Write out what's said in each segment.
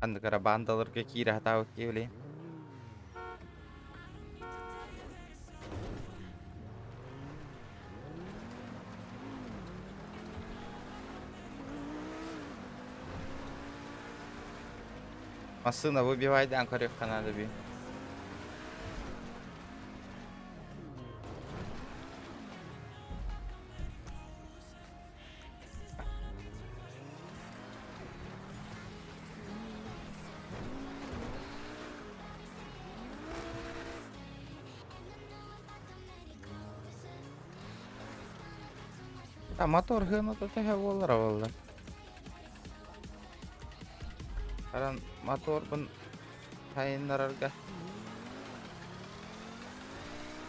Контрабандаларга кире киевли. Машина выбивает анкорев Канады би. А мотор гына да теге болар валла. Каран мотор бун хайыннарарга.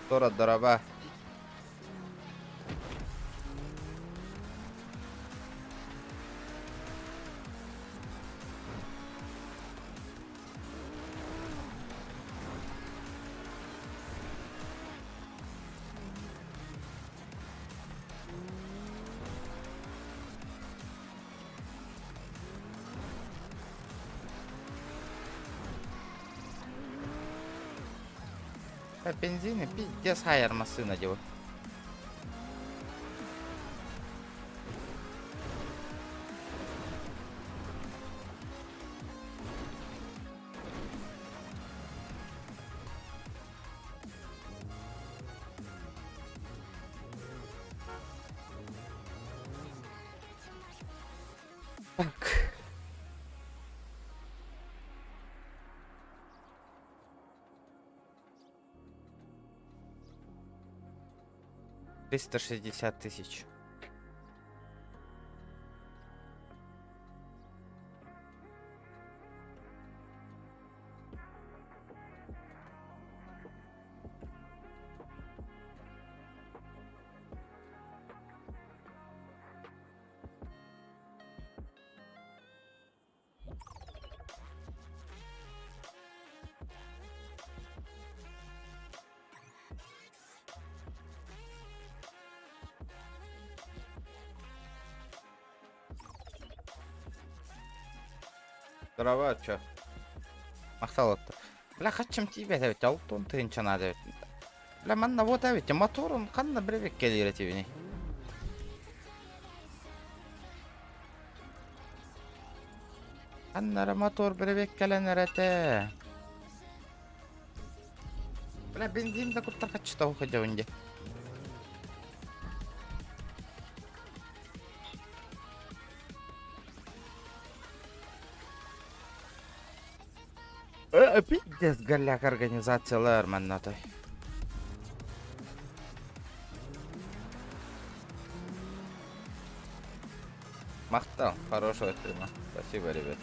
Тора дораба. Бензины пиздец хайер машина диyor. Так. 360 тысяч. Дрова чё? Мақтал отты. Бля, қачым тебе әдәбет, алтын тыынчан әдәбет. Бля, манна вот әдәбет, моторын қанна біребек келер әтебіне. Қаннара мотор біребек келенер әті. Бля, бензин да құттар қачыта оқыды önce. Пиздец голяк организациялар маннатай. Мақтал, хорошего стрима. Спасибо, ребят.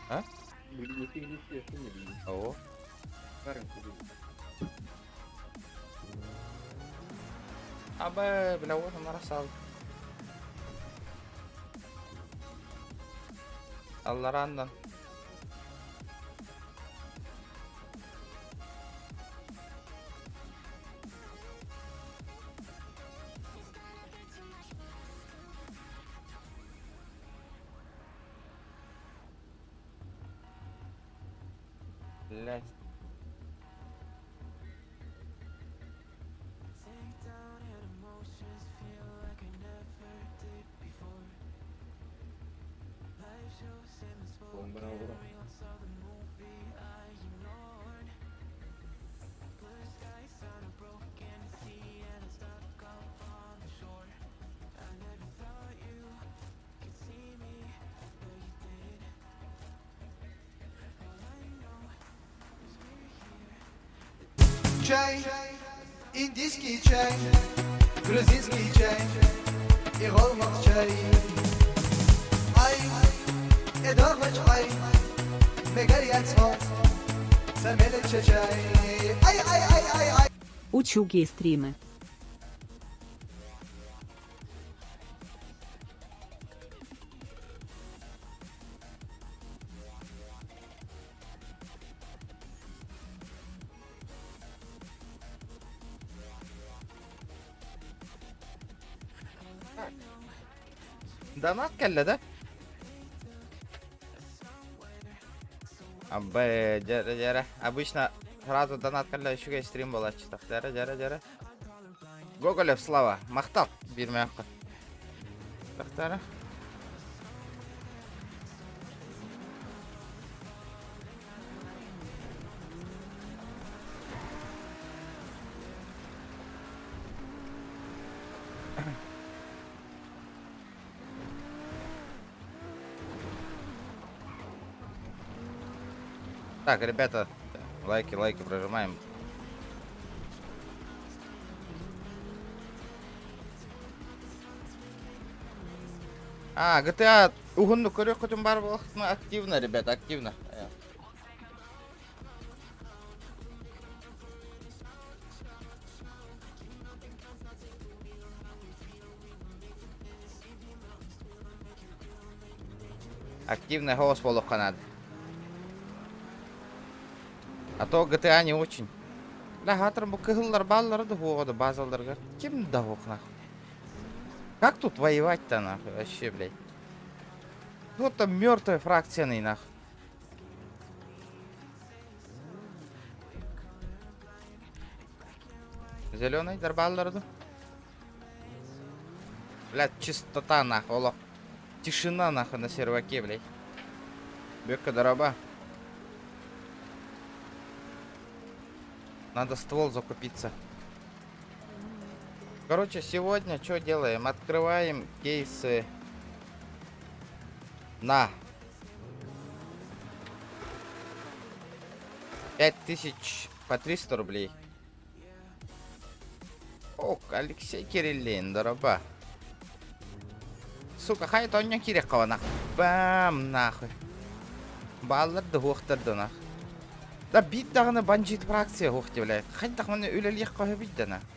А? О. Абе, бля, вот он нарасал. Алларандан. Блять. Чай, индийский чай, грузинский чай и голмак чай. Ай, эдормач ай, мегар яцмо, самелет чай. Ай. Учуги стримы. Донат келді, да? Абай, жара. Обычно сразу донат келді, үшіге стрим болады. Жара. Гоголев Слава, мақтал, бермей аққа. Жара. Так, ребята, лайки прожимаем. GTA угунду көрөк көтім бар болықтың активно, ребята, активно. Активный голос болып қанады. А то GTA не очень. Бля, хатырым бұл кығылдар баллары да хоғады базалдарға. Кем да хоқ, Как тут воевать-то, нахуй, вообще, блядь? Вот там мертвая фракция, нахуй. Зеленый, дарбалларды. Блядь, чистота, нахуй, олох. Тишина, нахуй, на серваке, блядь. Бёкка дороба. Надо ствол закупиться. Короче, сегодня что делаем? Открываем кейсы на 5000 по 300 рублей. О, Алексей Кириллин, дороба. Сука, хай то не кирекова, нахуй. Бам, нахуй. Балларды хоқтырды, нахуй. Да бит дағыны банжит фракция хоқты, блядь. Хай дағыны өлелек қойы бит, нахуй.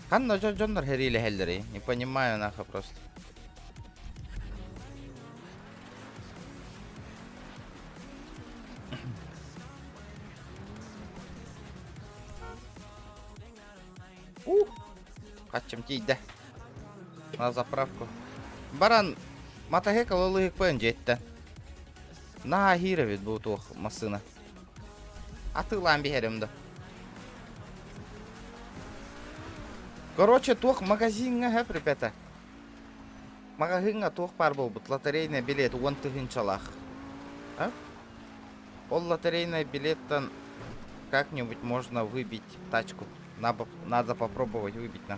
Канна Джоннер Херили Хеллери. Не понимаю, нахуй, просто. Качем тейді. На заправку. Баран матахека лолығық пойын жетті. На хире від бұл туқ масына. Атылан бігеримді. Короче, туқ магазинға хәп, ребята. Магазинға туқ бар бұл бұт. Лотерейный билет 10 тыгынчалақ. Ол лотерейный билеттен как-нибудь можно выбить тачку. Надо попробовать выбить, на.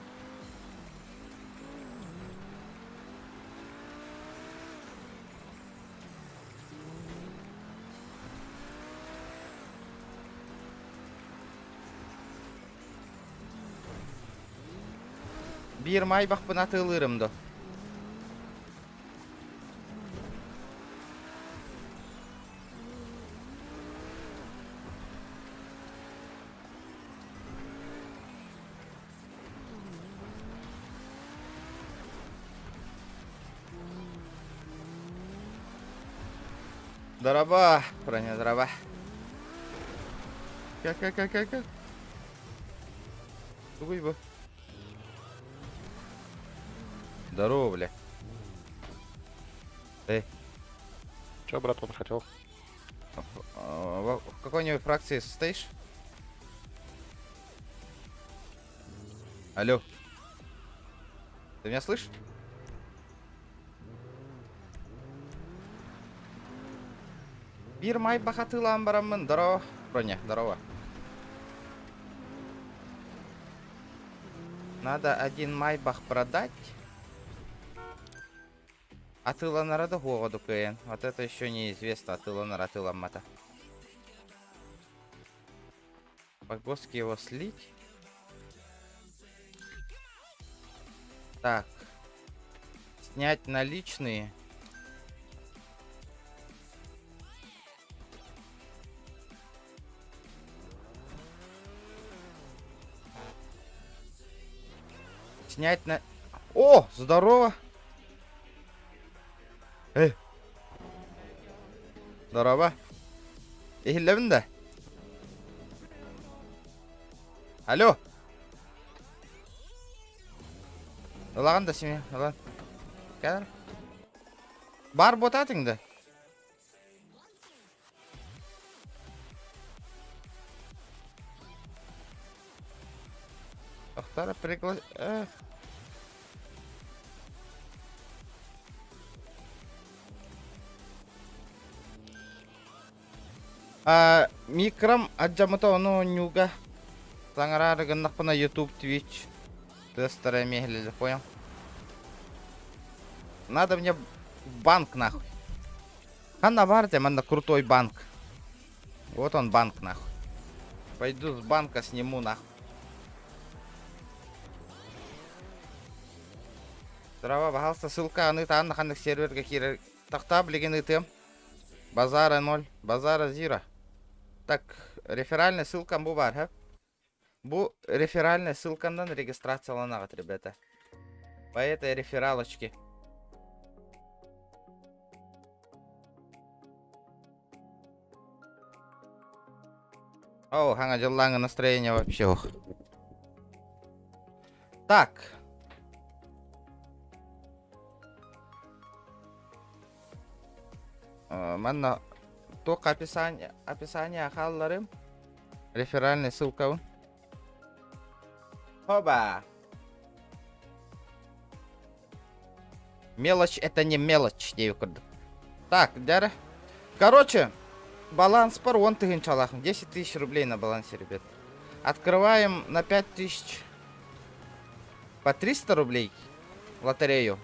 Bir may bak buna tığılırım da. Дроба, броня дроба. Как. Дуй бы. Здорово, бля. Эй. Чё, брат, он хотел? В какой-нибудь фракции состоишь? Алло. Ты меня слышишь? Bir may бахатылан барамын. Здорово. Броня, здорово. Надо один майбах продать. Атыла нарада ходу КН. Вот это еще неизвестно. Атыла наратыла мата. Погоски его слить. Так. Снять наличные. Снять на... О, здорово. Здорово. Ehillemin. Алло. Ылаған да семе, ылан. Кәдір. Бар бот атыңды. Ақтары Микрам аджамыта оны нюга. Саңарары гыннақ на YouTube, Twitch. Тестеры мехлили, понял? Надо мне банк нахуй. Ханна варте, манда крутой банк. Вот он банк нахуй. Пойду с банка сниму нахуй. Здорово, пожалуйста, ссылка аныта анна хандык серверге кире. Тахта блеген итем. Базара 0, базара 0. Так, реферальная ссылка бу бар, ха? Бу реферальная ссылкандан регистрацияланагат, ребята. По этой рефералочке. О, ханга желанга настроение вообще. Так. Манна только описание халларым. Реферальная ссылка. Оба. Мелочь это не мелочь, девушка. Так, дяра. Короче, баланс пар вон тыгын чалахым. 10 тысяч рублей на балансе, ребят. Открываем на 5 тысяч по 300 рублей лотерею.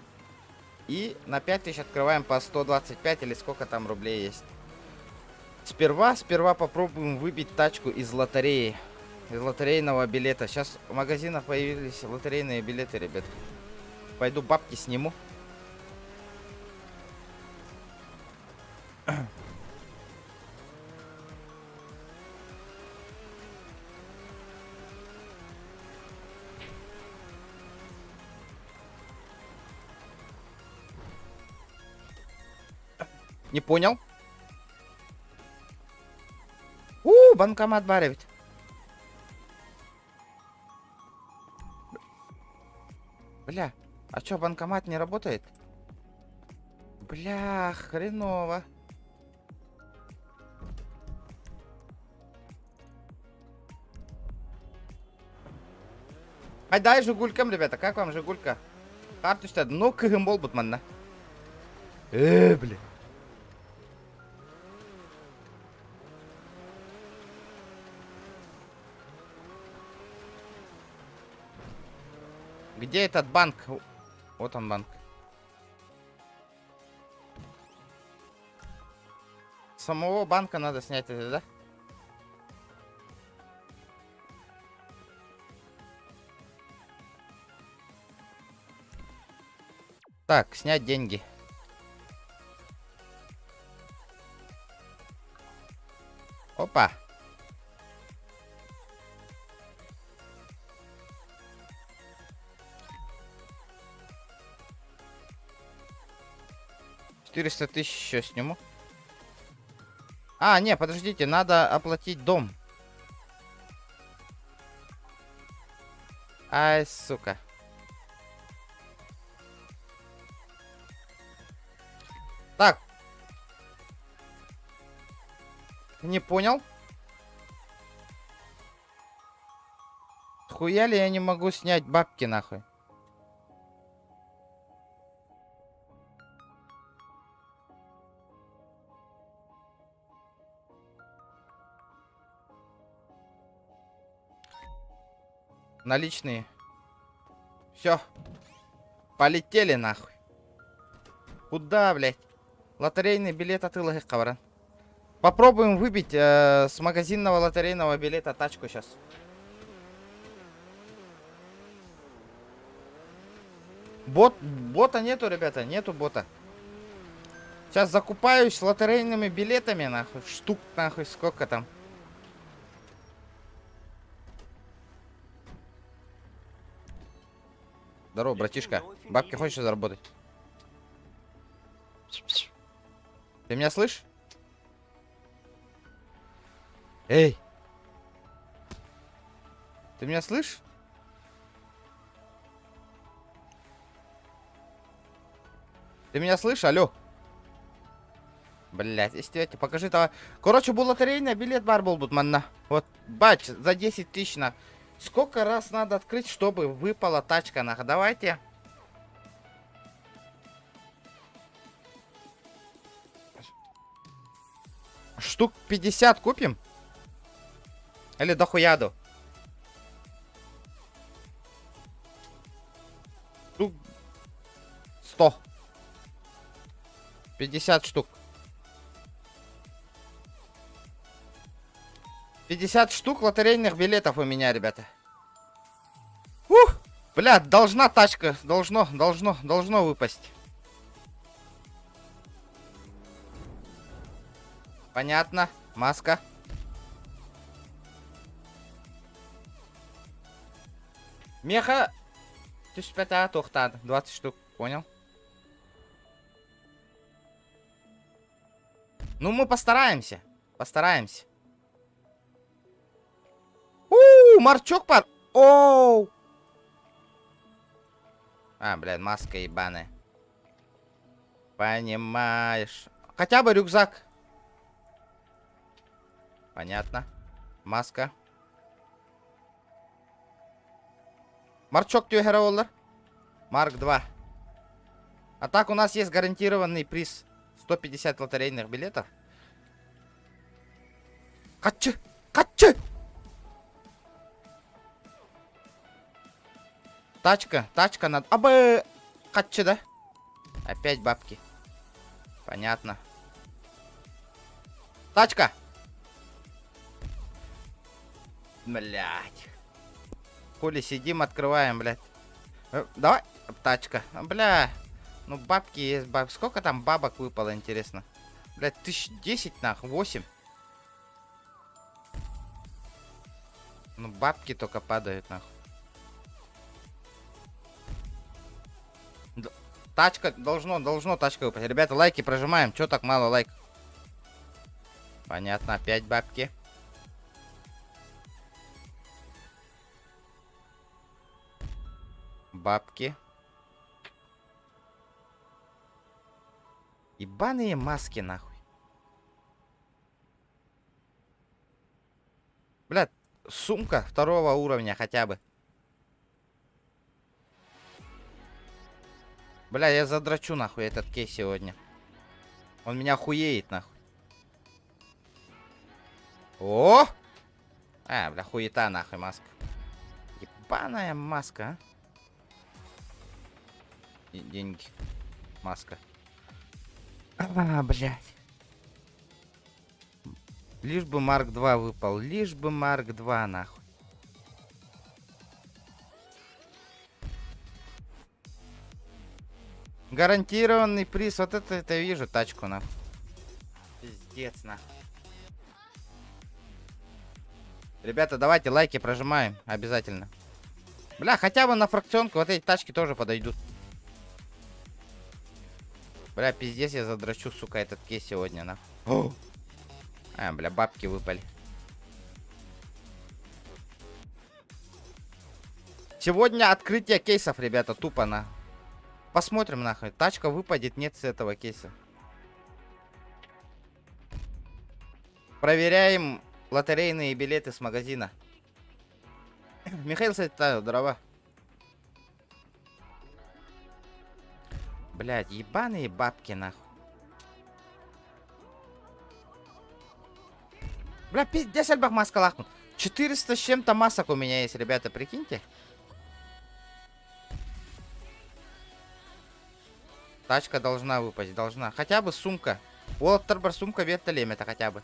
И на 5 тысяч открываем по 125 или сколько там рублей есть. Сперва попробуем выбить тачку из лотереи. Из лотерейного билета. Сейчас в магазинах появились лотерейные билеты, ребят. Пойду бабки сниму. Не понял? Банкомат барит. Бля, а чё, банкомат не работает? Бля, хреново. Дай Жигулькам, ребята, как вам Жигулька? Карточка, ну кыгым болбут манна. Бля. Где этот банк? Вот он банк. Самого банка надо снять это, да? Так, снять деньги. Опа. $400 000 еще сниму. А, не, подождите, надо оплатить дом. Ай, сука. Так. Не понял. Хуя ли я не могу снять бабки нахуй? Наличные. Все. Полетели нахуй. Куда, блядь? Лотерейный билет от Илых Кавран. Попробуем выбить с магазинного лотерейного билета тачку сейчас. Бота нету, ребята, нету бота. Сейчас закупаюсь лотерейными билетами, нахуй. Штук, нахуй, сколько там. Здорово, братишка. Бабки хочешь заработать? Ты меня слышишь? Эй! Ты меня слышишь? Ты меня слышишь? Алло. Блять, если покажи того. Короче, был лотерейный билет бар был тут, манна. Вот, бач, за 10 тысяч на. Сколько раз надо открыть, чтобы выпала тачка, нах. Давайте. Штук 50 купим? Или дохуяду? Штук 100. 50 штук. 50 штук лотерейных билетов у меня, ребята. Ух! Бля, должна тачка. Должно выпасть. Понятно. Маска. Меха. 15 тохтан. 20 штук. Понял? Ну, мы постараемся. Постараемся. Марчок пар. Оу. А, блядь, маска ебаная. Понимаешь. Хотя бы рюкзак. Понятно. Маска. Марчок тюгера. Марк 2. А так у нас есть гарантированный приз. 150 лотерейных билетов. Качы! Качы! Тачка надо. Абы! Качы, да? Опять бабки. Понятно. Тачка! Блять. Хули сидим, открываем, блядь. Давай. Тачка. Бля. Ну, бабки есть, бабки. Сколько там бабок выпало, интересно? Блядь, 1010, нахуй, 8. Ну, бабки только падают, нахуй. Тачка, должно тачка выпасть. Ребята, лайки прожимаем. Чё так мало лайков? Понятно, опять бабки. Бабки. Ебаные маски, нахуй. Блядь, сумка 2-го уровня хотя бы. Бля, я задрачу, нахуй, этот кейс сегодня. Он меня хуеет, нахуй. О! А, бля, хуета, нахуй, маска. Ебаная маска, а. И деньги. Маска. А, блядь. Лишь бы Марк 2 выпал. Лишь бы Марк 2, нахуй. Гарантированный приз. Вот это вижу тачку, нахуй. Пиздец, нахуй. Ребята, давайте лайки прожимаем. Обязательно. Бля, хотя бы на фракционку вот эти тачки тоже подойдут. Бля, пиздец, я задрачу, сука, этот кейс сегодня, нахуй. А, бля, бабки выпали. Сегодня открытие кейсов, ребята, тупо, на. Посмотрим, нахуй. Тачка выпадет, нет с этого кейса. Проверяем лотерейные билеты с магазина. Михаил Сайтаев, дрова. Блядь, ебаные бабки, нахуй. Бля, пиздец, альбах маска лахнут. 400 с чем-то масок у меня есть, ребята, прикиньте. Тачка должна выпасть, должна. Хотя бы сумка. Вот, торбар, сумка вертолем, это хотя бы.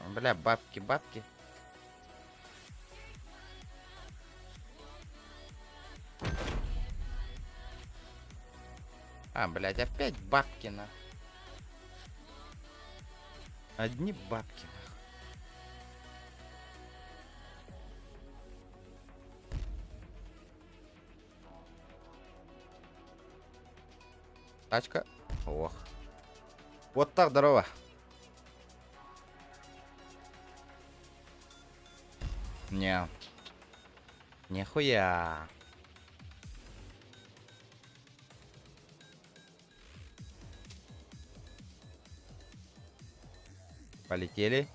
Бля, бабки, бабки. А, блядь, опять бабки, на. Одни бабки, нахуй. Тачка. Ох. Вот так, здорово. Не. Нихуя. Полетели.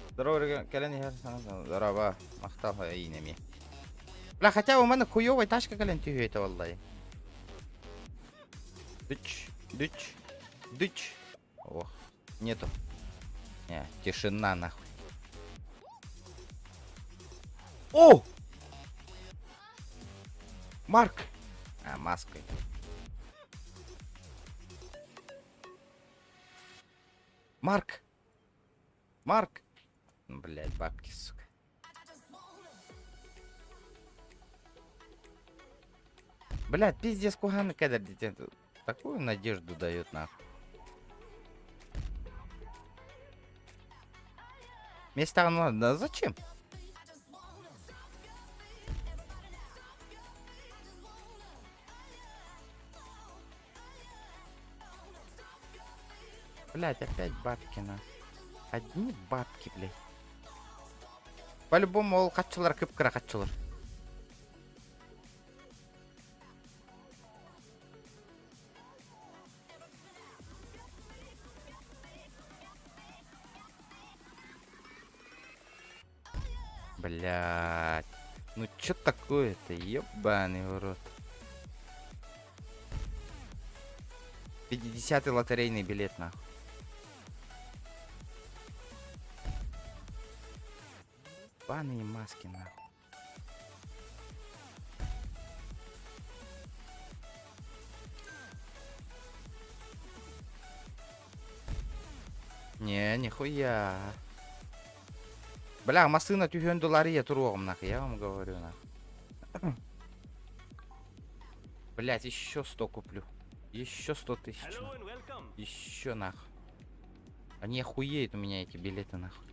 Здорово, колени. Здорово. Махтал инеми. Бля, хотя у меня хуёвая тачка, колен, это валлай. Дыч, дыч, дыч. Ох, нету. Не, тишина нахуй. О! Марк! А, маской. Марк! Марк! Блять, бабки, сука. Блять, пиздец, куганы кадр детей. Такую надежду дает нахуй. Места, ну, да зачем? Блять, опять бабки на. Одни бабки, блять. По-любому ол катчылар кыпкыра катчылар. Блять. Ну чё такое-то, ёбаный урод. 50-й лотерейный билет, нахуй. Ебаные маски, нахуй. Не, нихуя. Бля, машина $200 туром, нахуй, я вам говорю, нахуй. Блять, еще 100 куплю. Еще 100 тысяч. Еще нахуй. Они охуеют у меня эти билеты, нахуй.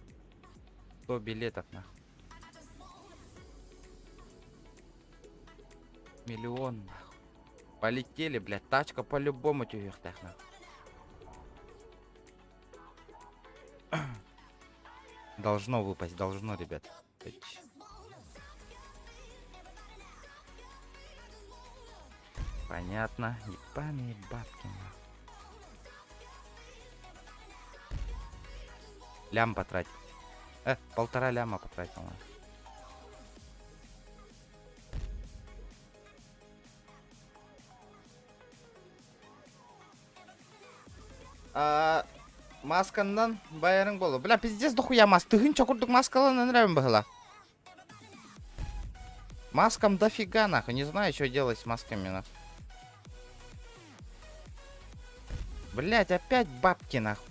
100 билетов, нахуй. Миллион, нахуй. Полетели, блядь. Тачка по-любому тюрьмах, нахуй. Должно выпасть, должно, ребят. Понятно. Ебаные бабки, нахуй. Лям потратить. 1,5 ляма потратил. Маскандан баярың болу. Бля, пиздец дохуя мас. Тыгын чокурдук маскалан нравим было. Маскам дофига, нахуй. Не знаю, что делать с масками, нахуй. Блять, опять бабки, нахуй.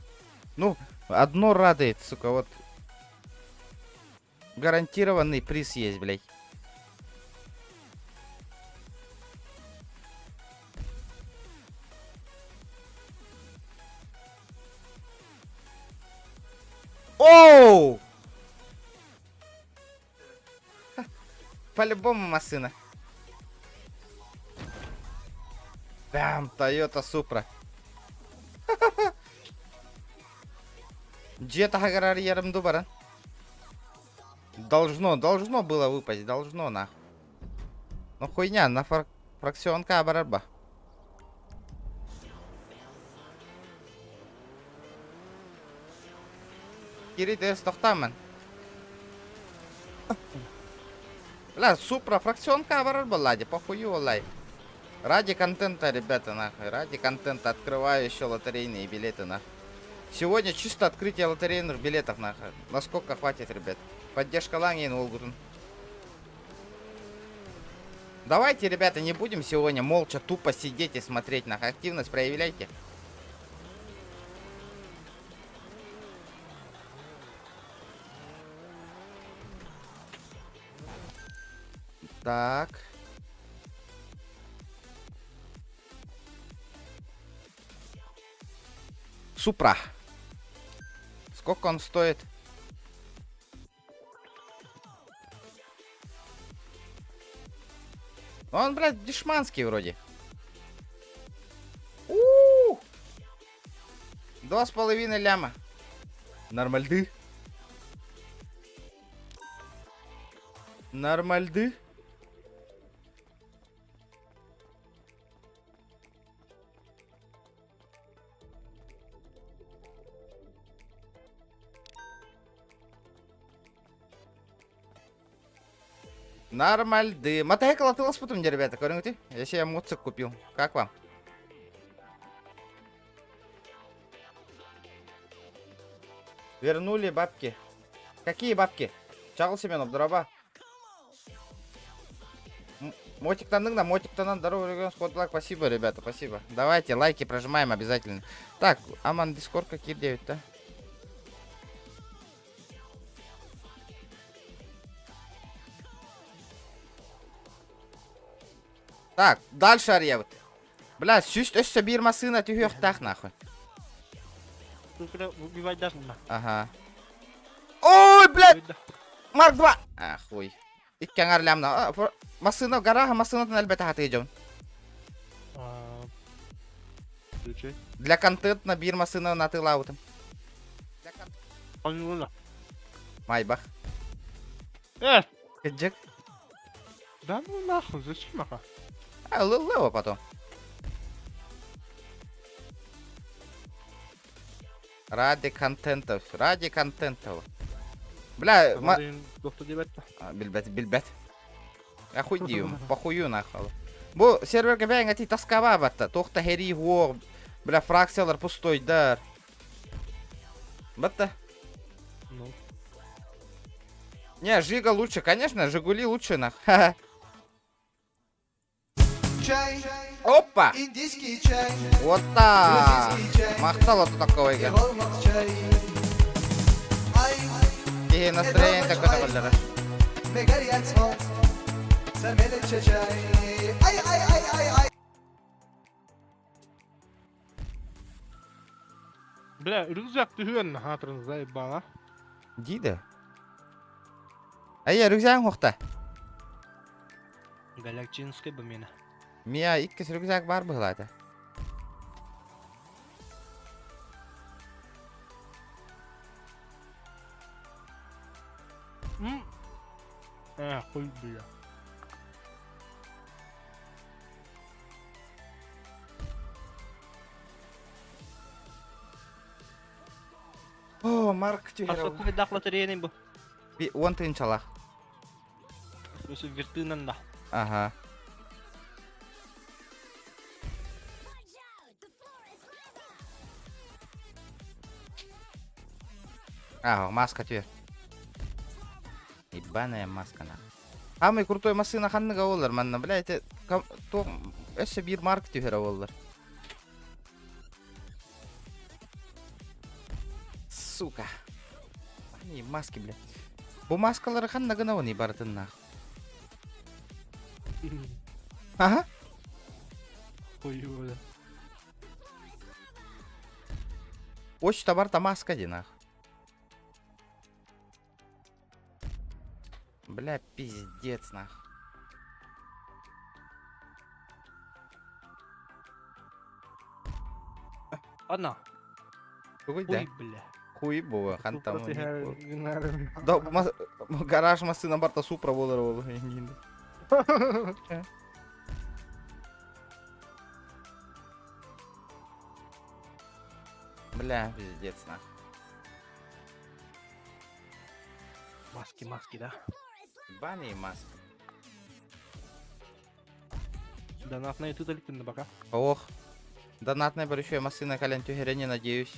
Ну, одно радует, сука, вот. Гарантированный приз есть, блять. Оу! По-любому машина. Бам, Toyota Supra. Где-то гарар ярымду баран. Должно было выпасть, должно, нахуй. Ну хуйня, на фракционка барарба. Кирит, тоқтамын. Бля, Супра фракционка барарба, лади, похую, лай. Ради контента, ребята, нахуй. Ради контента открываю еще лотерейные билеты, нахуй. Сегодня чисто открытие лотерейных билетов, нахуй. Насколько хватит, ребят. Поддержка Лангин Волгутун. Давайте, ребята, не будем сегодня молча тупо сидеть и смотреть. Нахуй. Активность проявляйте. Так. Супра. Сколько он стоит? Он, блядь, дешманский вроде. 2,5 ляма. Нормальды. Нормальды. Нормальды. Мотоцикл отылась потом, ребята, короче. Я себе мотоцикл купил. Как вам? Вернули бабки. Какие бабки? Чагыл Семенов, дроба. Мотик-танын на мотик-танан. Здорово, спотлайк. Спасибо, ребята, спасибо. Давайте, лайки прожимаем обязательно. Так, Аман, Дискорд какие 9, да? Так, дальше арьяват. Бля, süst өссө bir масына түйөктак нахуй. Убивать даже на. Ага. Ой, блядь! Марк 2! Ахуй. Иккен арлямна. Масына, гарага масынатын әлбәтә хаты жон. Включай. Для контента bir масына натылаутым. Он луна. Майбах. Кыджык. Да ну нахуй, зачем нахуй? Лылыва потом. Ради контентов. Ради контентов. Бля, Доктор дебет. билбет. Ахуй дiyum. Похую нахуй. Бу серверге бәйін әти таскаба батта. Тоқта хери хуор. Бля, фракциялар пустойдар. Батта. Ну. Не, Жига лучше, конечно. Жигули лучше нахуй. чай, Опа! индийский чай, Вот так. грузинский чай, Махтал вот такого и игра. голмак чай. Ай, И настроение такое более. мегариян смол, сармелече чай. Ай. Бля, рюкзак түгөн хатырыңызда бана. Дейді. Әйе, рюкзагың хоқта. Галактинский бы мені. Мия иккес рюкзак бар бұғылады. Хуй, бля. О, Марк А тюгеров. сколько дах лотерейный был? 10 тыынчалақ. Осы вертынан да. Ага. Маска тюер. Ебаная маска на. Самый крутой машина ханныга олар, манна, блядь, то эше bir Марк тюгер олар. Сука. Они маски, блядь. Бу маскалары ханныга на они барытын нах. Ага. Хуй, бля. Почта барта маска динах. Бля, пиздец нах. Одна. Хуй, да? Хуй, бля. Хуй бува, хантам. Протягиваю. Да, гараж машина барта супра болар. Бля, пиздец нах. Маски, да. Бани и маска. Донатные тут на бока. Ох. Донатная большая машина кален тюгере, не надеюсь.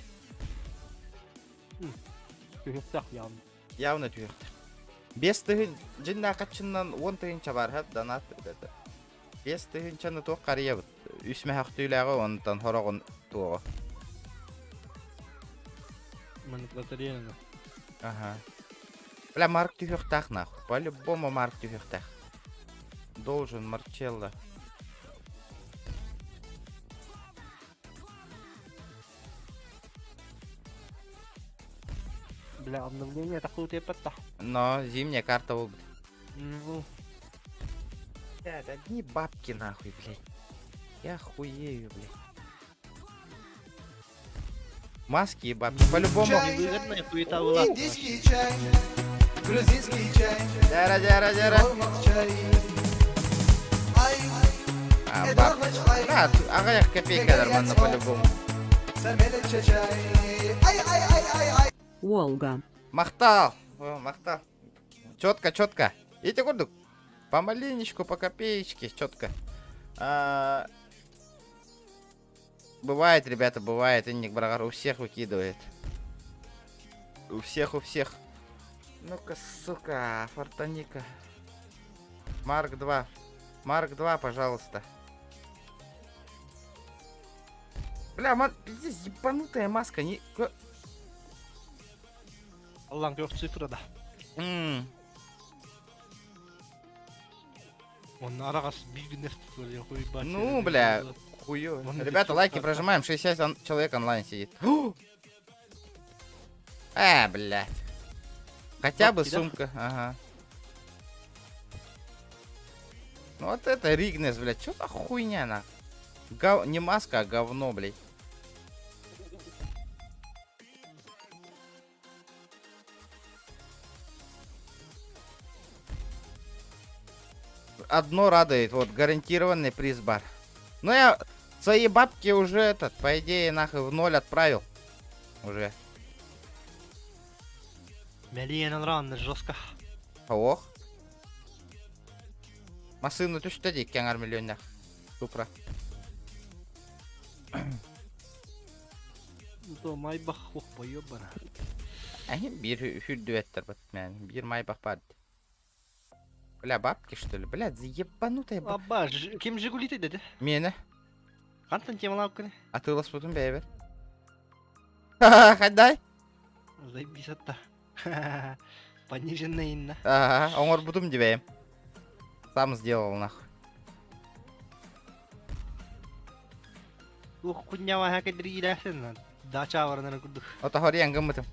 Күректақ явно. Явно тюгерді. 5 тыгын жинна качыннан 10 тыгынча бар хат донат деді. 5 тыгынчаны тоқ қария бұд. Үсме хақтүйләғі онтан хорағын туғы. Мені лотерейный. Ага. Бля, Марк тюгертақ нахуй. По-любому Марк тюгертақ. Должен Марчелло. Бля, обновление такое тепа-то. Но зимняя карта будет. Ну, Блядь, одни бабки нахуй, блядь. Я хуею, блядь. Маски и бабки. По-любому. Чай, выгодная хуета была. индийский чай, грузинский чай, и Дяра. голмак чай. Ай, Бабки. Да, ага, копейка нормально по-любому. сармелече чай. Ай. Волга. Мақтал. О, мақтал. Четко. Ете көрдік. Помаленечку, по копеечке, четко. Бывает, ребята, бывает. Инник Брагар у всех выкидывает. У всех, у всех. Ну-ка, сука, фортаника. Марк 2. Марк 2, пожалуйста. Бля, здесь ебанутая маска. Не... Аллах, 4 цифры, да. Он арагас бизнес, я хуй бачу. Ну, бля, хуё. Можно Ребята, здесь лайки что-то- прожимаем. 60 человек онлайн сидит. Блядь. Хотя бы Бабки, да? сумка. Ага. Ну вот это Ригнес, блядь. Чё за хуйня, на? Не маска, а говно, блядь. Одно радует, вот, гарантированный приз-бар. Ну я свои бабки уже по идее, нахуй в ноль отправил. Уже. Миллион ран, жестко. Ох. Масыны түштәди кеңар миллионнах. Супра. То майбах хух поёбана. Бир хүлдүеттер бат, мен. Бир майбах бар. Бля, бабки что ли? Бля, ебанутая бабка. Аба, кем Жигули ты dedi? Мені. Қантан тем алып кene? Атылас бұтын бәйбір. Қайдай? Заебись атта. Пониженная инна. Оңыр бұтым дебейм. Сам сделал, нахуй. Ух, куннява хака дриләсен. Дача варынан күрдүк. Ота хори янгын бұтым.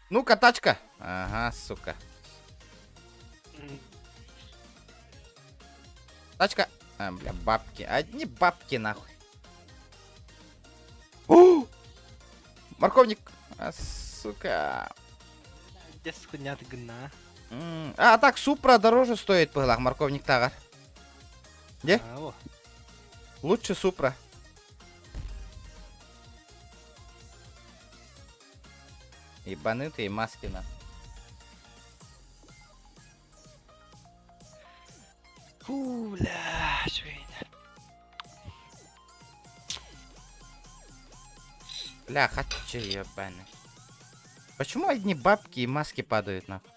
Ну-ка, тачка. Ага, сука. Тачка. Бля, бабки. Одни бабки, нахуй. Морковник. Сука. Дес куннят гына. Так, Супра дороже стоит, пылах, морковник тагар. Где? О. Лучше Супра. Ебанутые маски, на. Фу, бля, швейн. Бля, хочу ебаный. Почему одни бабки и маски падают, нахуй?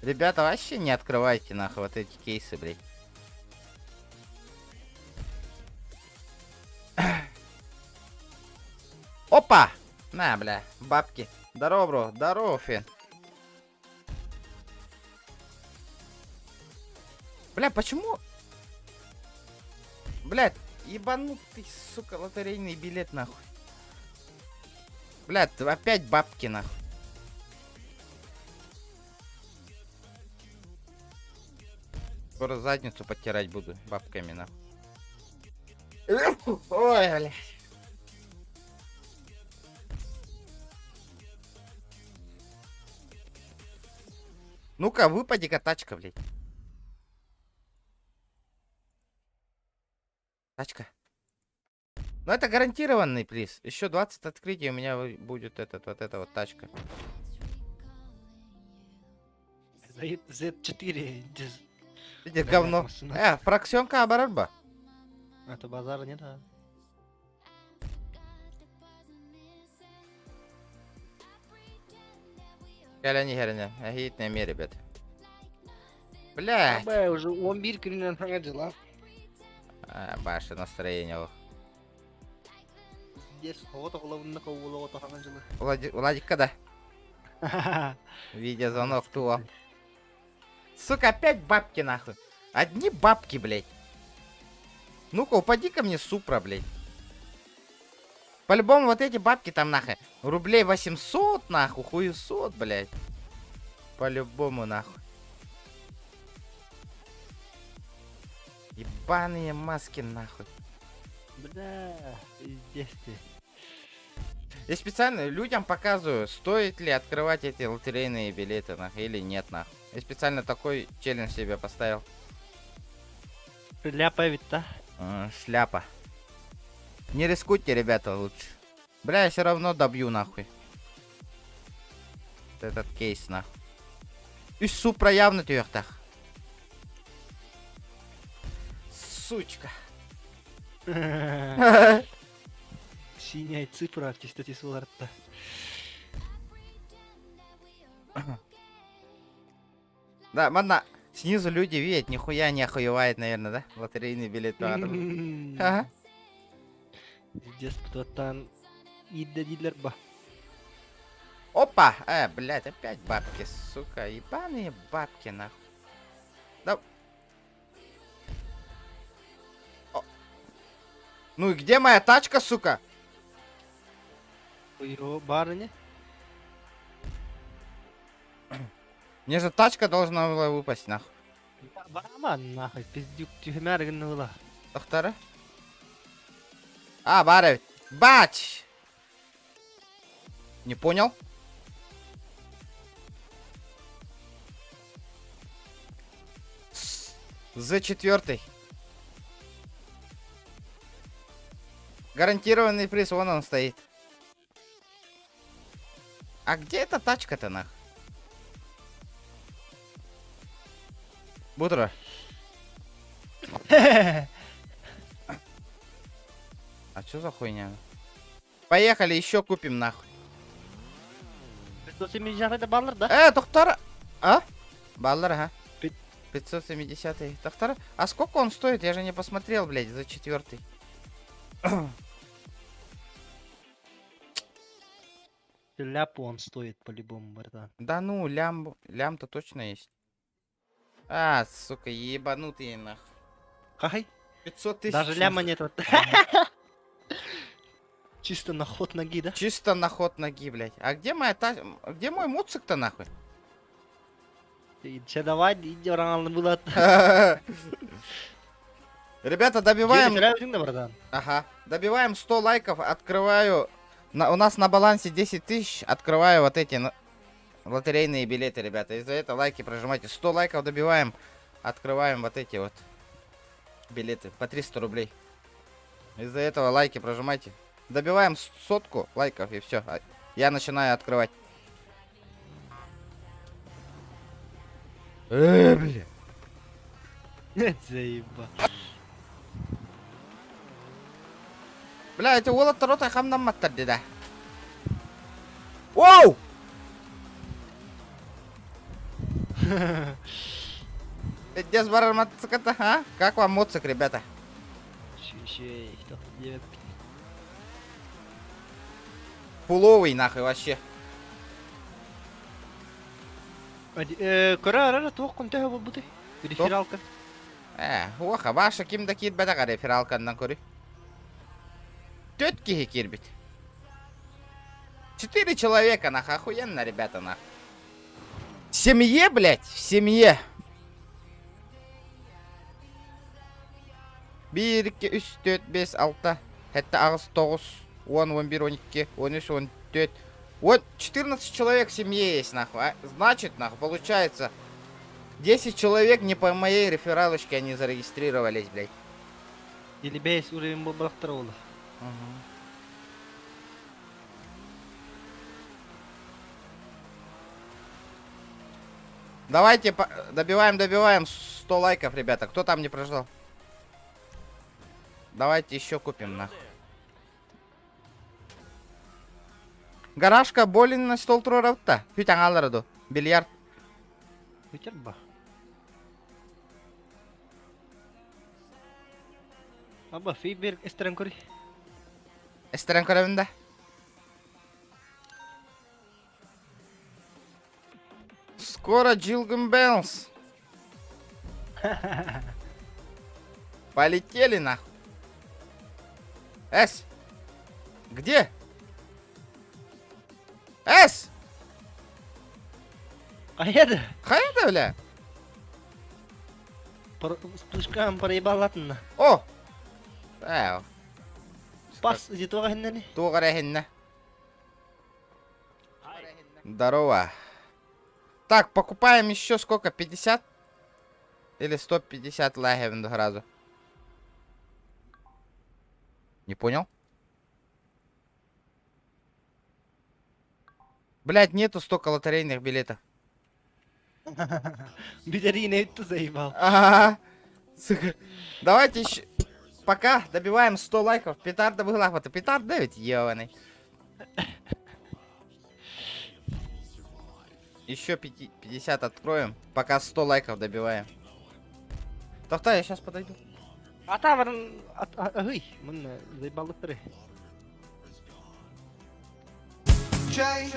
Ребята, вообще не открывайте, нахуй, вот эти кейсы, блядь. Опа! На, бля, бабки. Здорово, бро. Здорово, Фен. Бля, почему? Блядь, ебанутый, сука, лотерейный билет, нахуй. Блядь, опять бабки, нахуй. Скоро задницу подтирать буду бабками, нахуй. Ой, блядь. Ну-ка, выпади-ка тачка, блядь. Тачка. Ну это гарантированный приз. Еще 20 открытий у меня будет вот эта вот тачка. Z4. Видишь, говно. Фракционка оборотба. Это базара нет, а? Хеляни, ахитная мере, ребят. Бля. Абай, уже 11 күннен ханга жила. Ваше настроение. О. Дес, хото кылабында кылып ото ханга жила. Владик, да? Видеозвонок туо. Сука, опять бабки, нахуй. Одни бабки, блядь. Ну-ка, упади ко мне, Супра, блядь. По-любому вот эти бабки там, нахуй. Рублей 800, нахуй, хуесот, блядь. По-любому, нахуй. Ебаные маски, нахуй. Бля, пиздец ты. Я специально людям показываю, стоит ли открывать эти лотерейные билеты, нахуй, или нет, нахуй. Я специально такой челлендж себе поставил. Ляпа ведь, да? Шляпа. Не рискуйте, ребята, лучше. Бля, я все равно добью, нахуй. Этот кейс, нахуй. Үш супра явно түйөктах. Сучка. Синяя цифра чистоте соларда. Да, мана, снизу люди видят, нихуя не охуевает, наверное, да? Лотерейный билет. Ага. Здесь кто-то идет дилер ба. Опа! Блядь, опять бабки, сука. Ебаные бабки, нахуй. Да. О. Ну и где моя тачка, сука? Ой, барыня. Мне же тачка должна была выпасть, нахуй. Бараман нахуй, пиздюк тюхмярган ула. Доктора? А, бары. Бач! Не понял? За четвертый. Гарантированный приз, вон он стоит. А где эта тачка-то, нах? Бутро. А что за хуйня? Поехали, еще купим, нахуй. 570 баллар, да? Доктор! А? Баллар, ага. Пи- 570-й. Доктор? А сколько он стоит? Я же не посмотрел, блядь, за четвертый. Ляпу он стоит по-любому, братан. Да ну, лям-то точно есть. А, сука, ебанутые, нахуй. Хай, 500 тысяч. даже ляма нахуй. нет. Вот. Чисто на ход ноги, да? Чисто на ход ноги, блядь. А где моя Где мой моцик-то, нахуй? Че давай, иди рано было. Ребята, добиваем... братан. Ага. Добиваем 100 лайков, открываю... У нас на балансе 10 тысяч, открываю вот эти лотерейные билеты, ребята. Из-за этого лайки прожимайте. 100 лайков добиваем, открываем вот эти вот билеты по 300 рублей. Из-за этого лайки прожимайте. Добиваем 100 лайков и все. Я начинаю открывать. Бля. Заеба. Бля, эти волоты рота хамнам маттарды да. Оу! Здесь барар мотоцикл-то, а? Как вам мотоцикл, ребята? Щей, кто делает? Пуловый, нахуй, вообще. Кора арара туох конте хабал бути. Рефералка. Уаха, ваша кимда кит бедаға рефералканнан көрі. 4 кихи кирбит. 4 человека, нах, охуенно, ребята, нах. В семье, блядь, в семье. 1, 2, 3, 4, 5, 6, 7, 8, 9, 10, 11, 12, 13, 14. Вот 14 человек в семье есть, нахуй. Значит, нахуй, получается, 10 человек не по моей рефералочке они зарегистрировались, блядь. Или бейс уровень был брахтарола. Давайте добиваем 100 лайков, ребята. Кто там не прожал? Давайте еще купим, нахуй. Гаражка болин стол турарабыта. Хүйтан алырыды. Бильярд. Витер ба. Аба фейбер эстерен кори. Эстерен көрөбүн да. Скоро Джилган Бэлс. Полетели, нахуй. Эс. Где? Эс. Каяда? Хайда, бля? Вспышкам проебалатна. О! Пас иди туга хиннани. Тугарехинна. Здорово. Так, покупаем еще сколько? 50? Или 150 лагерин сразу? Не понял? Блядь, нету столько лотерейных билетов. Бедерина это заебал. Ага. Сука. Давайте еще... Пока добиваем 100 лайков. Петарда была вот. Петард 9, ебаный. Еще 50 откроем. Пока 100 лайков добиваем. Тофта, я сейчас подойду. Атаврын... Ой, мына заебал лотерей. Чай,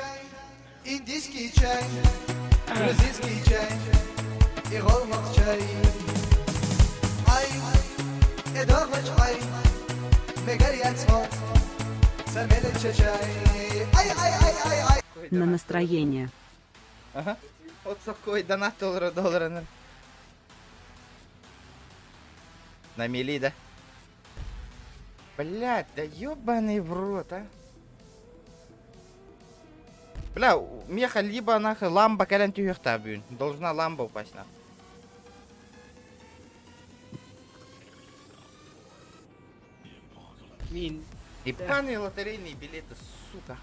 индийский чай, грузинский чай и голмак чай. Ай, эдормач ай, мегарьяц мол, самелече чай. Ай, ай, ай, ай, ай. На настроение. Ага. Вот такой донат доллара. На мели, да? Блядь, да ёбаный в рот, а. Бля, меха либо нахуй ламба кален тюхта бюн. Должна ламба упасть нахуй. Мин... Ебаные лотерейные билеты, сука.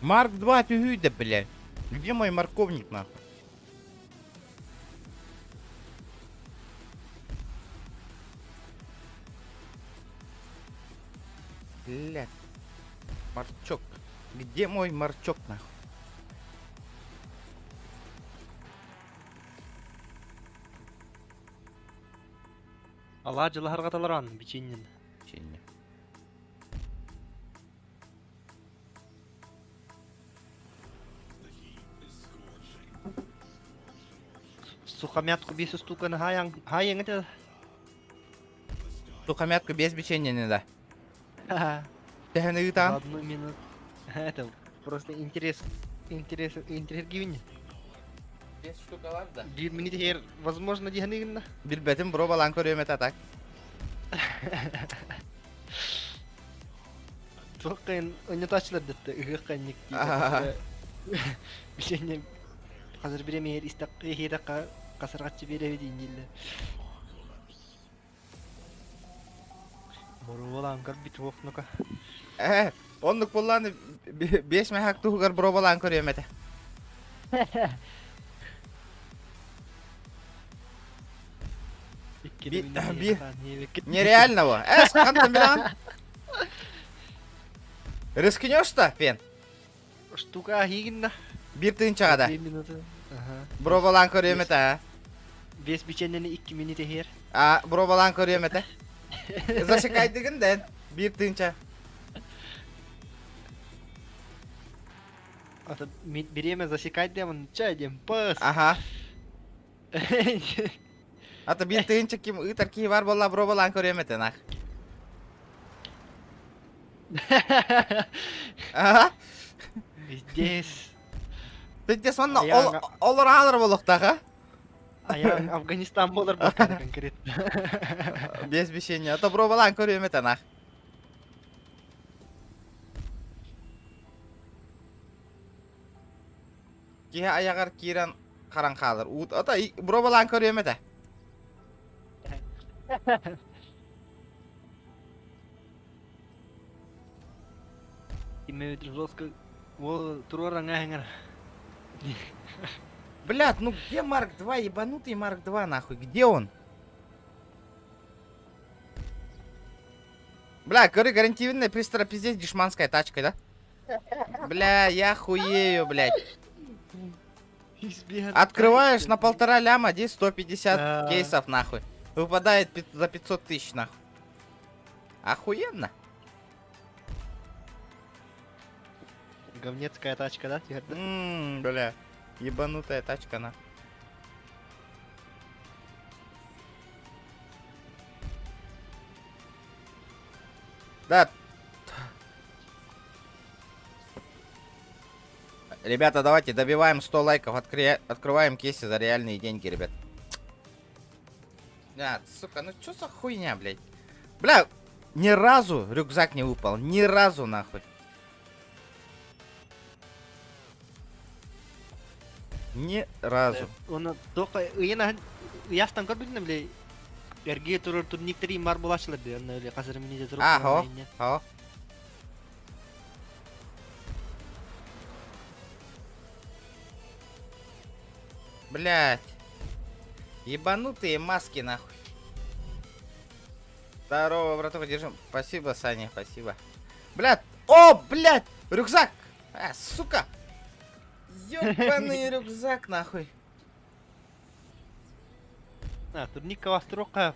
Марк 2 тюгюда, блядь. Где мой морковник, нахуй? Блядь. Марчок. Где мой марчок, нахуй? Алла жылы харгаталаран биченнен. Печенье. Сухомятку без стука на хаян это. Сухомятку без печенья не да. Ха-ха. Тяны За там. одну минуту. Это просто интерес гивни. Без штука да. Бир минут хер возможно диханын. Билбетим бро балан көрөм эт атак. Тоқын өнөтачлар дэтте ыгыкканник. Аха. Биченне қазір биреме хер истаккы херакка касаргатчы береби дейиниле. Боролан карбит вокнука. Онлук болланы 5 мехак тугар бро балан көрөм эт. Нереально во. Скантым билан. Рискнёш-то, Пен? Штука хигинна. Бир тыйын чагада. 2 минуты. Ага. Бро балан көрөм эт, а? Бес биченнени 2 минуты хер. А, бро балан көрөм эт. Зашикайдыгынден. Бир тыйынча. Ата биреме засекать демон чай дем пас. Ага. Ата бир тыйынча ким ытар ки бар болла бро балан көрөм эт, нах. Ага. Здесь. Ты сонна Аяңа- олар алыр болуктага. Аян Афганистан болар бакар конкретно. Без бишения. Ата бро балан көрөм эт, нах. Ки аягар киран каран калыр. Ут ата бро балан көрөм эт. Име жестко во туроран ангар. Блядь, ну где Марк 2, ебанутый Марк 2, нахуй, где он? Бля, гарантированная пристра пиздец дешманская тачка, да? Бля, я хуею, блядь. Открываешь на 1,5 ляма, здесь 150 Да. кейсов, нахуй. Выпадает за 500 тысяч, нахуй. Охуенно. Говнецкая тачка, да? Тихо, да? Бля, ебанутая тачка, нахуй. Да. Ребята, давайте добиваем 100 лайков, открываем кейсы за реальные деньги, ребят. Сука, ну чё за хуйня, блядь? Бля, ни разу рюкзак не выпал, ни разу, нахуй. Ни разу. Он только я ястан көрбүдүм бле. Ergi turur turnikleri mar bulaşılırdı. Onunla öyle kasır minide durup. Aho. Ho. Блять. Ебанутые маски нахуй. Здорово, браток, держим. Спасибо, Саня, спасибо. Блядь. О, блядь. Рюкзак. А, сука. Ёбаный рюкзак нахуй. А, турник кавастрока.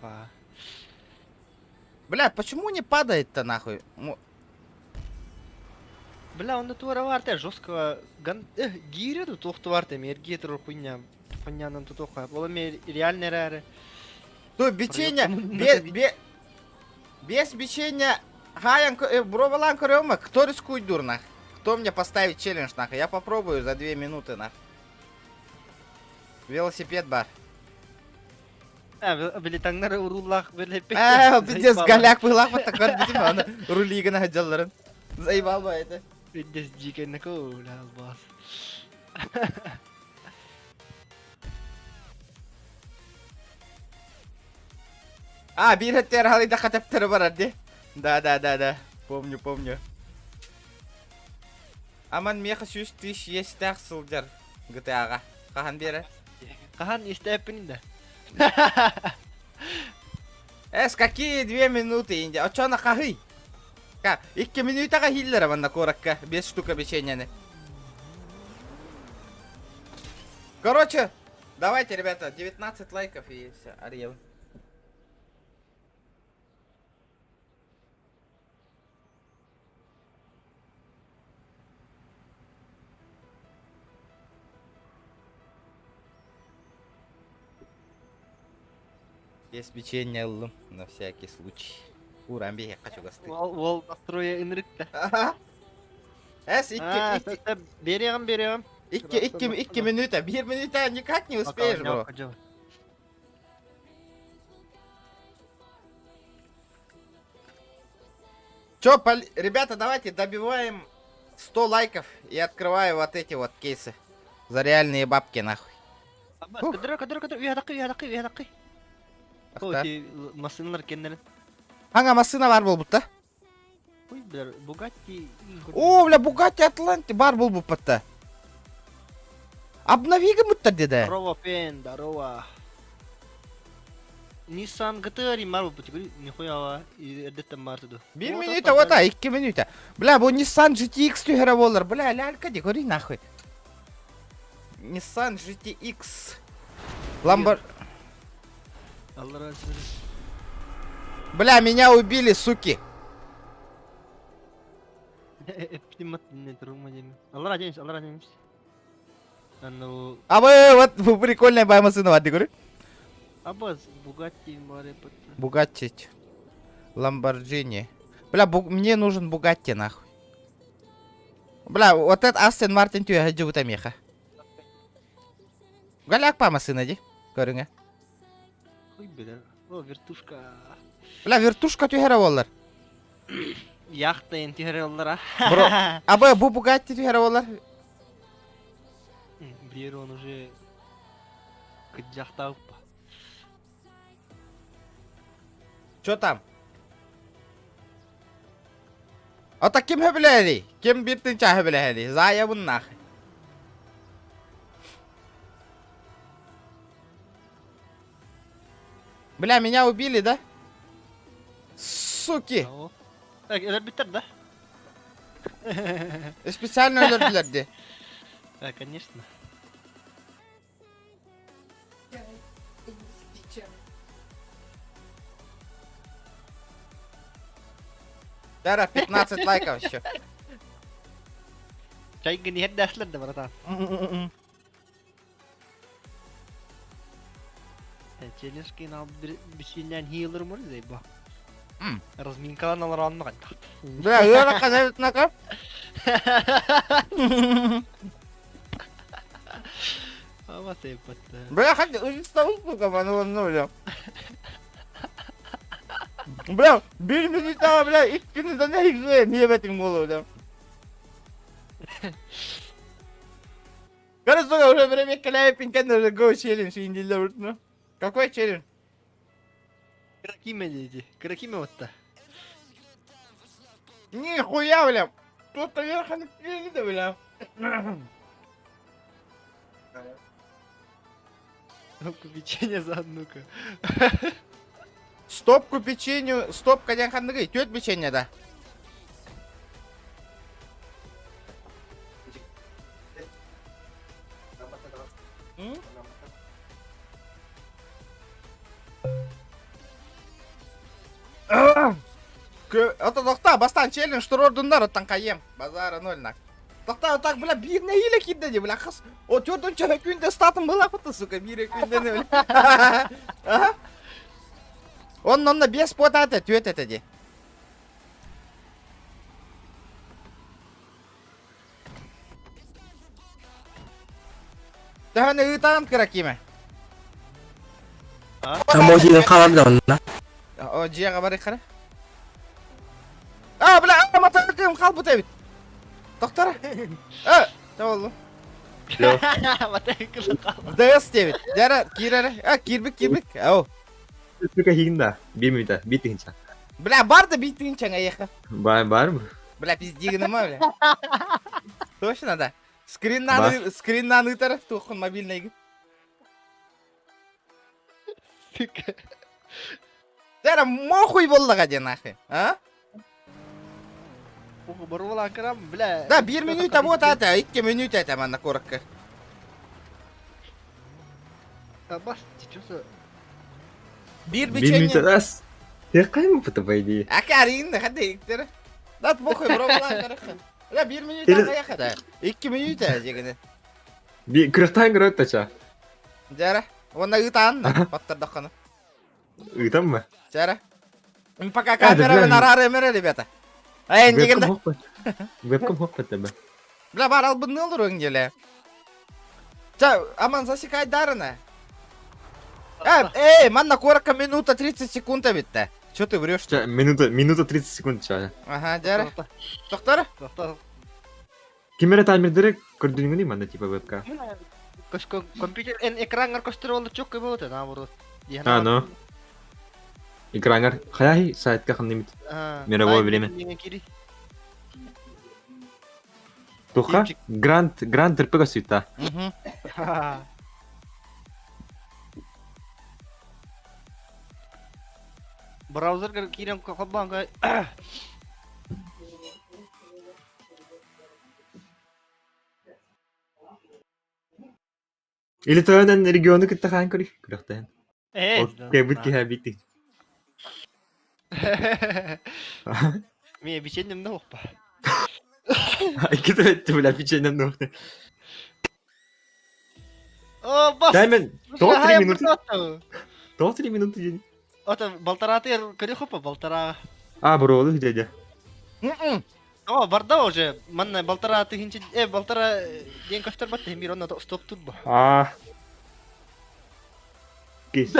Блядь, почему не падает-то нахуй? Бля, онда туара var da жесткого гирю тохту var da mergi turur kunya. Kunyanın tutoka. Ola mer реально рары. То бичение, без бичения, бровалан корема, кто рискует дурнах? Кто мне поставит челлендж нахуй? Я попробую за 2 минуты нахуй. Велосипед бар. Билетаңнары уруллах билет. Пиздец, голяк пылак вот такой, видимо, рулига на джалларын. Заебал бы это. Пиздец, дикий накол, бас. А, билеттер халида катаптары бар аде. Да. Помню. Аман меха 100 тысяч есть так сылдер GTA-га. Кахан бері? Кахан истеппин да. Какие 2 минуты инде? А чё на кахы? 2 минутага хиллера ванна коракка. 5 штука печеньяны. Короче, давайте, ребята, 19 лайков и все. Арьев. Без печенья аллым, на всякий случай. Урамби я хочу гасты. Ол настроя инрикте. Берем. 2 минута. 1 минута никак не успеешь, бро. Чё, ребята, давайте добиваем 100 лайков и открываю вот эти вот кейсы. За реальные бабки, нахуй. Кадыр, уядакы. Ой, машиналар кендерин. Hangi masına var bul butta? Ой, бля, Bugatti. О, бля, Bugatti Atlantic бар bul bu butta. Обнови-ка мутта деде. Здорово. Nissan GT-ri mar bu тигри, нихуя эдеттен мартыды. 1 минута, вот 2 минута. Бля, bu Nissan GTX tühere болар. Бля, лялька де, гори нахуй. Nissan GTX. Lambar... Allah razı olsun. Бля, меня убили, суки. Эптимат не трума деми. Allah razı olsun. Ну, А вот прикольная моя машина, вот, говорю. Абаз, Bugatti маре пот. Bugatti. Lamborghini. Бля, мне нужен Bugatti, нахуй. Бля, вот это Aston Martin тюя хаджу меха. Галяк па машина, ди? Көріңе. Ой, бля. О, вертушка. Бля, вертушка тюхера болар. Яхта ентихер оллара. Бро, а bu Bugatti тюхера болар. Бир он уже кыджахтауп. Чё там? Ата ким хөбіләді? Ким біртінші хөбіләді? Зая бұн нахы. Бля, меня убили, да? Суки! Так, это битер, да? Специально öldürdüler de. Да, конечно. Дара, 15 лайков еще. Чай гни хеддашлар да, братан. Челенджки на бисинен хилер мөр зайба. Разминкалан алар анмаган. Бля, я казать нака. Ама сейпат. Бля, хоть уставу сука, бля. Бля, bir minute bля, ikiniz de ne güzel niyemetin olur da. Кажется, уже время кляпинг, go челлендж, индилер, ну. Какой челлендж? Кракиме деди. Кракиме отта. Нихуя, бля. Кто-то верхом да, бля. Ну-ка, печенье заодно-ка. Стопку печенью, стопка ден хандыгы, төт печенье да. Это тоқта, бастан челлендж тур ордундар оттан кайем. Базара ноль нак. Тоқта отак, бля, бирне иле кидде де, бля, қыз. О, төрдүнчө күндө статым была фото, сука, бире күндө не, бля. Ага. Онна бес потаты, төт это де. Таханы ытан кыракиме. Тамодидің қалады да онда. О, жияға барайық қара. А, бля, матакым қалбы тәбіт. Тоқтара. Таволу. Матай кылы қалды. ДС тәбіт. Жара, кирәрі. Кирбік. Ау. Сука хигинда. Бимида. Битинча. Бля, бар да биттігін чаңа еқа. Бар мı? Бля, пиздегіні ма, бля. Точно, да. Скриннан ытары, тоқын мобильный. Сука. Жара, мохуй болдыға де, нахуй. А? Ого, барула крам, бля. Да, 1 минут вот это, 2 минут это, манна коракка. Бас, ты чё за... Bir Бимида печенье. раз. Я кайму по идее. Акарин, хады иктері. Дат мохуй, бро, болан қараққа. Бля, 1 минут Или- аға яқада. 2 минут жегіні. Кырыктан кырык тача. Жара, онна ытан, паттардаққаны. Там мı? Жара. Пока да, камерамен бля, арары емері, ребята. Айын дегенде. Вебкам хоппа тебе. Бля, бар албын олыр өңгелі. Аман засекай дарына. Эй, манна коракка минута 30 секунд битті. Чё ты врешь? Минута 30 секунд ча. Ага, жара. Тоқтары? Кемере таймердері көрдүңүн дейм анда типа вебка. Компьютер экран аркостыр олды чок көбі өті, наоборот. Ну. Экранар. Хаяй сайтка хандымит. Мировое время. Туха? Гранд РПГ суйта. Мгм. Браузер кирем кабанга. Или тоонан региону кытта хаан кори. Кырыктан. Окей, бутки хабити. Мне печенье много па. Айкита этти бля печеньем нухты. О, бас. Даймен, до 3 минуты. минуты. До 3 минуты день. Ото балтараты көре хопа балтара. А, броолу дядя. Мгм. О, барда уже. Манна балтараты хинче балтара ден көстөр бат мир онна стоп турбо. А. Кис.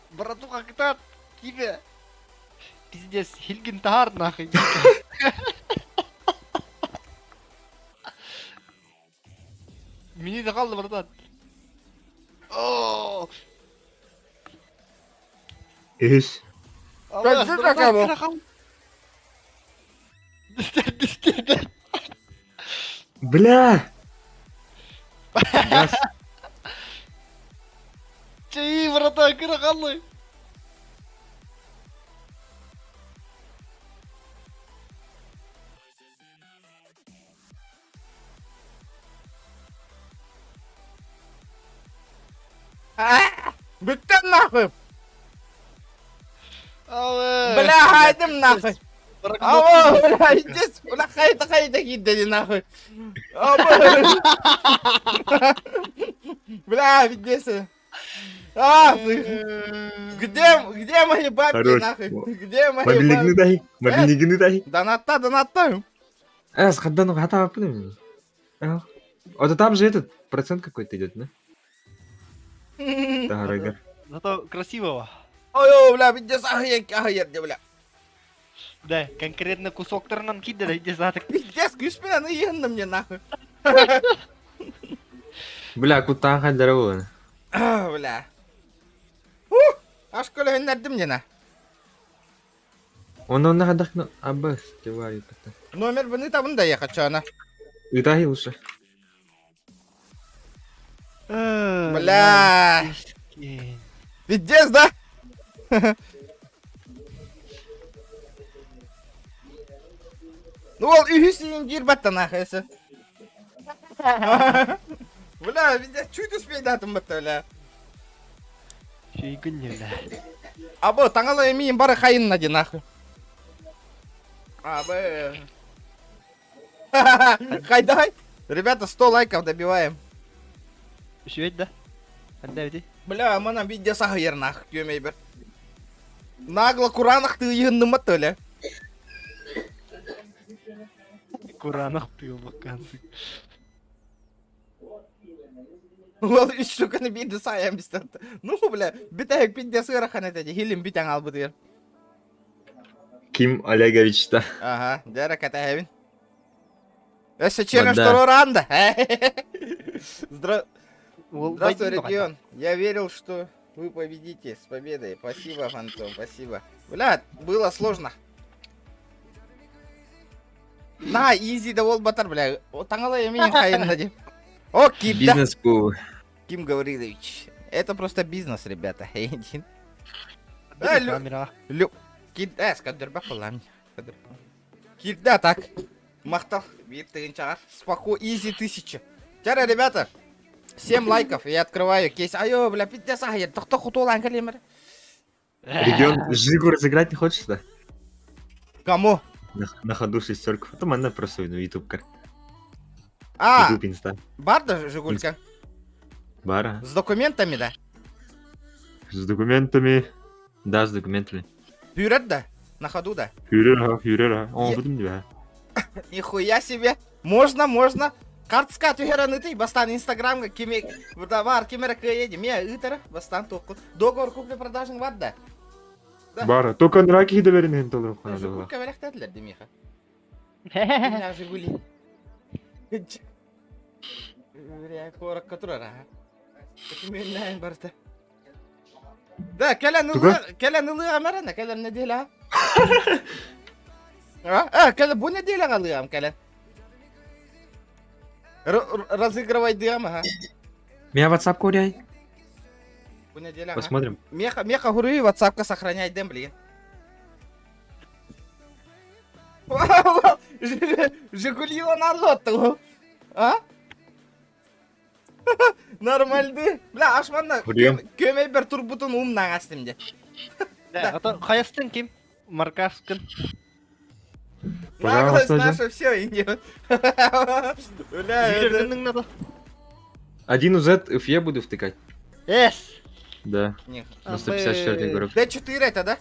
Братуха китат тебе. Пиздец, Хильгин тахар нахуй. Мини да қалды братан. О! Эс. Что такое было? Бля. Газ. Чей, братан, кыра қалды. Біттен нахуй. Ау. Бля, хайдым нахуй. Ау, бля, идес. Бля, хайда киддеді нахуй. Ау, бля, видесы. А, где мои бабки Хорош. нахуй? Где мои Мобильнигini бабки? dahi. Мобильнигini dahi. Донатта. Эс, хаддану хата апны. Вот там же этот процент какой-то идет, да? Дорого. Зато красивого. Ой, бля, видес, ахуерде, бля. Да, конкретно кусок торнан кидда, иди за так. Видес, күспен, аны мне нахуй. Бля, кутан хаддарован. Бля. Аш көлөһүннәрдим дена. Он хадахна абас говорит это. Номер быны табында ехать чана. Итахи лучше. Бля. Пиздец, да? Ну ол үйі сүйін жирбатта нахайсы. Бля, пиздец, чуть успейді атым бітті, бля. Шейгін не, бля. Абы, таңалы емейін бары қайынна де нахуй. Абы. Қайдай? Ребята, 100 лайков добиваем. Шөйт, да? Анда өте. Бля, мана видео сахайыр нахуй, көмей бір. Нагло куранақты үйіннім бітті, бля. Куранық тұйыл баққансың. Ол үш шуканы биді саян бістірді. Ну, бля, бітәйік биді сығыраққан әтәді, хилім бітәң ал бұдыр. Ким Олегович-то. Ага, дәрі кәтәйбін. Өсі челлендж Да. тұрыр анда. Здравствуй, регион. регион. Я верил, что вы победите. С победой. Спасибо, Фантом, спасибо. Бля, было сложно. На, изи да ол батар, бля. Таңала емейін қайынна деп. О, Ким, да. Бизнес по... Ким Гаврилович. Это просто бизнес, ребята. Камера. Кит, скадырбақ боламын. Кит, да, так. Мақтал. Беттігін чағар. Споко, изи 1000. Чара, ребята. 7 лайков. Я открываю кейс. Айо, бля, пиздец, ағайыр. Тоқты құтуылан кәлемір. Регион, Жигу разыграть не хочешь-то? Кому? На ходу шестерку. А то мана просто YouTube кар. А, YouTube инста. бар да, Жигулька? Бара. С документами, да? С документами. Да, с документами. Бюрет, да? На ходу, да? Фюрера. О, будем тебя. Нихуя себе. Можно. Картска тюхераны ты, бастан инстаграмга, кеме, бар, кемера каеди, мия ытара, бастан тоқыл. Договор купли-продажың бар, да? Да. Бара. Только нраки доверенный толы. Жигуль кәвелек тәділер, демеха. Меня Жигули. Бля, коракка тұрар, аға. Мен нәйін барда. Да, кәлән ылыға мәрәні, кәлән не дейлі, а? Кәлән, бұл не дейлі ағалығам, кәлән? Разыгрывай дыгам, ага. Меня WhatsApp куряй. Бұл не дейлі, ага. Посмотрим. Меха хуруи ватсапка сохраняй дем, блин. Жигули он аллотты, а? Нормальды. Бля, ашманна көмей бір турбутун умнан астымде. Қаястың кем? Маркаскын. Пожалуйста, наше все идет. Бля, Үйрердің нады? 1Z F буду втыкать. Эс! Да. На 154 игрок. D4 это, да?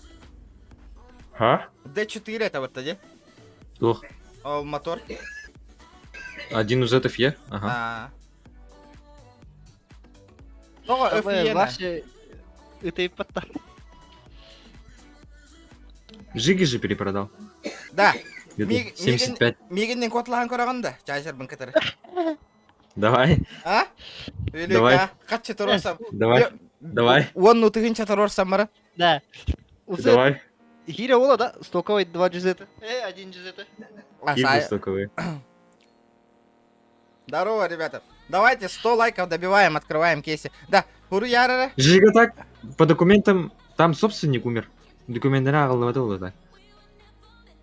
А? D4 это вот тоді? Ох. О, мотор. 1Z F? Ага. А. Того F1. Ваши... Это и пота. Жиги же перепродал. Да. Где-то 75. Мигеннен котлаған көрағанда, жайсарбын кітірі. Давай. А? Давай. Қатшы тұрорсам. Давай. Он нутығынша тұрорсам бара. Да. Усы Давай. хире ола да, стоковый 2 джизеты. 1 джизеты. Кибы стоковые. Здорово, ребята. Давайте 100 лайков добиваем, открываем кейсы. Да, хуру ярары. Жига так, по документам, там собственник умер. Документы ағылы да.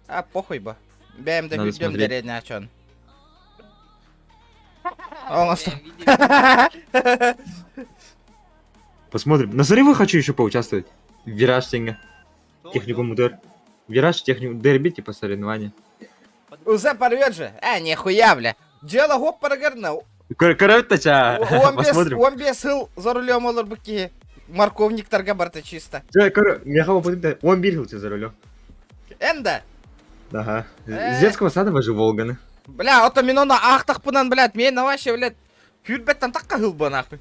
А, похуй ба. Бәйімді Надо хүддем смотреть. дәрені ачон. Оңысты. Посмотрим. На заревы хочу еще поучаствовать. Вираж тенге. Техникум удар. Вираж, технику дерби, типа соревнования. Узе порвет же. Нихуя, бля. Дело гоп парагарна. Короче, посмотрим. 15 хыл за рулем олар бұкке. Марковниктарға барты чисто. Я хава подумать, он бирился за рулем. Энда. Ага. С детского сада же Волганы. Бля, ото мен оны ақтықпынан, блядь, мен вообще, блядь, хүрбеттен таққа хыл бұн ақпын.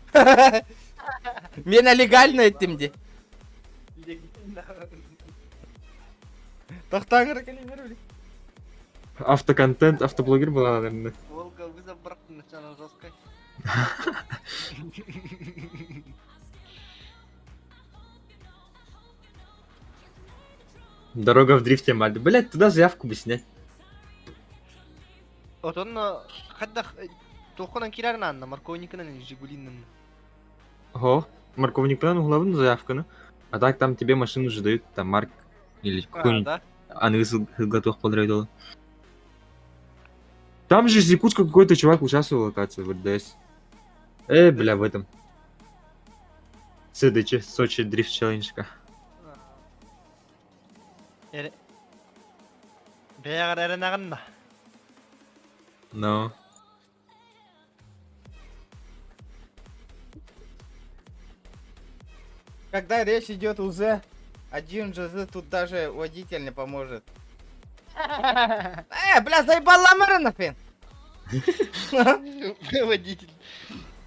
Мен легально еттім де. Тақтаңыр кәлемер, блядь. Автоконтент, автоблогер была, наверное. Волга вызов брат начала жесткой. Дорога в дрифте, мальчик. Блять, туда заявку бы снять. Вот он хаддах тохонан кирарен анна, морковникынан, жигулинын. Ого. Морковник план угловым заявка, а так там тебе машину же дают, там марк или какой-нибудь. Да? Аны готов подрайдола. Там же из Якутска какой-то чувак участвовал, оказывается, в РДС. Бля, в этом. СДЧ, Сочи Дрифт Челленджка. Бэягар эренаган. Но. Когда речь идет УЗ, один ЖЗ тут даже водитель не поможет. Бля, заебал ламера нахрен. Водитель.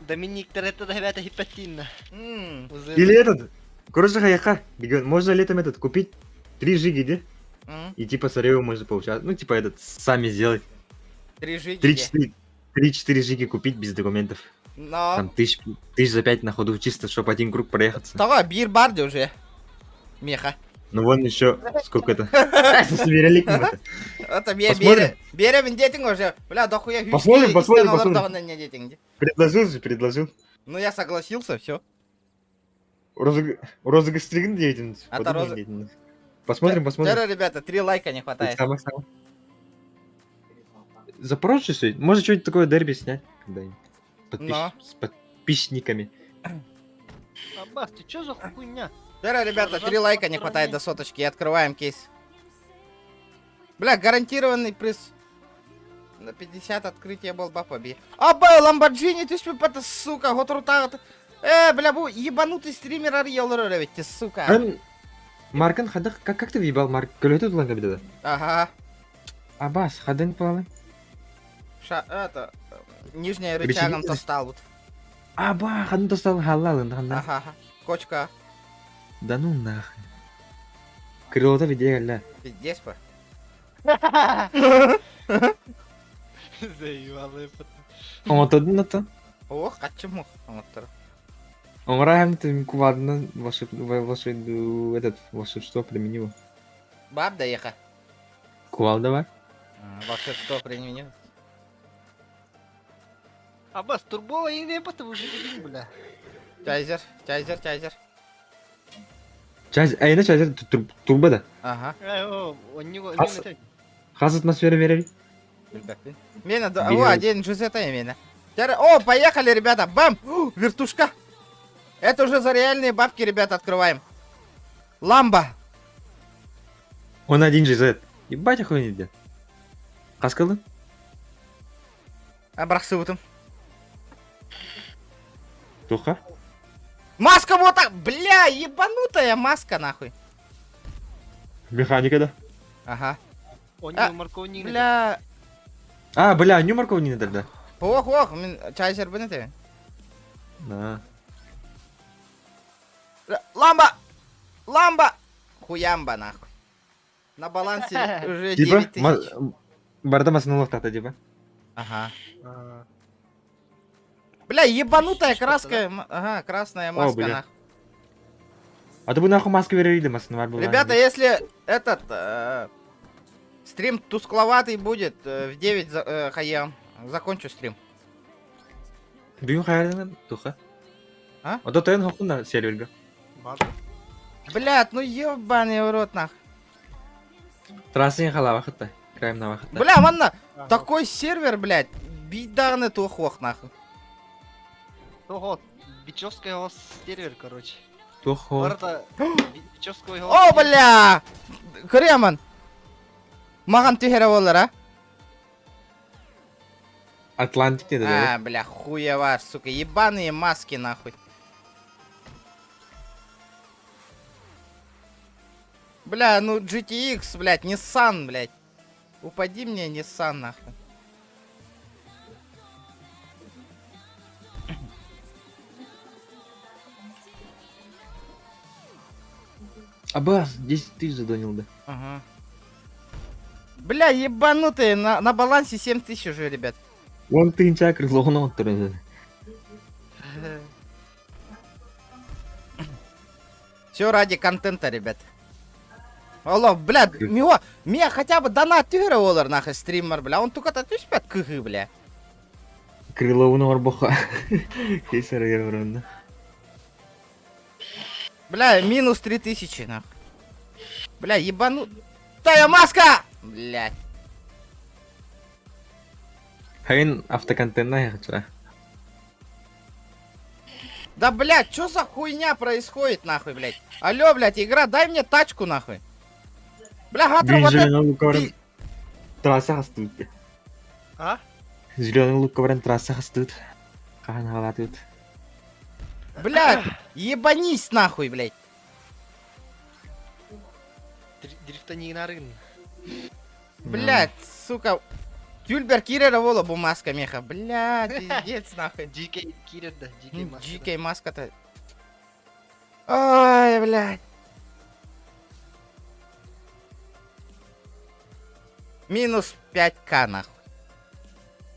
Доминик Торетто до ребята хипатинна. Или этот. Короче, хаяха. Можно летом этот купить 3 жиги, да? И типа с Орео можно получать. Ну, типа этот, сами сделать. 3 жиги. 3-4 жиги купить без документов. Но. Там тысяч за 5 на ходу, чисто, чтобы один круг проехаться. Того, бирбарди уже. Меха. Ну вон еще, сколько это? Собирали это. Это я Посмотрим. берем детинг уже. Бля, дохуя хюшки. Посмотрим. Предложил. Ну я согласился, все. Розыгрышный деятельность. Это подобная розы- деятельность. Посмотрим. Ребята, 3 лайка не хватает. Самое. Запорожье сегодня? Может что-нибудь такое дерби снять когда-нибудь? Но. С подписчиками. Аббас, ты чё за хуйня? Ребята, 3 лайка не хватает до соточки. И открываем кейс. Бля, гарантированный приз. На 50 открытие был бапаби. Абай, Ламборджини, ты это сука, готрута. Бля, бу, ебанутый стример Арьел ведь ты, сука. Маркан, хадах, как ты въебал, Марк? Колёту тулан кабида? Ага. Абас, хадын палы. Это, нижняя рычагом то стал. Аба, хадын достал халал, да. Ага, кочка. Да ну нахуй. Крылота видео, ля. Пиздец, по. Заебалый пот. Он то на то. Ох, качему. Он равен кувадно волшебство применил. Баб доеха. Кувал давай. Волшебство применил. Аббас, турбова и не потому уже видим, бля. Чайзер. Чайз, айна чайз турба да. Ага. Он не Ас- Хаз атмосфера верили. Мена, Берем. о, один Джузетта и Мена. О, поехали, ребята, бам! Вертушка. Это уже за реальные бабки, ребята, открываем. Ламба. Он один же зет. Ебать охуенный дед. Хаскалды? Абрахсы вот им. Туха? Маска вот так, бля, ебанутая маска, нахуй. Механика да. Ага. Он А, не морковник. Бля. Бля, не морковь не надо, да. Ох, чайзер бы не ты. Да. Ламба. Хуямба, нахуй. На балансе уже Типа, 9000. барда маснулов тата, типа. Ага. Бля, ебанутая краска. Ага, красная маска, бля. нахуй. А то бы нахуй маска верили, маснулар была. Ребята, если этот стрим тускловатый будет, в 9 я закончу стрим. Бью хайрдан, туха. А? А то тен хохуна серверга. Блядь, ну ебаный в рот, нахуй. Трассын халава хатта. Краем на вахата. Бля, манна, такой сервер, блядь, бидарный тухох, нахуй. Ого, бичевская у вас сервер, короче. Тухо. Барда, бичевская у О, бля! Креман! Маған тюхері болар, а? Атлантик деди, да? А, бля, хуева, сука, ебаные маски, нахуй. Бля, ну GTX, блядь, Nissan, блядь. Упади мне, Nissan, нахуй. Абас, 10 тысяч задонил, да. Ага. Бля, ебанутые, на балансе 7000 уже, ребят. Вон ты инча крыло, он отторен. Все ради контента, ребят. Алло, бля, мне хотя бы донат тюре олар нахуй стример, бля. Он только-то түспет кыгы, бля. Крыловын орбаха. Кейсер евронда. Бля, минус 3000, нахуй. Бля, ебанутая маска! Блядь. Хайын автоконтентна яхча. Да, блядь, что за хуйня происходит, нахуй, блядь? Алло, блядь, игра, дай мне тачку, нахуй. Бля, гатра, вот это... Зеленый лук коврен пи- трасса хастут. А? Зеленый лук коврен трасса хастут. Хахан халатут. Блядь, ебанись, нахуй, блядь. Дрифта не нарын. Блядь, сука. Тюльбер Кирера вола бумаска меха. Блядь, пиздец, нахуй. GK Кирер да, GK маска. GK маска-то. Ой, блядь. Минус 5к, нахуй.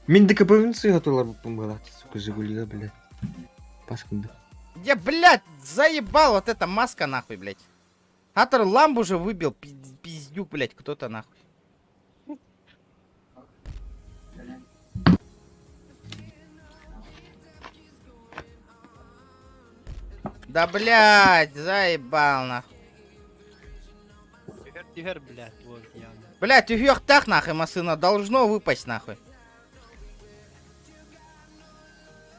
Мен ДКП-ын сыйгатулар было. Сука, Жигулига, блядь. Паскуда. Я, блядь, заебал вот эта маска, нахуй, блядь. Атор ламбу же выбил, пиздюк, блядь, кто-то, нахуй. Да, блядь, заебал, нахуй. Тигер, блядь, вот я. Блядь, уёх так, нахуй, машина должно выпасть, нахуй.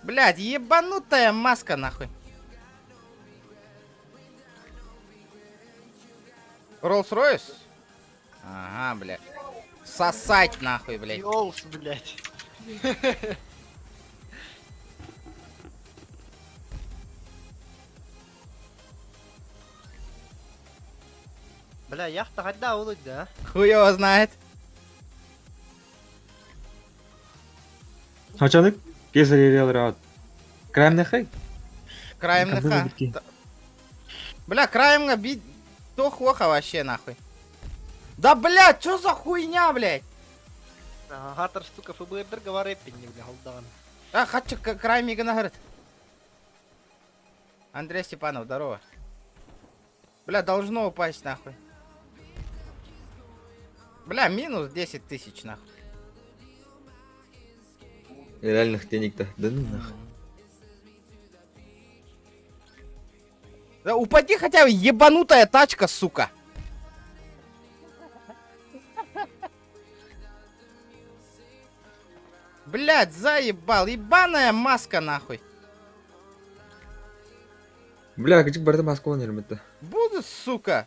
Блядь, ебанутая маска, нахуй. Роллс-Ройс? Ага, блядь. Сосать, нахуй, блядь. Йолс, блядь. Бля, яхта когда улыть, да? Хуй его знает. Хачанык? Кейсер ерел рад. Краем нахай? Краем Как было НХ. битки? Бля, краем на бить. То хлоха вообще, нахуй. Да, блядь, что за хуйня, блядь? Хатар, сука, ФБР говорит, не бля, голдан. А, хочу краем Мигана говорит. Андрей Степанов, здорово. Бля, должно упасть, нахуй. Бля, минус 10 тысяч, нахуй. Реальных денег-то. Да ну нахуй. Да упади хотя бы, ебанутая тачка, сука. Блядь, заебал. Ебаная маска, нахуй. Бля, küçük barda maske oynarım hatta. Буду, сука.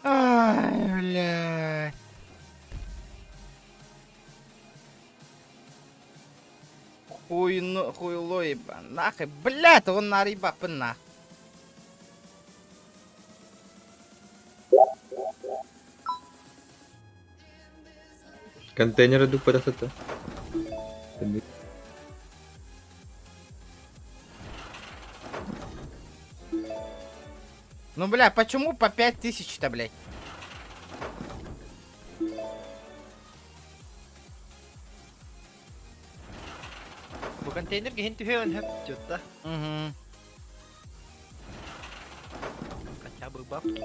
Ай, блядь. Хуйло ебан. Нахуй, блядь, он на рыбах нахуй. Контейнер иду под это. Ну, бля, почему по 5000-то, блядь? Bu konteyner gehin tüheyen hep diyordu. Угу. Хотя бы бабки.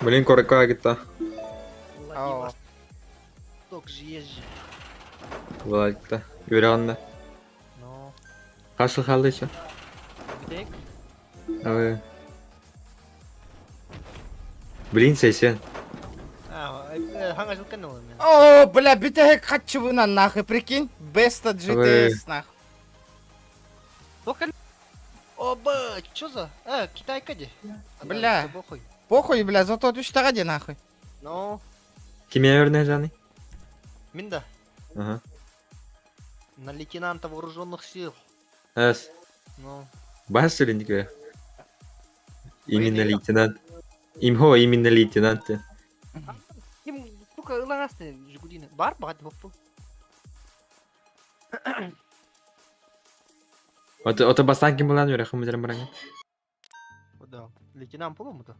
Блин, корека гита. Владивосток жезжи. Была гита. Юрианна. Но. Кашу халдыча. Гидек. А вы... Блин, 80. Ханга жылкан ол мен. О, бля, битеге качывына нахуй, прикинь. Беста GTS, нахуй. Токан. Оба, чё за? Китайка де. Бля. Похуй. Похуй, бля, зато 3 тагаде, нахуй. Но. Кимия örneği canı? Минда. Ага. На лейтенанта вооруженных сил. Evet. Ну. Бas söyledik ya. Именно Военный. лейтенант. Имхо, именно лейтенант. Ким, сука, ылаңасты, Жигулина. Бар, бат, боппу. Ото бастан ким булан юрек хымдырым бараңа. Да. Лейтенант полу му то?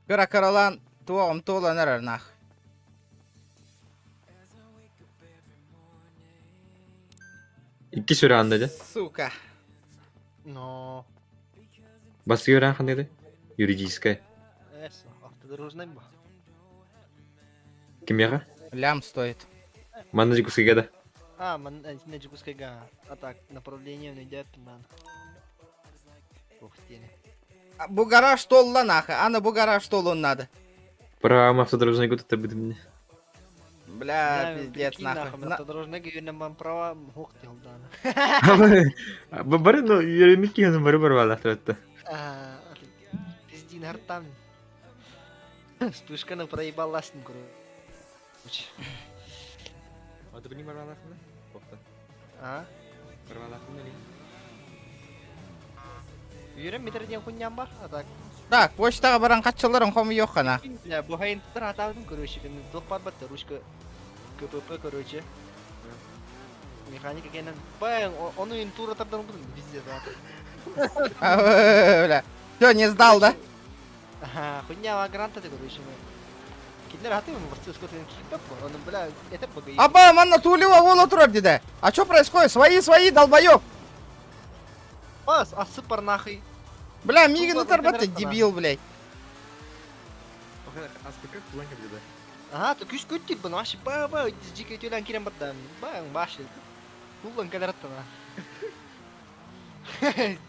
Кыра кыралан туогum тооланар нах. Икки сүрән dedi. Сука. Но... Басты юрән хан dedi. Юридическая. Эсо, автодорожный ба. Ким яга? Лям стоит. Манна жикускайга да. А, на Джигускайга. А так, направление не идет, man. Ух ты. Bu garaj dolu lan axı. Ana bu garaj dolu надо. Правам автодорожный год это будет мне. Бля, пиздец нахуй. Автодорожный гүйінен man права хук дел дана. Бары ну юремики язым бары бар вала тратта. Пиздин хартам. Вспышканы проебал ластын короче. Аты бини бар вала хына? Копта. А? Бар вала хына ли? Үйрен метрден хуйням бар, а так. Так, почтаға баран қатшыларың қомы жоқ қана. Я бухайн тыр атадым, короче, тоқ бар батты, ручка КПП, короче. Механика кенен. Баян, оны ин тура тардан будым, везде да. Бля. Все, не сдал, да? Ага, хуйня гранта ты, короче, мы. Кидлер хаты, мы просто скотын кипап, он, бля, это погоди. Аба, манна тулива воло тұрар деді. А что происходит? Свои, долбоёб. Пас, а сыпар нахуй. Бля, мигін Тулва ұтар бәтті, контейнер дебил, блядь. Аспека куланка dedi. Ага, то күш көттік бұны, аши, ба, жеке төлән керен баттан. Баян, баши. Кулан кадараттана.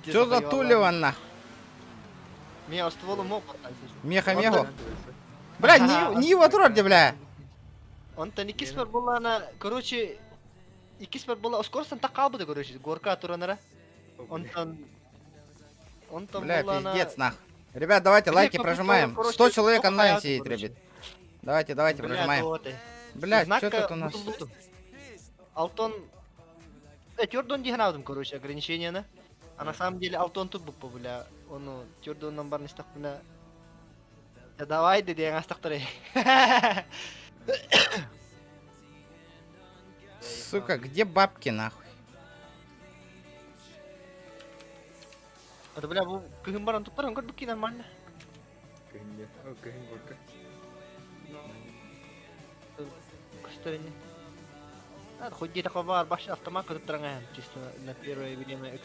Что за тулива нах? Меня стволу мог баттан. Меха. Бля, не его тұрар де, бля. Он-то не киспер была на, короче, и киспер была, скоростен так қалбыды, короче, горка туранара. Он-то Бля, была на... пиздец нах. Ребят, давайте Бля, лайки как прожимаем. будто, 100 человек короче, онлайн топ сидит, короче. ребят. Давайте прожимаем. Бля, что тут у нас? Алтон... Тёрдон дихна алдым, короче, ограничения, на. А на самом деле Алтон тут был, бля. Он, Тёрдон нам бар не стак, бля. Да давай, да я стак тарей. Сука, где бабки нахуй? Это, бля, кыгымбаран туптаран, как быки нормально. Кыгын, кыгын горка. Кстати, хоть где-то ховар, баш автомат туптаран, чисто на первое время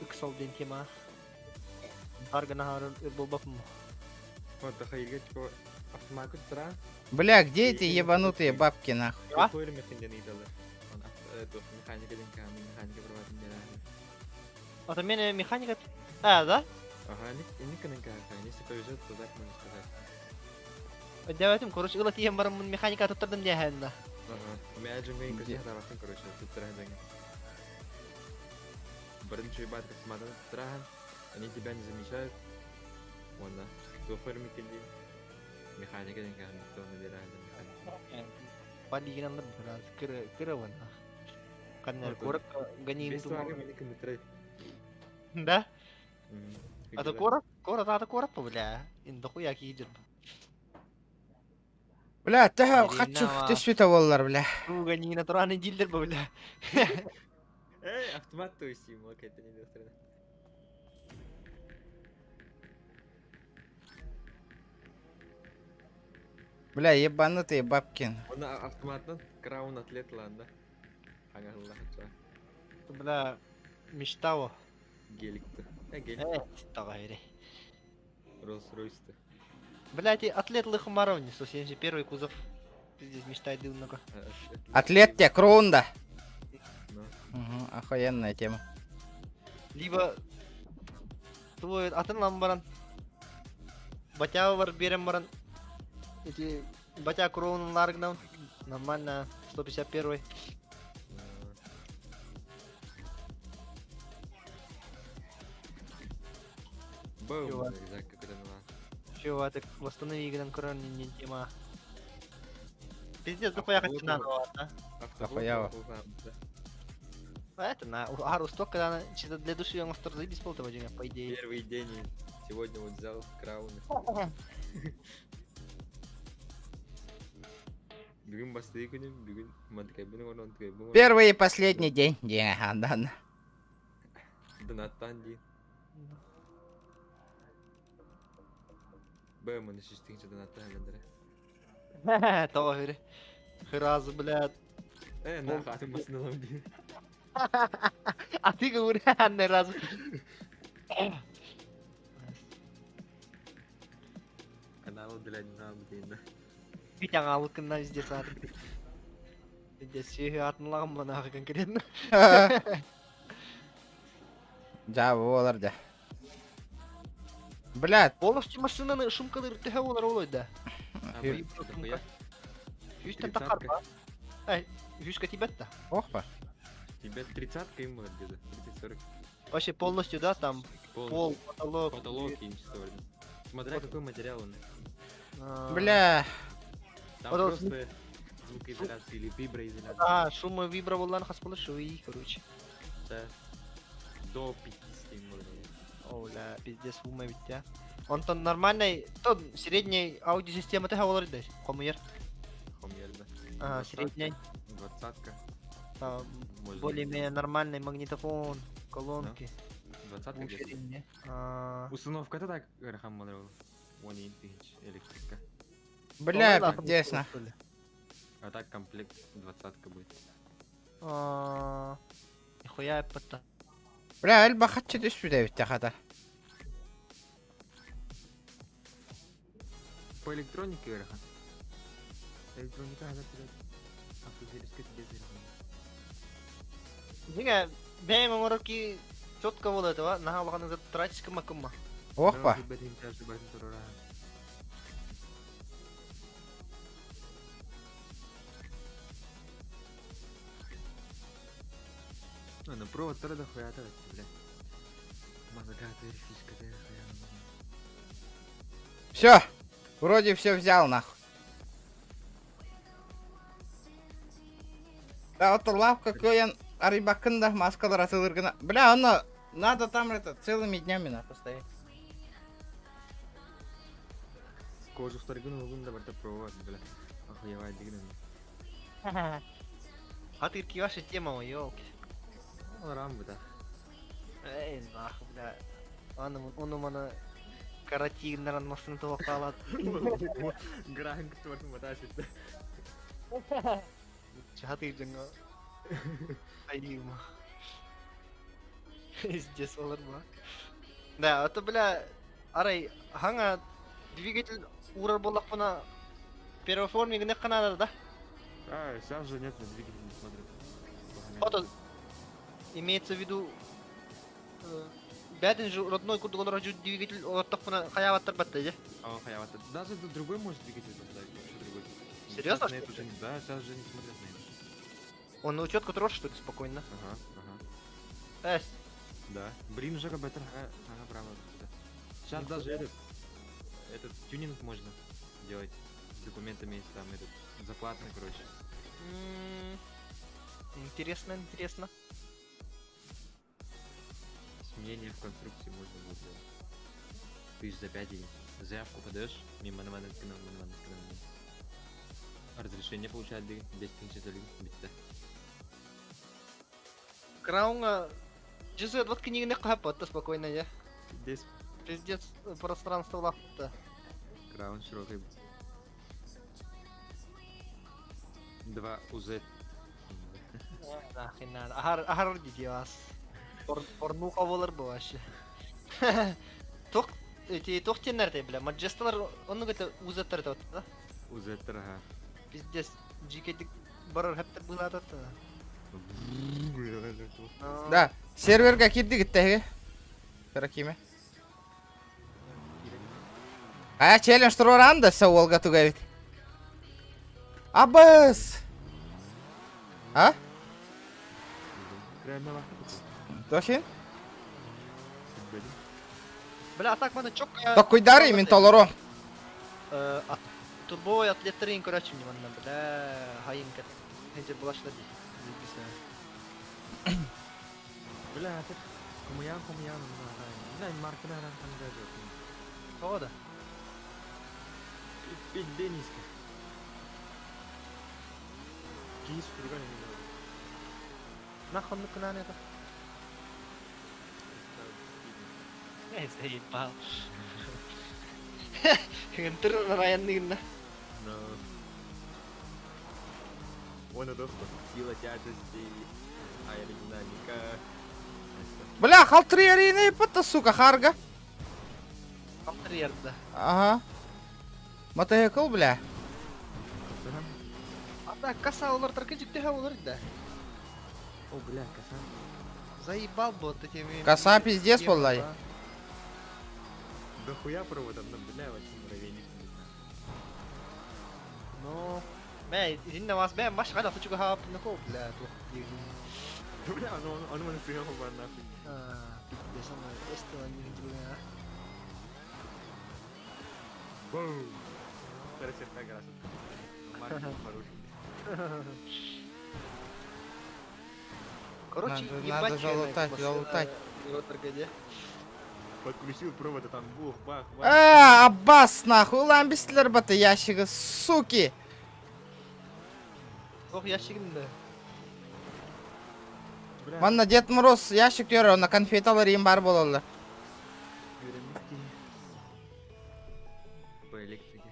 эксалден тема. Аргана был бапм. Вот тахайга типа автомат тра. Бля, где эти ебанутые бабки нахуй? А? Койлы механизм не дали. Он это механика денька, механика проводит не дали. Это меня механика. А, да? Ага, не каненка, если повезет, то так можно сказать. Давайте, короче, илати я барам механика туптардан дяхэнна. Ага, меня же мы иногда давай, короче, тут трахать. Барынчу ебать, как смотрят, трахать, они тебя не замечают. Вон, да, кто форме киди. Механика денька, никто не набирает механика. Палигинан брат, кырыван. Каннер корак ганин Без тумар. того, они не Да? А то корак, бля. Инда хуя кидер. Бля, та Блин, хочу нава. ты света воллар, бля. Ганин натуральный дилдер, бля. Эй, автомат то есть ему, окей, это не достойно. Бля, ебанутые бабки. Он автоматный краун атлет ланда. Ага, ладно, Бля, мечтаво. гелик-то. Гелик. Тагайри. Роллс-Ройс-то. Бля, эти атлет Лыхомаровни, 171 кузов. Пиздец, мечтай дылного. Атлет те Кроунда. Ну. Угу, охуенная тема. Либо твой атын ламбаран. Батя бар берем баран. Эти батя кроун ларгнан. Нормально. 151. Бэум, Чувак. рюкзак какой-то была. Чего, так восстанови гран крон не тема. Пиздец, да поехать Вот надо, он. ладно. Охуяво. А это на Ару сток, когда она чисто для души он стар без полтора денег, по идее. Первый день сегодня вот взял крауны. Бүгін басты күнім, бүгін мантыкайбының орнын антыкайбының. Первый и последний день. Да. Донаттан дейін. Бэмон үшістігінші донаттан әлендірі. Тава хири. Хиразы, блядь. Нах, атым басын алам дейін. А ты говори, не разу. Каналы для нам дейін. Бит аңалы кынна везде сады. Везде сүйі атынлағым бана конкретно. Жабы олар да. Блядь, Полностью машинаны шумкалар тіге олар олойда. Дохуя. Жүстен тақар ба? Жүзка тибет-то. ох па. Тебя 30-ка им будет где-то. 30-40. Вообще полностью, да, там пол, потолок. Потолок и ничего вроде. Смотря какой материал он. Бля, Там Вот просто звукоизоляция или виброизоляция. А, шумы вибра боллан хас болы шуи, короче. Да. До 50 им можно. Оля, пиздец шумы ведь, а. Он-то нормальный, то средней аудиосистема тіге олар десь, комуер. Хомерда. Ага, средней. 20-ка. Там Можно. более-менее нормальный магнитофон, колонки. 20-ка где-то. Уширение. А, Установка это так, Рахам Монрол. Вон и тысяч электрика. бля, олар пиздесно. что ли? А так комплект 20-ка будет. А, нихуя пата. Бля, әлбә хатчы төшпі дәвітті қата. По электронике, Рахан. Электроника надо терять. Автозерискать без электроники. Нигә, бәйм оңырып ки четко бол этого, наха алғаны зат тратиш кымма. Ох па. Ну провод тогда дохуя то, блядь. Мазагатый фишка, да хуя. Все, вроде все взял нахуй. Да, вот лавка коян арибакында маскалар атылыр гына. Бля, оно надо там это целыми днями нахуй стоять. Кожу второй гуну да барта провод, бля. Охуевай дигнен. А ты ки ваша тема, ёлки. Рамбы, да. Эй, нахуй, бля. Оны мана каратигнер анмасын туып калат. Гранг твартын маташит. Чаты жаңа. Айма. Здесь олар ба. Да, это, бля, арай, ханга двигатель урар болақ бана первой форме гіне қанады, да? А, сейчас же нет на двигатель, не смотрю. Фото имеется в виду бәдін же родной курдуғаларға жүр двигатель ортақ бана хаяваттар бәтті, де? А, хаявата. Даже другой может двигатель поставить, вообще другой. Серьезно, Сейчас на что это ли? уже не- Да, сейчас же не смотрят на это. Он на учетку трос, что ли, спокойно? Ага, ага. Эс, Да. Блин, уже как бы это ага, право. Да. Сейчас даже этот тюнинг можно делать с документами, если там этот заплатный, короче. интересно, интересно. Изменения в конструкции можно будет делать. Тысяч за 5 дней. Заявку подаешь, мимо на канал. Разрешение получать 10 тысяч за битта. Краунга жүзі отводка негіне қапатты спокойно, я. 10 Пиздец, пространство лапта. краун широкий. 2 УЗ. Нахуй надо. Ахар дейді вас. Порнуха болар бұл вообще. Тоқ, эти тоқтенлерде, бля, маджесталар, оны көте узаттар да отты, да? УЗ ага. Пиздец, жикетік барар хәптер бұл ататты. Да, серверге кирди гиттеги. Каракиме. А челлендж туран да сауалга тугавит. Абыс. А? Точин? Бля, а так мана чок... Так куйдари мин толоро. Турбой атлеттерин көрәчі мне манна, бля, хайын кәт. Хенде булашлады. Бля, это Хумуян, бля, марка, наверное, там даже. О, да. Пизде низко. Кис, прикольно не делал. Нахуй ну кына это. Заебал. Хентер районный. Но... Он удобство. Сила тяжести, аэродинамика. Бля, халтриерины пыта, сука, харга. Авторерда. Ага. Мотоцикл, бля. А так, коса олар таркачик тега олар да. О, бля, коса. Заебал бот этими. Коса пиздец полай. Да хуя проводом, ну, бля, вообще муравейник. Ну, бля, извини вас, бля, маш когда хочу гава на кол, бля, тут. Бля, он меня съел бы нахуй. Пиздец, он это не бля. Бум. Хорошо, так раз. Марк хороший. Короче, Надо ебать, залутать, залутать. Его торгаде. Подключил провода, там бух, бах, бах. Аббас, нахуй, ламбистler баты ящиги, суки. Ох, ящигинде. Бля, Манна Дед Мороз ящик йөрі, онна конфеталар ең бар болалар. Пирамидки. По электрике.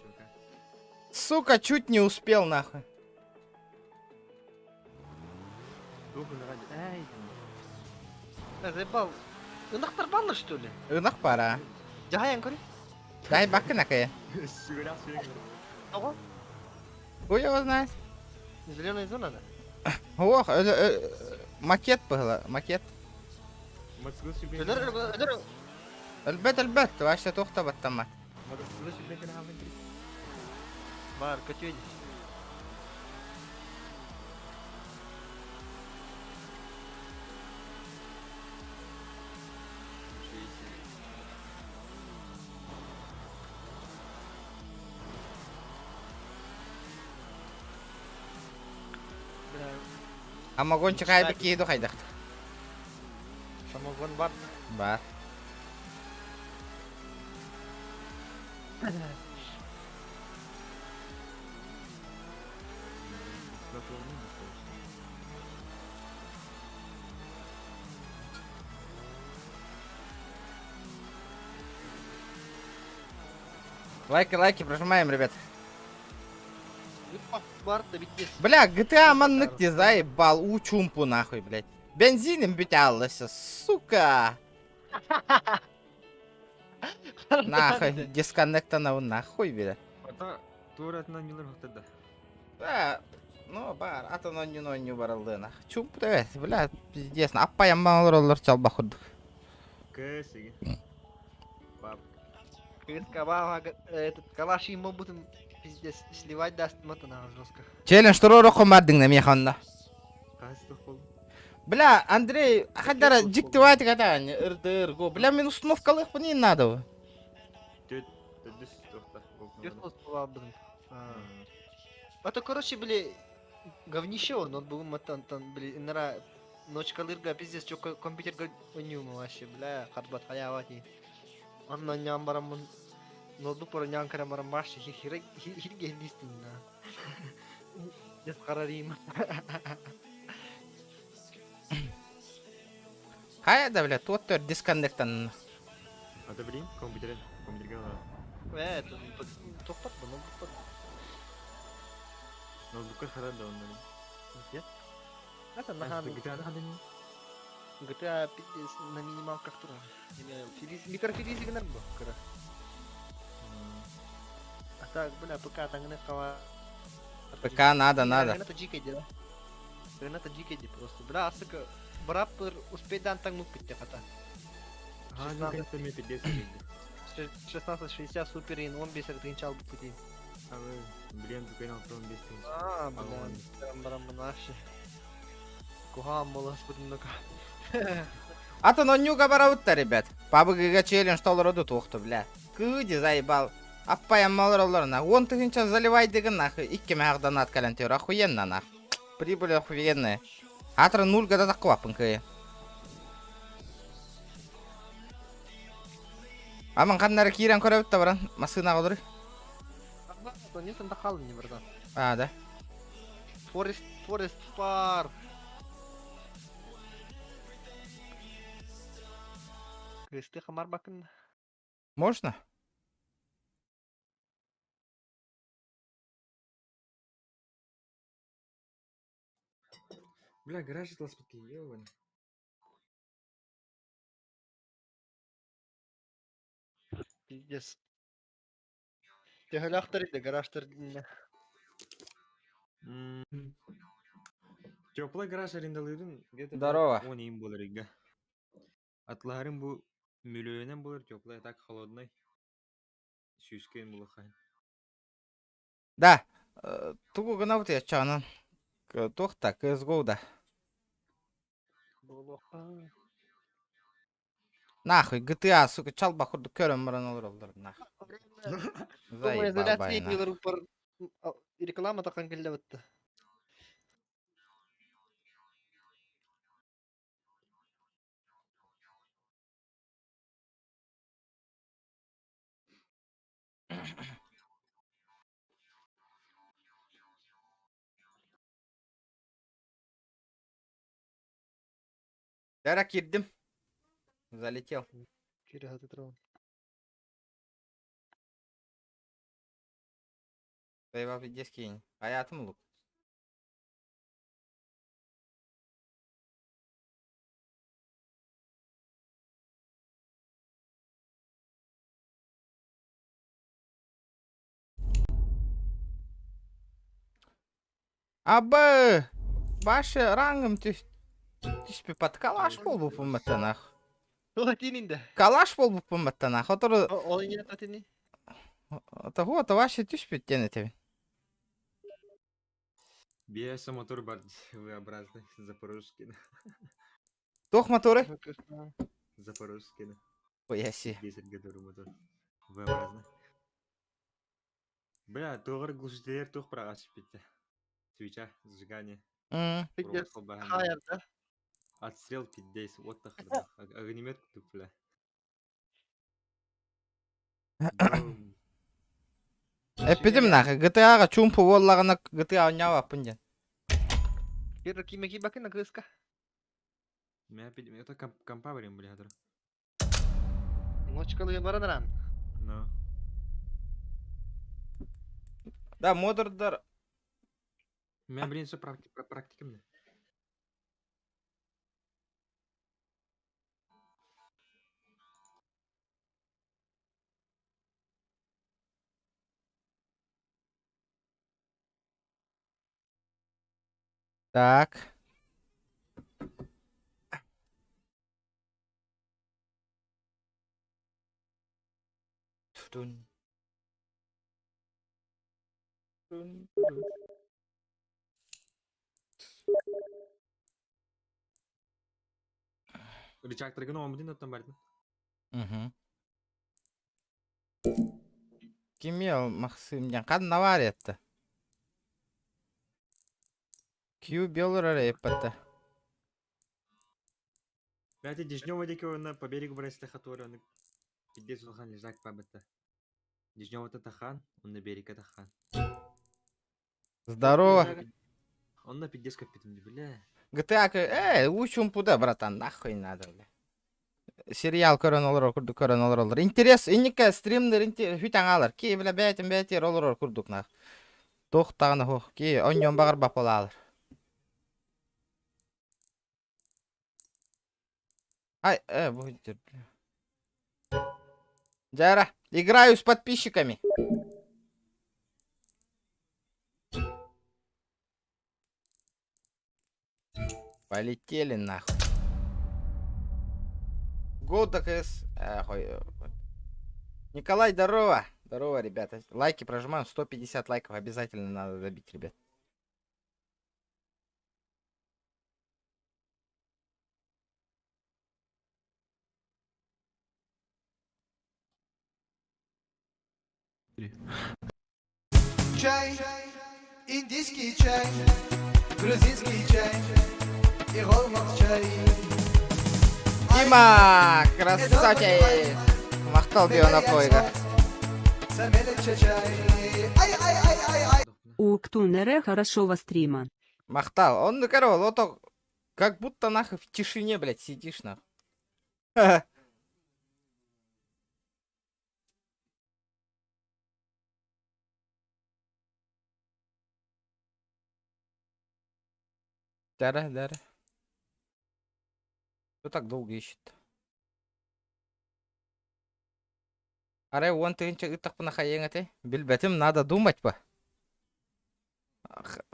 Чувака. Сука, чуть не успел, нахуй. Духу на ради. Эй, Заебал. Нахтар баллы, что ли? Ынық пара. Жахаян кори? Дай бакы накая. сюря, сюря. Ого, Хуй его знает. зеленая зона, да? Ох, макет было, макет. Мацгул себе. Öder. Әлбәт, вообще тоқтап аттама. Мацгул себе гына авантюр. Бар, көтөйді. Амагончик айбек кейду қайдақ. Самогон бар. Бар. Лайки прожимаем, ребят. Бар, да битес. Бля, GTA маннык те заебал, учумпу нахуй, блядь. Бензином бютялся, сука. Нахуй, дисконнектана нахуй, блядь. Ата туратна милар хоктада. Да, ну бар, ата нонни барылды нах. Чумпу да, бля, пиздец, аппаям малыр чалба худдук. Кэсиги. Пап. Этот калаш ему будем пиздец сливать даст мото на жестко. Челлендж туруру комардың на механна. Кастых бол. Бля, Андрей, хадара диктовать катань, РДР, бля, мен установкалых не надо. Төт төдүс тохта. Юртос была будем. А то, короче, бля, говнище он был матан, бля, нара ночь калырга пиздец, чё компьютер говнюм вообще, бля, хатбат хаявати. Он на ням барам ноутбук пора ням карам барам баши, хирге листин на. Дес карарим. Хайда, бля, тот дисконнектан. Ата блин, компьютерге Это тоқтат бұл ноутбук. ноутбукка харада ондан. Нет? Это Ага, нахану. GTA да хадын. GTA пиздец на минималках тура. Микрофилизик нар бұл кыра. А так, бля, ПК таңына қава. ПК надо. Это джикейді, да? Это джикейді просто. Бля, асыка бараппыр успейдан таң мұк бітті қата. Ага, ну конечно мне 50 лет. 1660 супер ин 15 артын чал бұл пути. А вы, блин, дукайнал пром без тынч. Бля, барам наши. Кугам молас будем нука. Ата ноннюга барабытта, ребят. Пабыгыга челлендж толроду тоқты, бля. Кыды заебал. Аппаям малыроларына. 10 тысяча заливай деген нахуй. 2 мағдан аткалантер. Охуенно нахуй. Прибыль охуенная. Атыры 0 гада таққуапын күйе. Аман қандары кейрен көрәбітті баран. Масына қодыры. Не там тақалын не братан. Да. Форест Парк. Кысты хамар бакын. Можно? Бля, гараж ласпики, ёбан. Пиздец. Тегелахтар иде, гаражтар дине. Теплый гараж арендалыydın где-то Здорово. 10 им болар ига. Атларым бу миллионен болар, теплый так холодный. Сүйскен булахай. Да. Тугу гына вот я чанан. Тохта, CSGO-да. Болоха. Нахуй, GTA, сука, чал походу көрім мұрын олар нахуй. Думаю, Заебал изоляция байна. етмелер упар реклама тақан келді бітті. Дара кирдим. Залетел. Кері хаты тұрауын. Заебал пиздец кинь. Hayatım лук. Абы! Башы раңым түспе пат. Калаш бол бұл пұмыттанақ. Оға тейін инді. Калаш бол бұл пұмыттанақ. Отыры... Ол ине татыны. Это ваши түспе тені тебе. Биэса мотор бар V-образный, запорожский. Тох моторы? Запорожский. Хуяси. 10 годов мотор. V-образный. Бля, тоғыр глушителер тоқ бірақ ашып бітті. Свеча, зажигание. Пиздец. Урок бағаны. Хайырда. Отстрел 50, вот тахырда. Огнемет күтіп бля. Бум. Эпидем нахуй. GTA-ға чумпу боллағына GTA ойнау апын. Кері киме-ки бакын кыска. Мен опять... Это компа берем, бля, дыр. Ночкалы бараныран. Ну. Да, модердар. Мен блин, все практикам. Так. Тун. Тун. Рычагтарга но один оттан бардым. Кимел махсымден қадына бар етті. Кью белыр әрі еппатты. Бәті Дежнёва деке оны по берегу брасты хаторы, оны пиддес улхан лежак пабытты. Дежнёва-то тахан, он на берега тахан. Здорово. Он на пиддес капитан, бля. GTA учум пуда, братан, нахуй надо, бля. Сериал көрін олар, күрдік көрін олар. Интерес, инеке стримдер, хүйтен алар. Кей, бля, бәйтін олар күрдік нах. Тоқтағыны хоқ, кей, оньон бағыр бапыл алар. Ай, будет. Жара, играю с подписчиками. Полетели нахуй. Go ТКС. Николай, здорово. Здорово, ребята. Лайки прожимаем. 150 лайков обязательно надо добить, ребят. Чай, индийский чай, грузинский чай и голмак чай. Дима, красавчик. Мақтал бейона койга. Сәмелече чай. Ай. У Ктунере хорошего стрима. Мақтал. Он, короче, вот как будто нахуй в тишине, блядь, сидишь нахуй. Дара. Кто так долго ищет? Аре, он ты так по нахаеңете. Билбетим, надо думать по.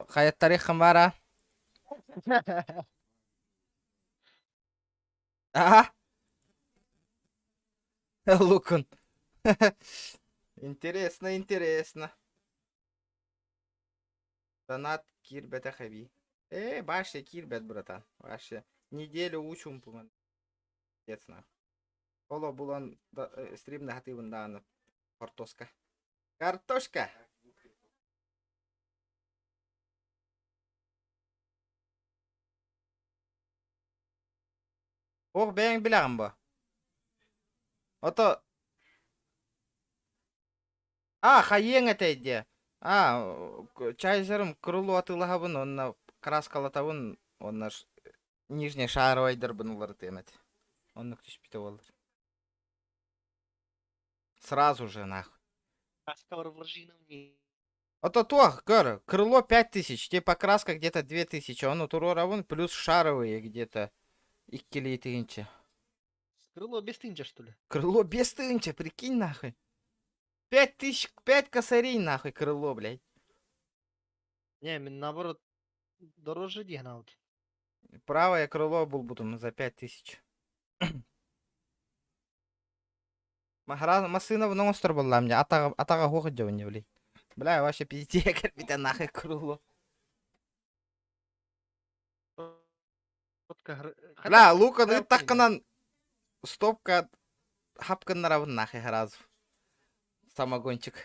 Хаят тарих хамара. А? Лукун. Интересно. Донат кирбета хаби. Башня кирбет, братан. Башня. Неделю учим, по-моему. Детсно. Оло булан стрим негативен на картошка. Картошка! Ох, бәң біләғым ба. Ото... Хайең әтәйді. Чайзерім күрілу атылағабын, онна краскалатабын, онна нижний шаровайдыр бұнылары темет. Онна күтішпейті олар. Сразу же, нахуй. Раскавр вложи на мне. Ото то, крыло 5000, типа краска где-то 2000, он турора вон плюс шаровые где-то. Иккили тынча. Крыло без тынча, что ли? Крыло без тынча, прикинь нахуй. 5000, 5 косарей нахуй крыло, блядь. Не, наоборот, дороже дигнаут. Правое крыло был потом за 5000. Масына в монстр была мне, атага хохот не блядь. Бля, вообще пиздец, как нахуй крыло. Бля, Лука, ну так канан стопка хапка на равн нахуй раз. Самогончик.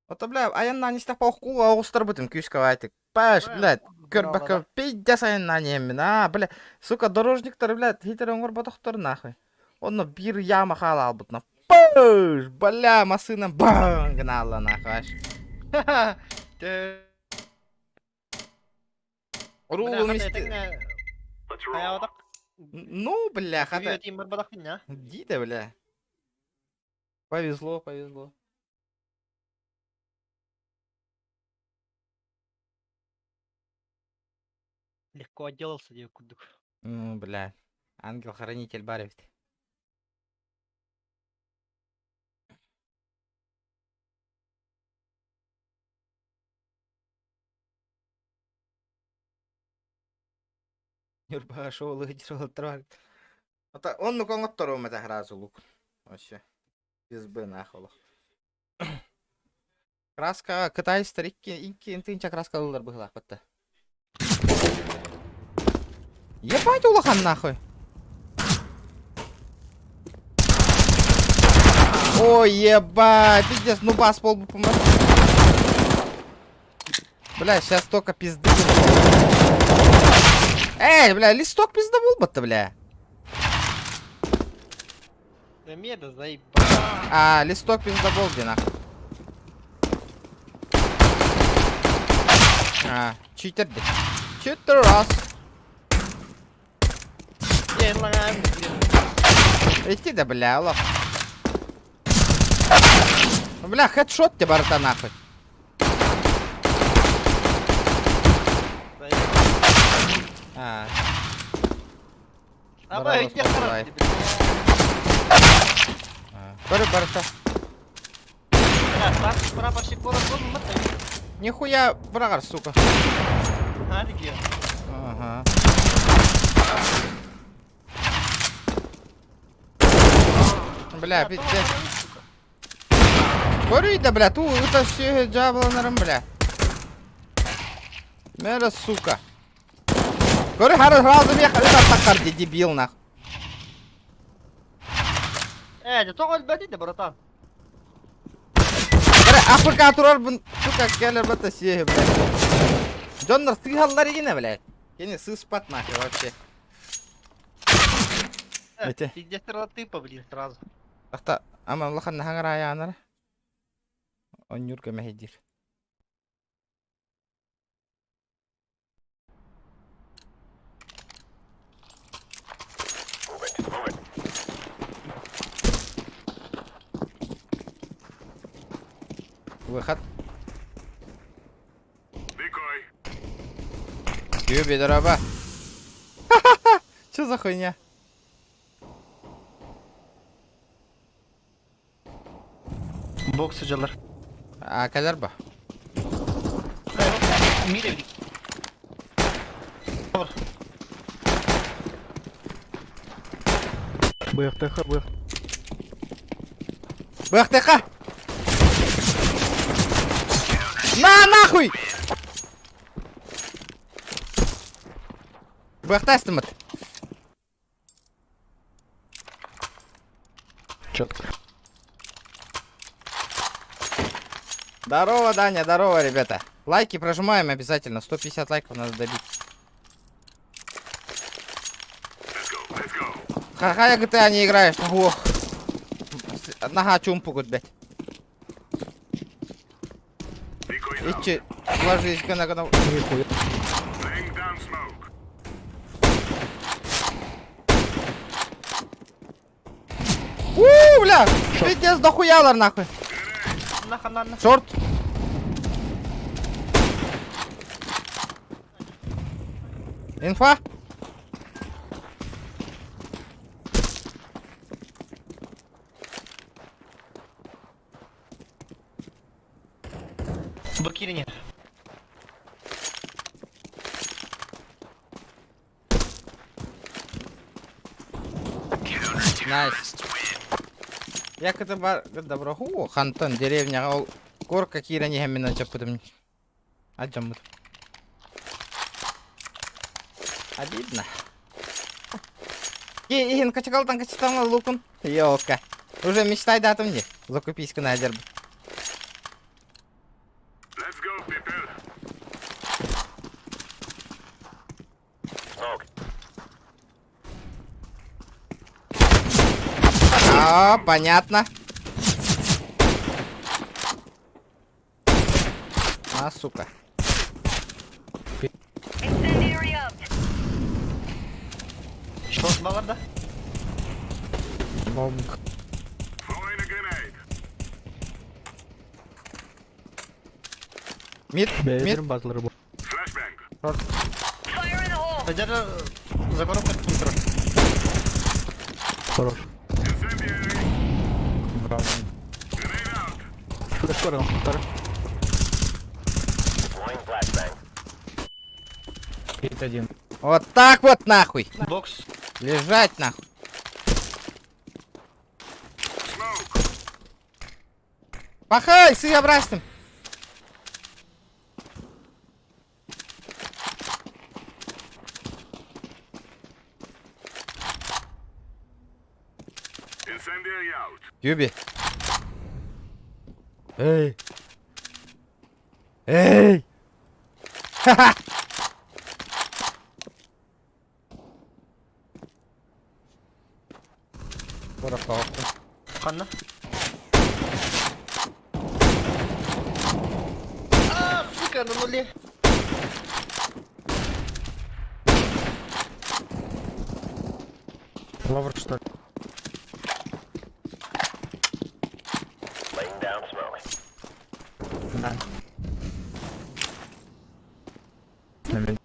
Ото, бля, аянна не стапал хула, а устар бытым кюшковатик. Паш, блядь, көрбака пиздец аянна немен, бля. Сука, дорожниктар, блядь, хитер оңғыр батықтар нахуй. Оны бір яма хала албытна. Паш, бля, масына баң гнала нахуй аш. Рулу мисты. Ну, бля, хата. Дида, бля. Повезло. Легко отделался, девкудук. Бля. Ангел-хранитель баревит. Юрба шоу лыгдирал трак. Он ну кого втором это гразу лук. Вообще. Без Б нахуй. Краска Кытай старикки интынча краска улар была хотта. Ебать улахан нахуй. Ой, ебать, пиздец, ну бас пол бы помог. Бля, сейчас только пизды. Эй, бля, листок пиздовул бы-то, бля. Меда заебал. Листок пиздовул, где нахуй. Читер, блядь. Читер раз. Иди да, бля, лох. Бля, хедшот тебе, братан, нахуй. Давай, иди, давай. Барта. Прапорщик город он мотает. Нихуя, брагар, сука. Где? Ага. Бля, пиздец. Говорю, да, бля, ту, это все джабланером, бля. Мера, сука. Говорю, разом ехал, это такарди, дебил, нах. ты только беди, да, братан. Говорю, Африка турар, сука, келер, бата, все, бля. Джоннер, сыгаллар егине, бля. Я не сыспат, нахуй, вообще. Пиздец, ты, блин, сразу. Ахта, ама лахан нахангара аянара. Он Нюрка Мехидир. Выход. Юби, дроба. Что за хуйня? Боксы жалар. А, калерба. Мире. БФТХ, БХТХ! На, нахуй! БХТ стимат. Четко. Здорово, Даня, здорово, ребята. Лайки прожимаем обязательно. 150 лайков надо добить. Ха-ха, я GTA не играешь. Ох. Нога чумпугут, блядь. Ичи, ложись, на. Нихуя. Бля! Пиздец, дохуялар, нахуй. Наханально. Шорт. Инфа. Бакири нет. Найс. Як это бар... Добро. О, Хантон, деревня. Ол... Корка кира не гамина чапудам. Аджамут. Обидно. Ин, качакал там качатама лукун. Ёлка. Уже мечтай да мне. Закупись-ка на дерб. А, понятно. А, сука. Что с балларда? Бомб. Мид, мид. Бейдерим базлары bu. Садер за коробку метро. Хорош. Браво. Флеш корел. Второй. Хит один. Вот так вот нахуй. Бокс. Лежать нахуй. Пахай, с образцем. Юби. Эй. Эй. Ха-ха. Пороховка. Ханна. Сука, на нуле. Лавр что ли? Да. На меня.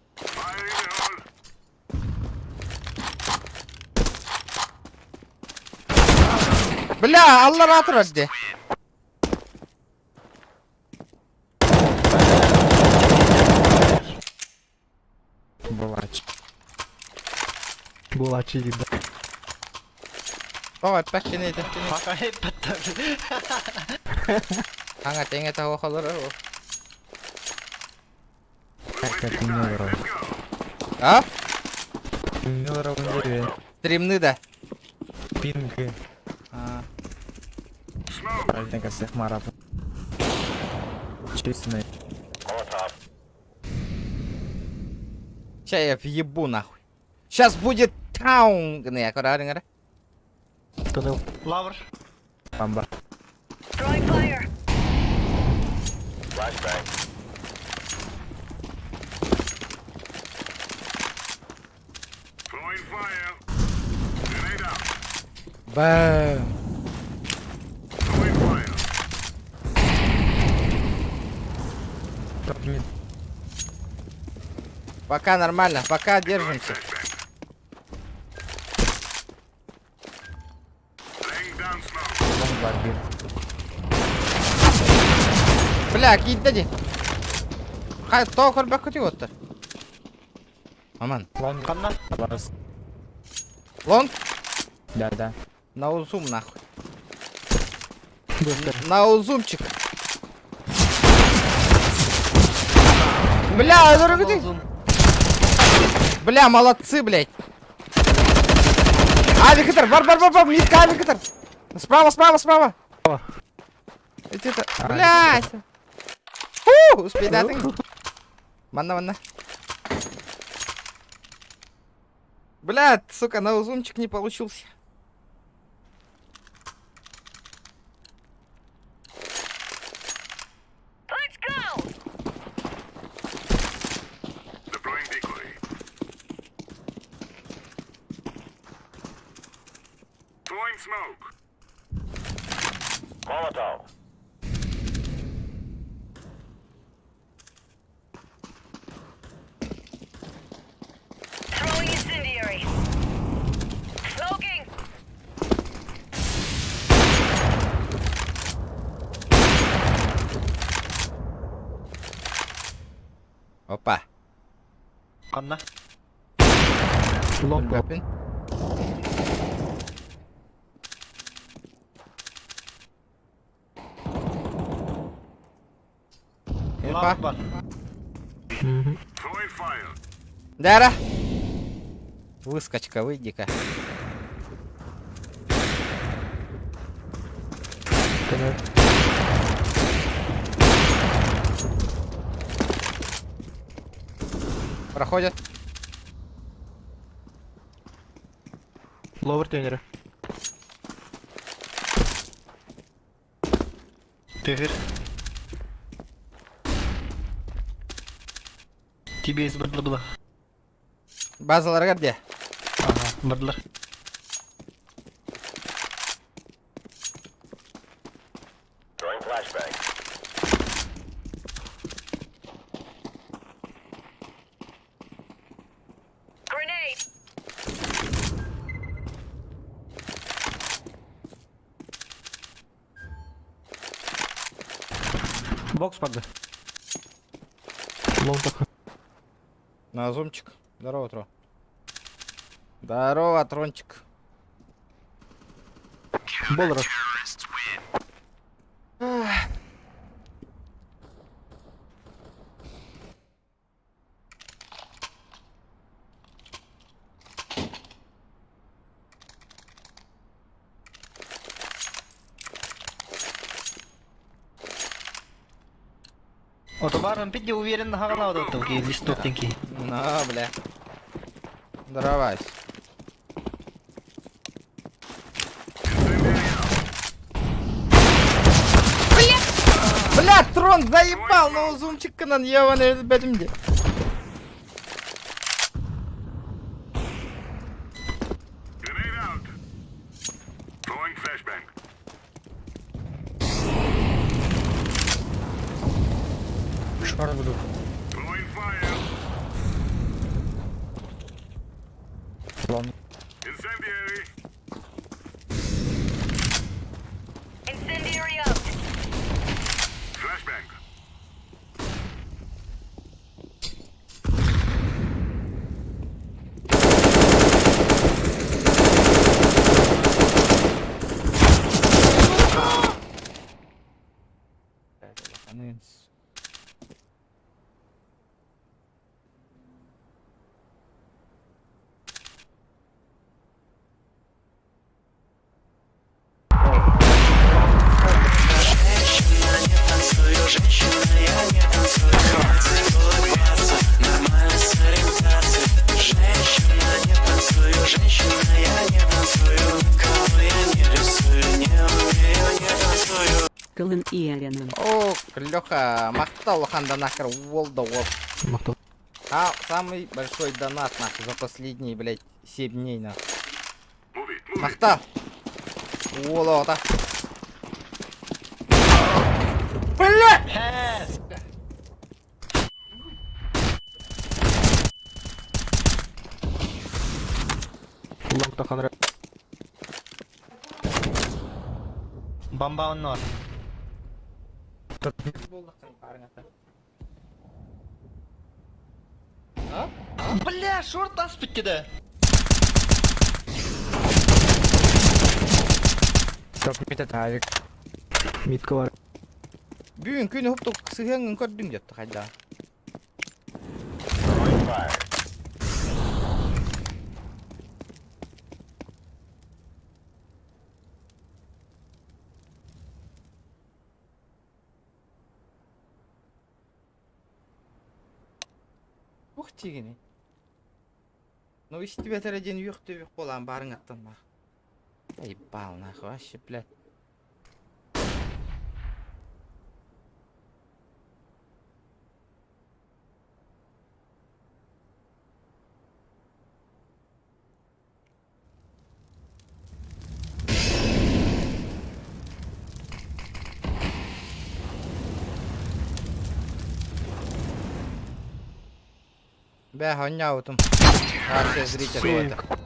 Бля, Allah rahat verdi. Булач. Булачи да. Baba peşine edin. Пока hep patladı. Kanka tenge tahu kalır o. Как это не врал. А? Не врал не Стримны да. Пинги. А. Альтенка всех марап. Честный. Сейчас я въебу нахуй. Сейчас будет таун. Не, аккуратно, аккуратно. Кто дал? Лавр. Бомба. Бэм. Топ мид. Пока нормально, пока держимся. Лонг отбил. Бля, кийтеди. Хай, то көрбөк көтүп отты. Аман. Лонг. Канна. Ларс. Лонг, Да. на узум нахуй. Быстро. На узумчик. Бля, дорого ты. Uzun. Бля, молодцы, блядь. Авикатор, бар, митка авикатор. Справа. Эти это, блядь. Успей, да, ты. Манна. Блядь, сука, на узумчик не получился. Throwing incendiary. Smoking. Опа. Канна. Лонг. Опен. Опа. Lamp var. Дара. Выскочка, выйди-ка. Проходят. Ловер тренера. Тегер. Тебе из бырлы. Базаларга где? Ага, бырлы. Grenade. Бокс падает. Лонг такой. На зумчик. Здорово, Тро. Здорово, Трончик. Боллер. Отобаром піде уверенно гагана до такий листок тенький. На, бля. Здоровайся. Бля, Трон заебал, но зумчик канан ебаный, бәдімде. Шар буду. Лонг. Incendiary out. Кылын и аренам. О, Леха, махтал ханда нахер, волда вот. Махтал. А, самый большой донат нахуй за последние, блядь, 7 дней нахуй. Махта. Волота. Блядь! Тоханра. Бомба он нор. Бля, шорт аспит кида. Топ митет авик. Митка var. Bugün günü hop sığın gördüm yattı hayda. Ух тигини. Ну из тебя один юх ты юх полан барың аттан нах. Ебал нахуй, вообще, блядь. Бля, гоняутом. Вообще зритель вот.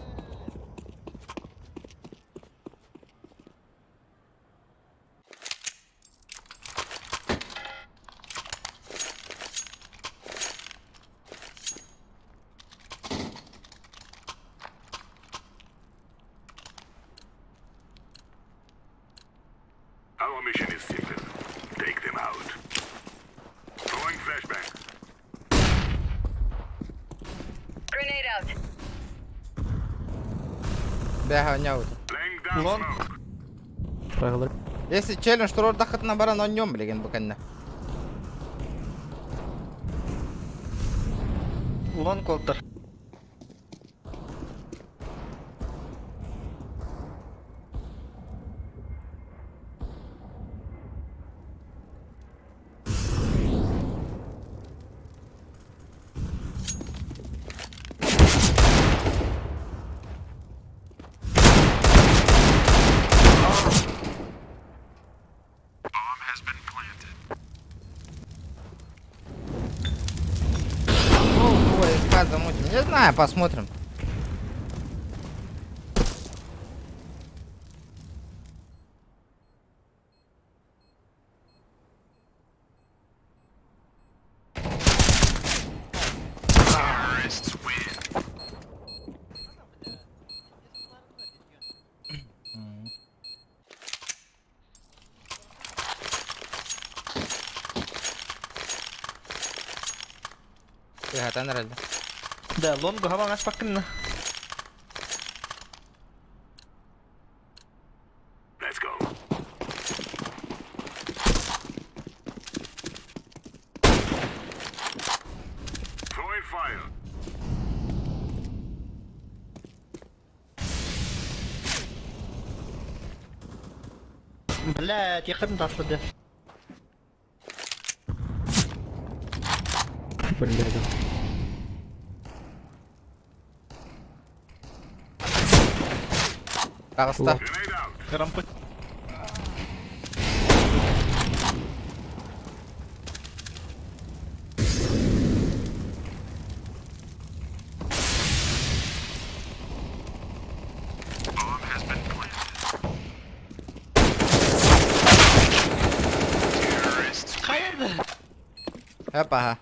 Our mission is simple. Take them out. Throwing flashbang. Grenade out. Бля, гоняутом. Laying down Long. smoke. Проголодал. Если челлендж, то дахат на баран он нем, блин, буканна. Лон колтер. Bomb has been planted. Ой, искать замутим. Не знаю, посмотрим. Terrorists win. Фигата нравится. Да, лонгу хавал нас паккинна. Let's go. Throwing fire. Блядь, я хрен даст да. Блядь. Пожалуйста. Grenade out. Грампы. Bomb has been planted. Terrorists Хайда. Опа.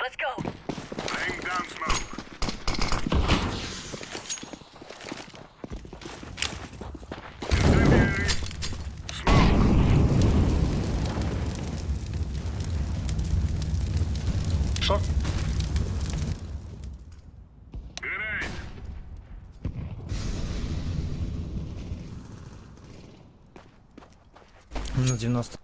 Let's go. laying down smoke. Incendiary. Smoke. Шорт. Grenade. На 90.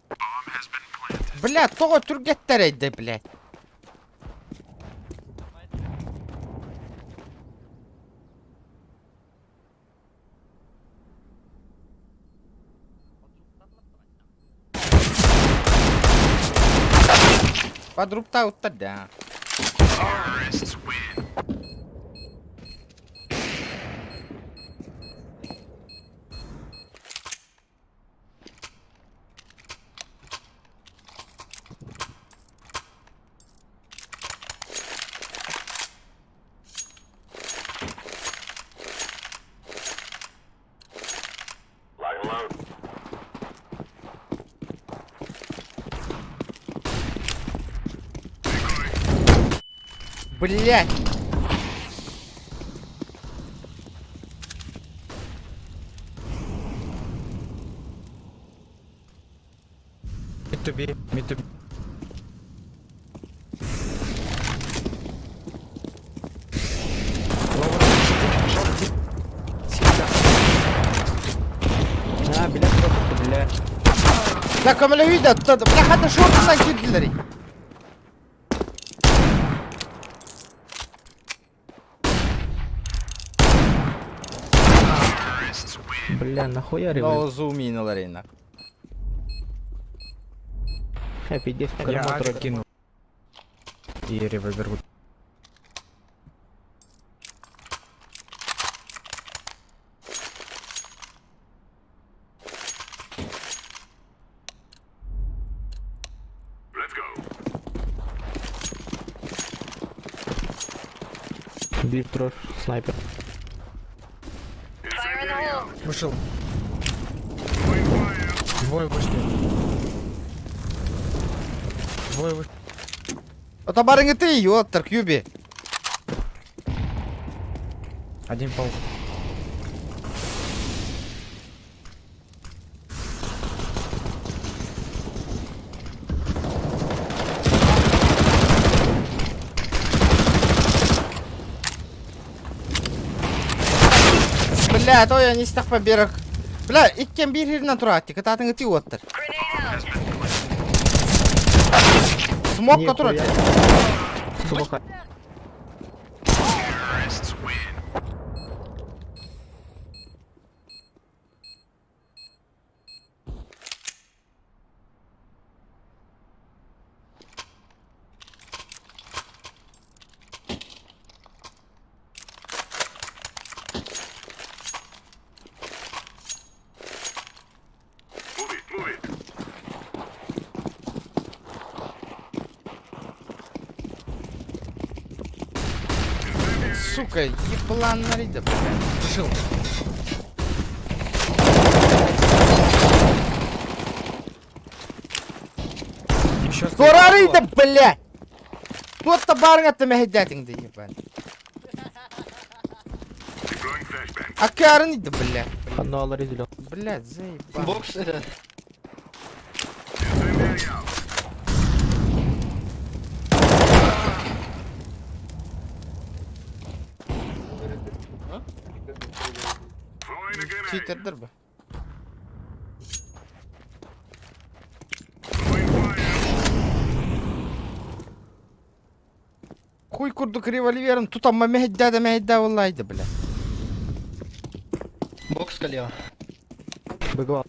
Bomb has been planted. Бля, того тургеттер эйди, блядь. Подрубта утта да. Блять! Mid to be, mid to be. Блядь, просто, блядь. لا كمل هيدا بلا حتى شورتنا كدلري. Бля, нахуя Но револьвер? зуминула рейна. Иди в карман кинул. И револьвер. Let's go. Бит трош, снайпер. Fire in the hole. Вышел. Двое вышли. Двое вышли. Это барыня ты, ёттер, кьюби. Один пол. Бля, то я не стах поберег. Бля, иккен бир хирнен тураттик, ататын ти ёттер. Grenade out. Смокка турат. Сука. Move it, move it. Сука, еблан нарида, бля. Решил. Еще Торарида, бля! Тут-то барыня-то мехедятин да ебан. Deploying flashbang. Акарнида, бля. Хануала разделил. Блядь, заебан. Бокс это. Incendiary out. Throwing a grenade. Читердер бе. Throwing fire. Хуй курдук револьвером, тут amma мехедда валлай да, бля. Бокс калева. Быгла.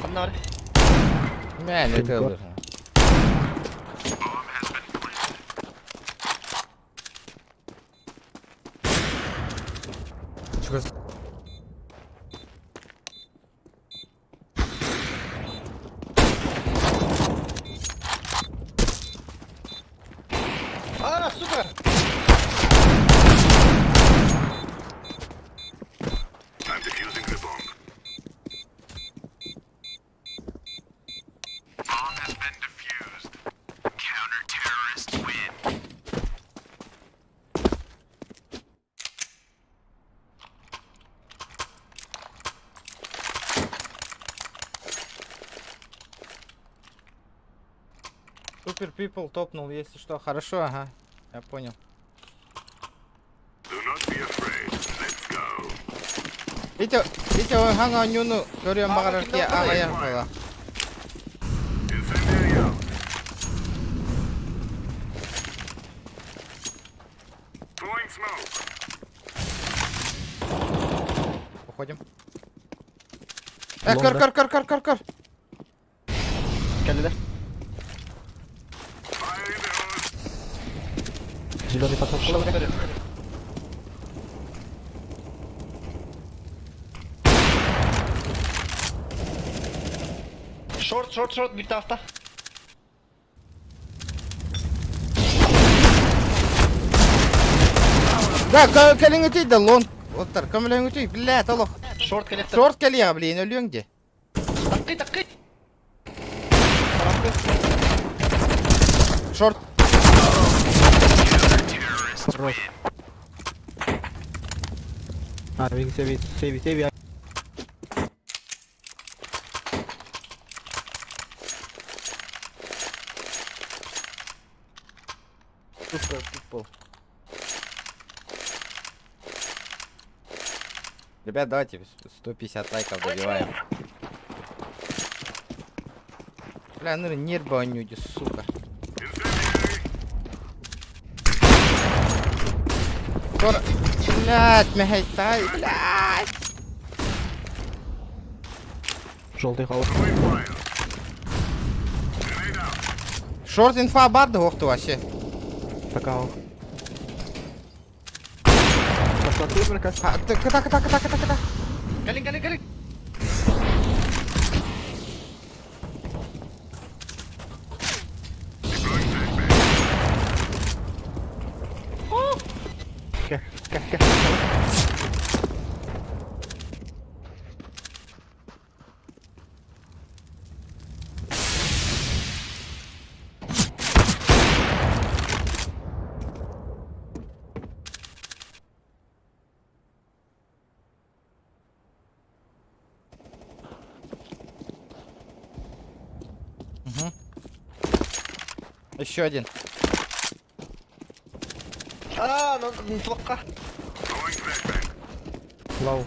Onlar. Мәне кылдыр. Ара, сука! I'm defusing the bomb. Bomb has been defused. Counter-terrorists win. Супер People топнул, если что. Хорошо, ага. Я понял. Do not be afraid. Let's go. Видите, ханга нюну, говорю, магарки, ага, я была. Уходим. Лонга. Кар. Келдилер. Зеленый поток. Short bir tarafta. Да, калин өтей да лон. Оттар, камилен өтей. Блядь, алох. Short келет. Шорт калия, блин, өлең де. Такый. Шорт. Хорош. Винг, сейви. Супер, пупол. Ребят, давайте 150 лайков добиваем. Бля, ну нерванюди, сука. Скоро. Блядь, мягайтай, блядь. Желтый хаос. Шорт инфа барды оқты вообще. Какао. Посмотри, приказ. Ката. Келин. Как. Еще один. Ну плохо. Лау.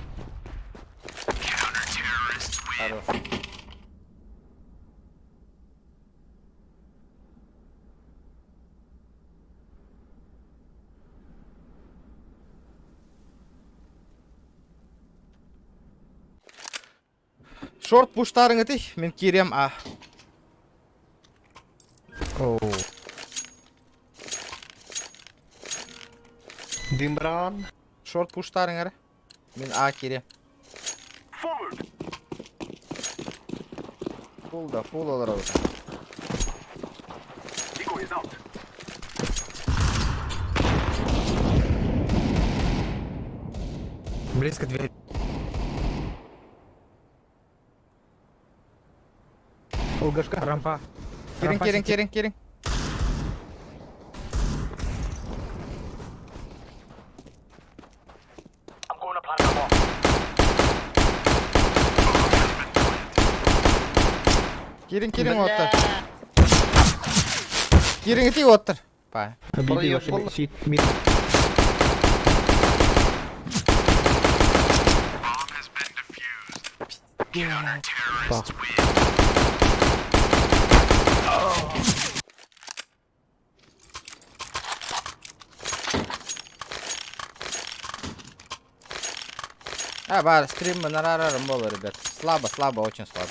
Хорош. Шорт пуштарың еті, мен керем а. Оу. Димран. Шорт пуштарың әрі. Мен а керем. Фул алар ау. Близко дверь. Олгашка. Рампа. Керің. I'm going to plant a bomb. Керің оттыр. Керің еті оттыр. Па. Биби Yok, вообще vallahi. сит мид. Па. Бар, стрим нарарарым болу, ребят. Слабо, очень слабо.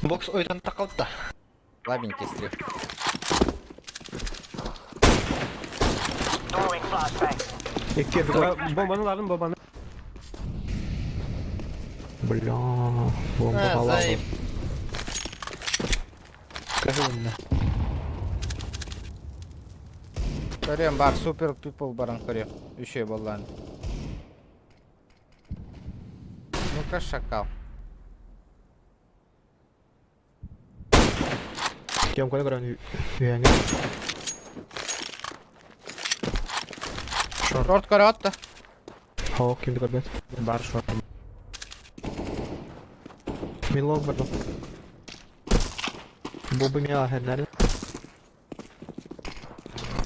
Бокс ойдан тақалды. Слабенький стрим. Throwing flashbang. Бомбаны ладым, бомбаны. Бля, бомба А, халава. заеб. Скажи мне. Көрем, бар, супер пипл баран көрем. Үші болған. Ну-ка, шакал. Кем көне көрем үйәңе. Шорт көрі отты. Хаук кемді көрген. Бар шорт. Мен лонг бардым. Бобы мен ахернәрі.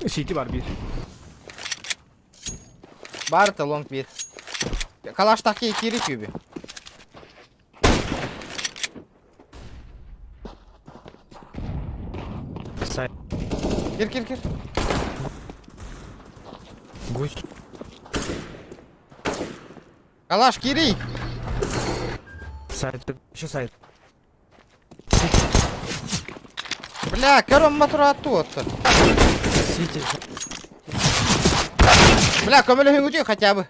Сити бар bir. Бар, ты лонг бир. Калаш такие кири кюби. Сайт. Кир. Гусь. Калаш, Кирий! Сайт. Еще сайт. Бля, кором мотора тот. Сити. Бля, көмөлөһүң үтү хотя бы.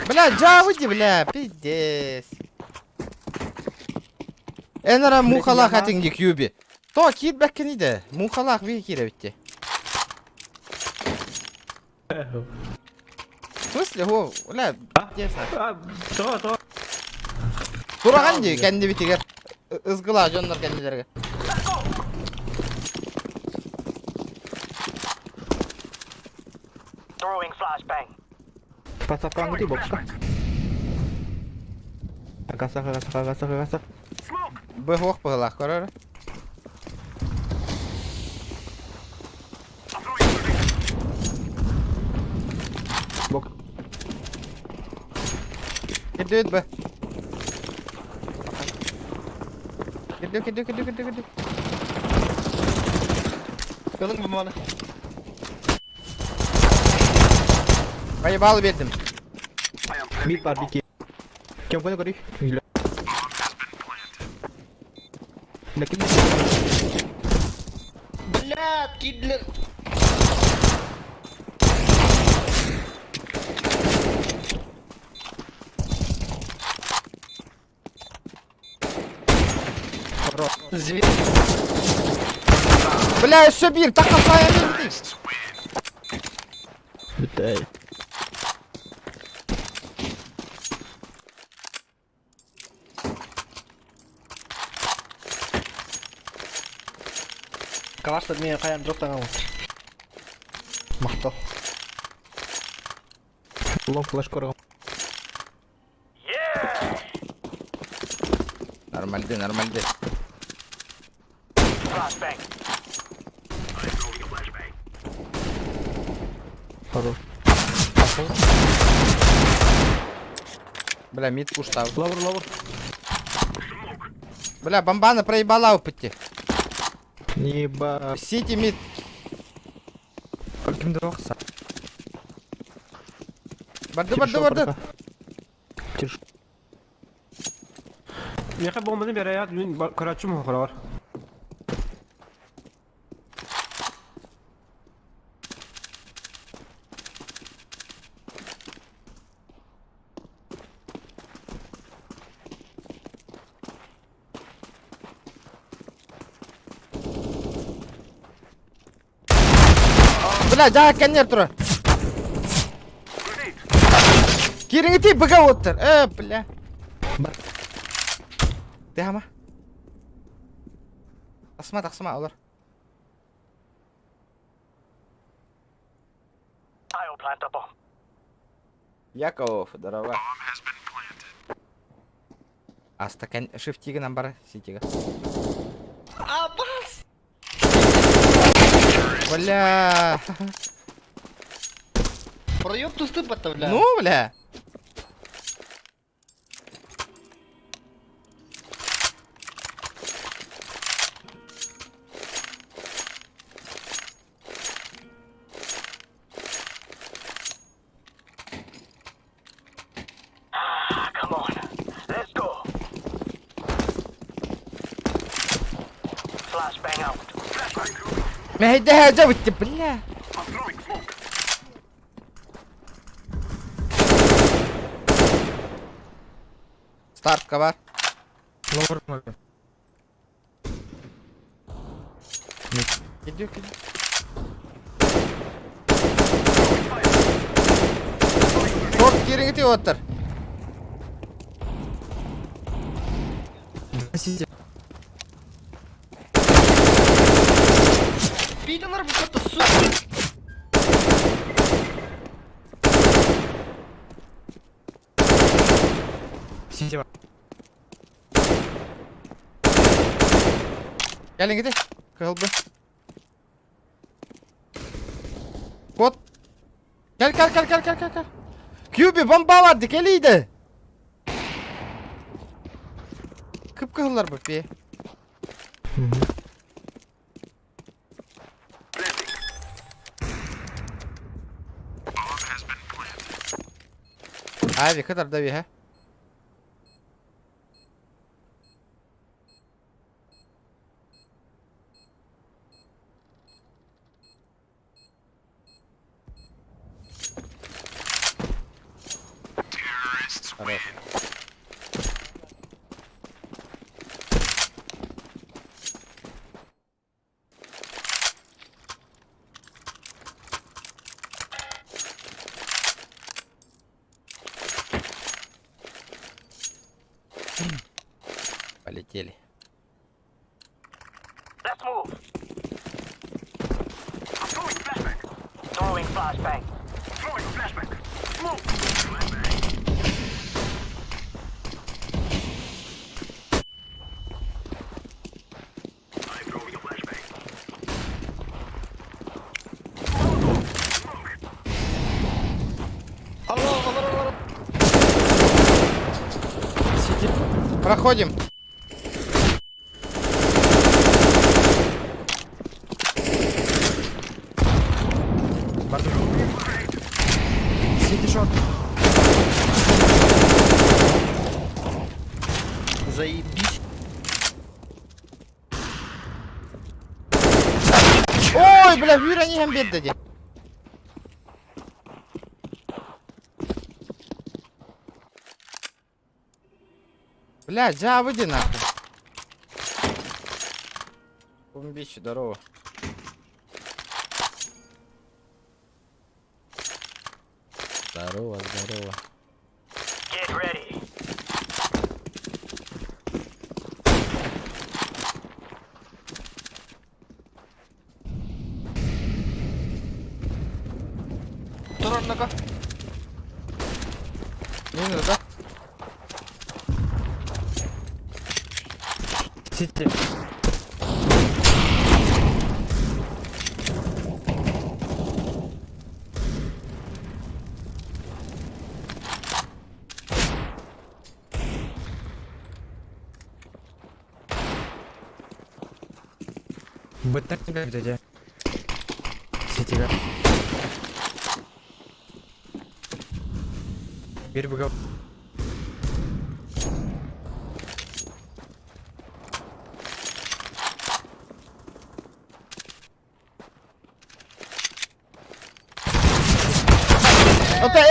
Бля, жабыди, бля, пиздец. Энара мухалах атыңди кюби. То кит бәккени де. Мухалах ви кире битти. В смысле, о, бля, пиздец. То. Тураган ди, кенди битигер. Ызгыла жоннор кендилерге. Throwing flashbang. Pasapang di box ka. Agasa. Бэхох пыгалах, корора. Бок. Кидет бе. Киду. Kılın mı bana? Поебал бедным. Mid var bir. Kau punya kau Gila. Lakin. Блядь, Кидлер. Зверь. Бля, еще бир, так касая бир. Betul. Калаш tad меня kayan drop tangan. Mahto. Long flash korang. Нормально. Flashbang. Хорош. Бля, мид пуштал. Лавр. Бля, бомбана проебала опыте. Еба. Сити мид. Каким дохса? Барды. Тише. Я как бомбаны бере я, дün karatçım o kadar. Бля, жаа кеннер тура. Кириңити быга отыр. Бля. Дема. Тақсыма олар. I'll plant a bomb. Яков, здорово. Астакен шифтига намбара ситига. Абас! Бля. Проеб тусты подставляю. Ну, бля. Come on. Let's go. Flashbang out. ما هي ده جابت بالله. ستارت كبار. Lower mı? Gidiyor. Short giringiti otur. Сити. Пидор, вот это сука. Сити var. Gelin gidelim. Kırıldı. Kod. Gel. QB bomba vardı geliydi. Kıpkırıllar bu bir. Abi kadar davi ha. Хорош. Полетели. Let's move. I'm throwing flashbang. Throwing flashbang. Throwing flashbang. Move. Flashbang. I'm throwing a flashbang. Проходим. Сити шот. Заебись. Ой, бля, Юра не гамбет дади. Бля, джа, выйди нахуй. Бомбище, здорово. Здорово, здорово. Get ready. Осторожно-ка. Минус, да? Сити. Бытер тебя где? Ситига. Bir bu kap.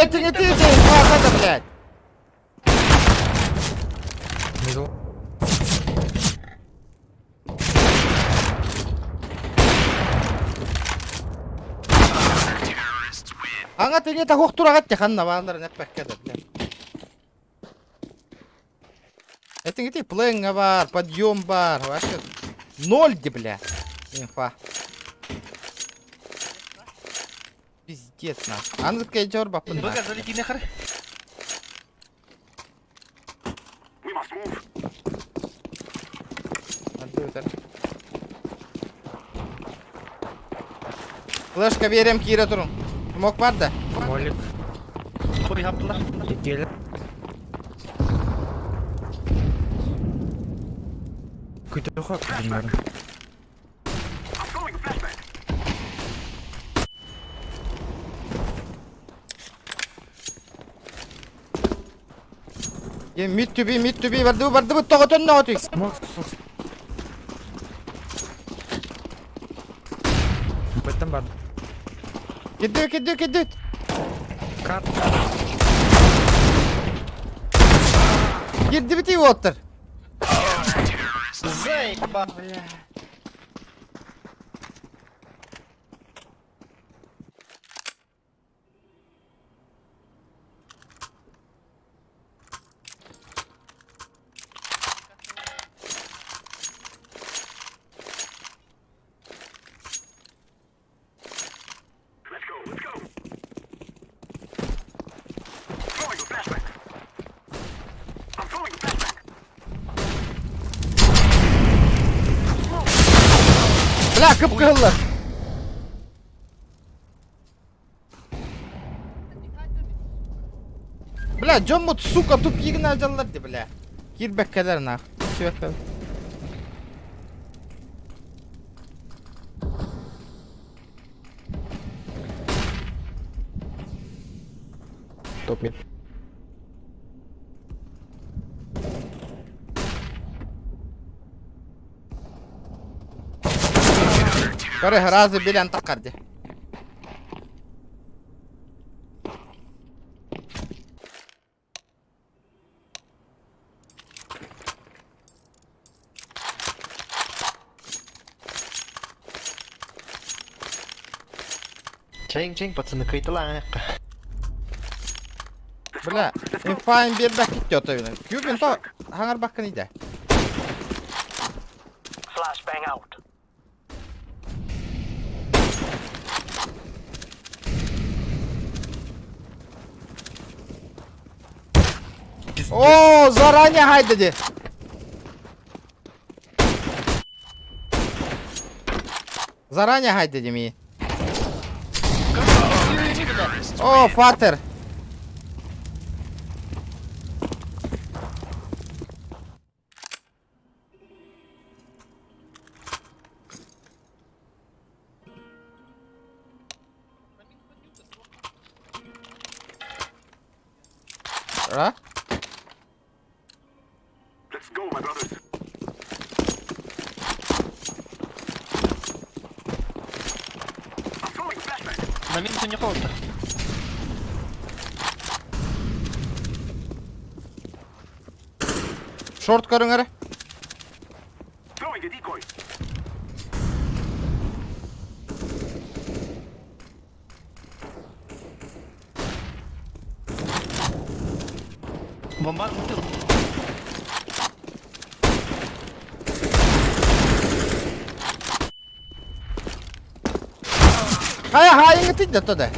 Это не ты, это, блядь. Внизу. Аңа ты не так турагат те ханна баалар не пеккеде, блядь. Это не ты, плэнга бар, подъем бар, вообще 0, бля. Инфа. Пиздец, на. А ну такая джорба, Бага, залети нахер. We must move. Флешка берем кире турун. Мок бар да? Молик. Хуй хаптылар. Келіп. Күйтіп қояқ білмерім. I'm throwing a flashbang. Mid to be, барды бұ тоғытын нағыты. Бөттім бар. Кедді. Кат. Кедді біті оттыр. Заеба. Let's go. Throwing a flashbang. I'm throwing a flashbang. Бля, кып-кығылы. Бля, жоммут, сука, туп егін алжаларды, бля. Кирбек кәдер нақ. Себек кәдер. Топ мид. Көрі, разы білен тақарды. Чейн, пацаны, кайталаң. Бля, инфайын бербәк кетті отойын. Кюбин то, хаңар баққын иде. Flashbang out. О, заранее хайдеді. Заранее хайдеді ми. О, фатер. А? Let's go, my brothers. I'm throwing flashbang. На минусу не холодно. Шорт көріңер. Throwing a decoy. Бомбар мутил. Хай, інгі тиді туди.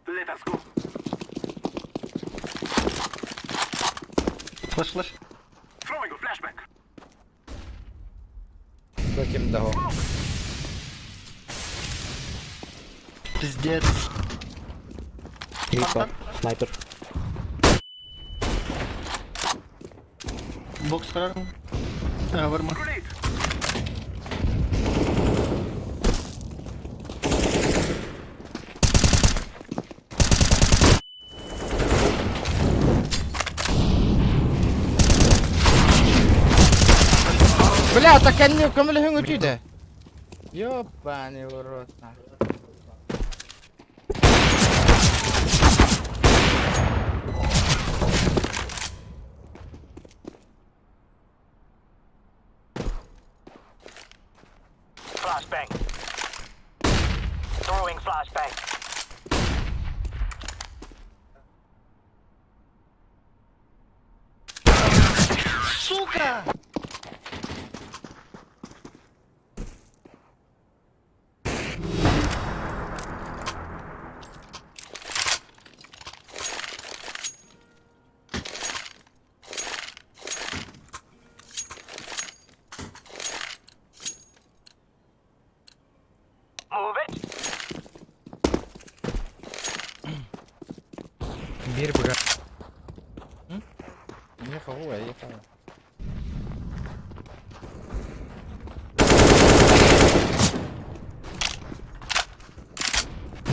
Let us go. Флэш. Throwing a flashbang. Bakayım daha o. Пиздец. Мид бар. Снайпер. Бокс қарағым. Варма. Grenade. Бля, так они камелі хыңы түйді. Ёбаный в рот. Flashbang. Throwing flashbang. Сука! Move it. Bir bura. Ехал, ехал.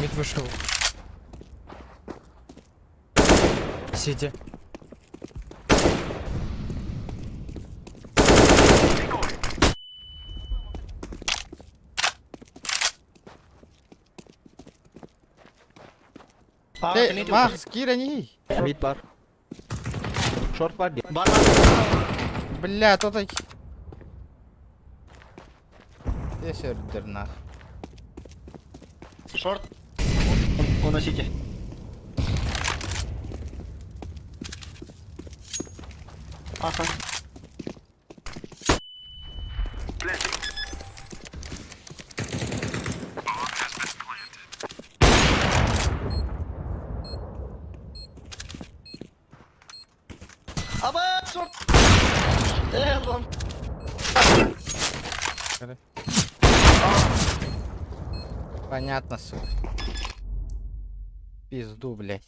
Мид вышел. Сиди. Hey, Max, Kira не. Мид бар. Шорт бар. Бар. Бля, то так. Я сердер нах. Шорт. Уносите. Ага. Аба, шорт. Вон. Понятно, сука. Пизду, блядь.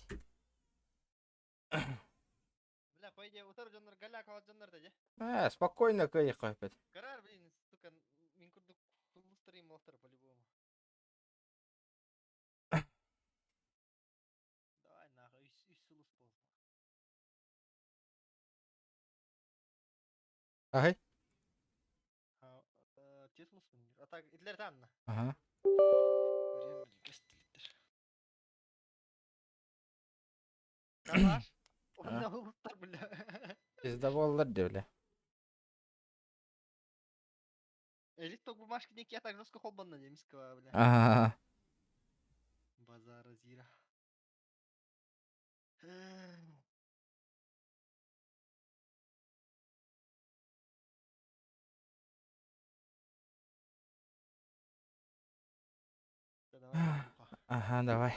майже утар жандар галя кават жандар да же. Спокойно кай кайпет. Карар, блин, сука, мен курдук фуллустрим мохтар по-любому. Давай нахуй, үс сулус болсын. Ага. Тез муспын. А так, итлер танна. Ага. Көрем блин, кастилиттер. Калаш. Онда фуллустар, бля. Bizde bollar devle. Элит ток бумажки не я так жестко холбан на немецкого, бля. Ага. Базара зира. Давай, группа. Ага, давай.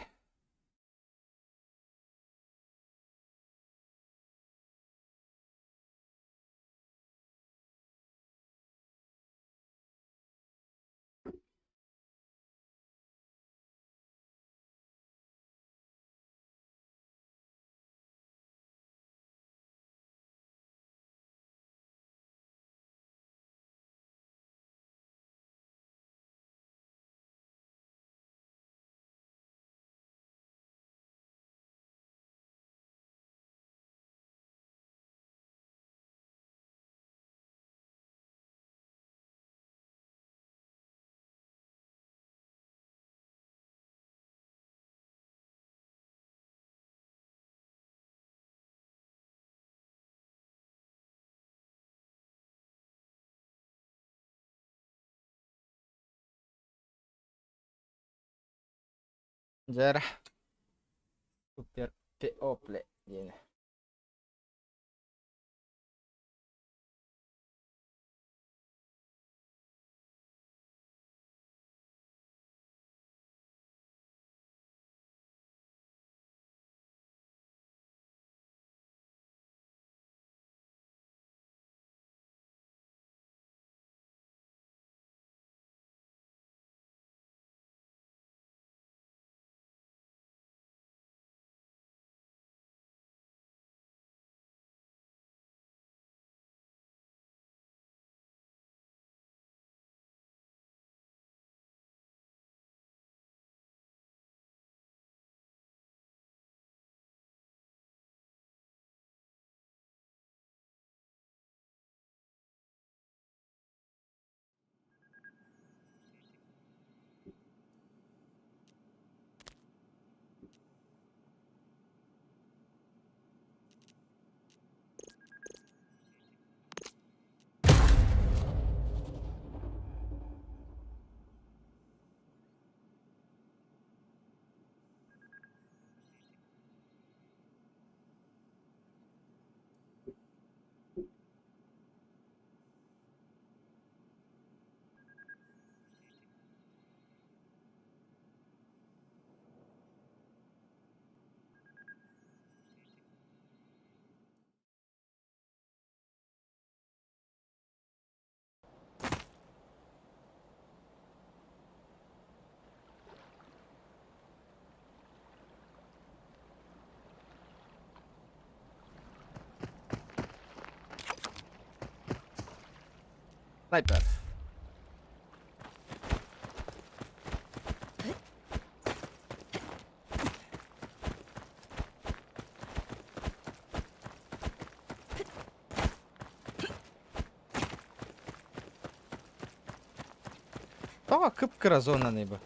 Jarah. Super POple yine. Снайпер. Daha kıpkıra zonlanıyor bu.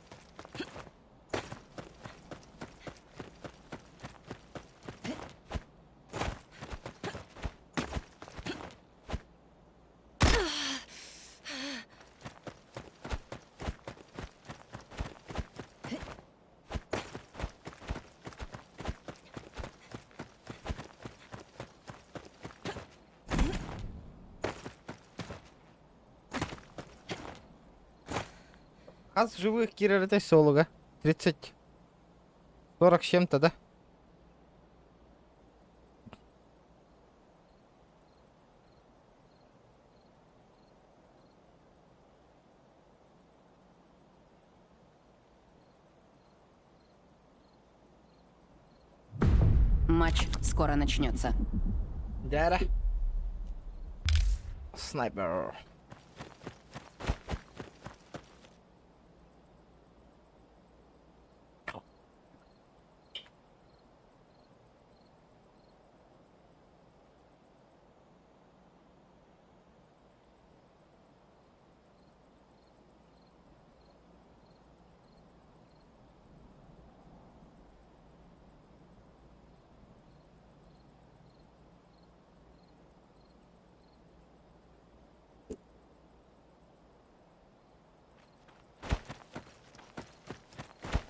Аз живых Кира Солуга. 30. 40 с чем-то, да? Матч скоро начнется. Дяра. Снайпер.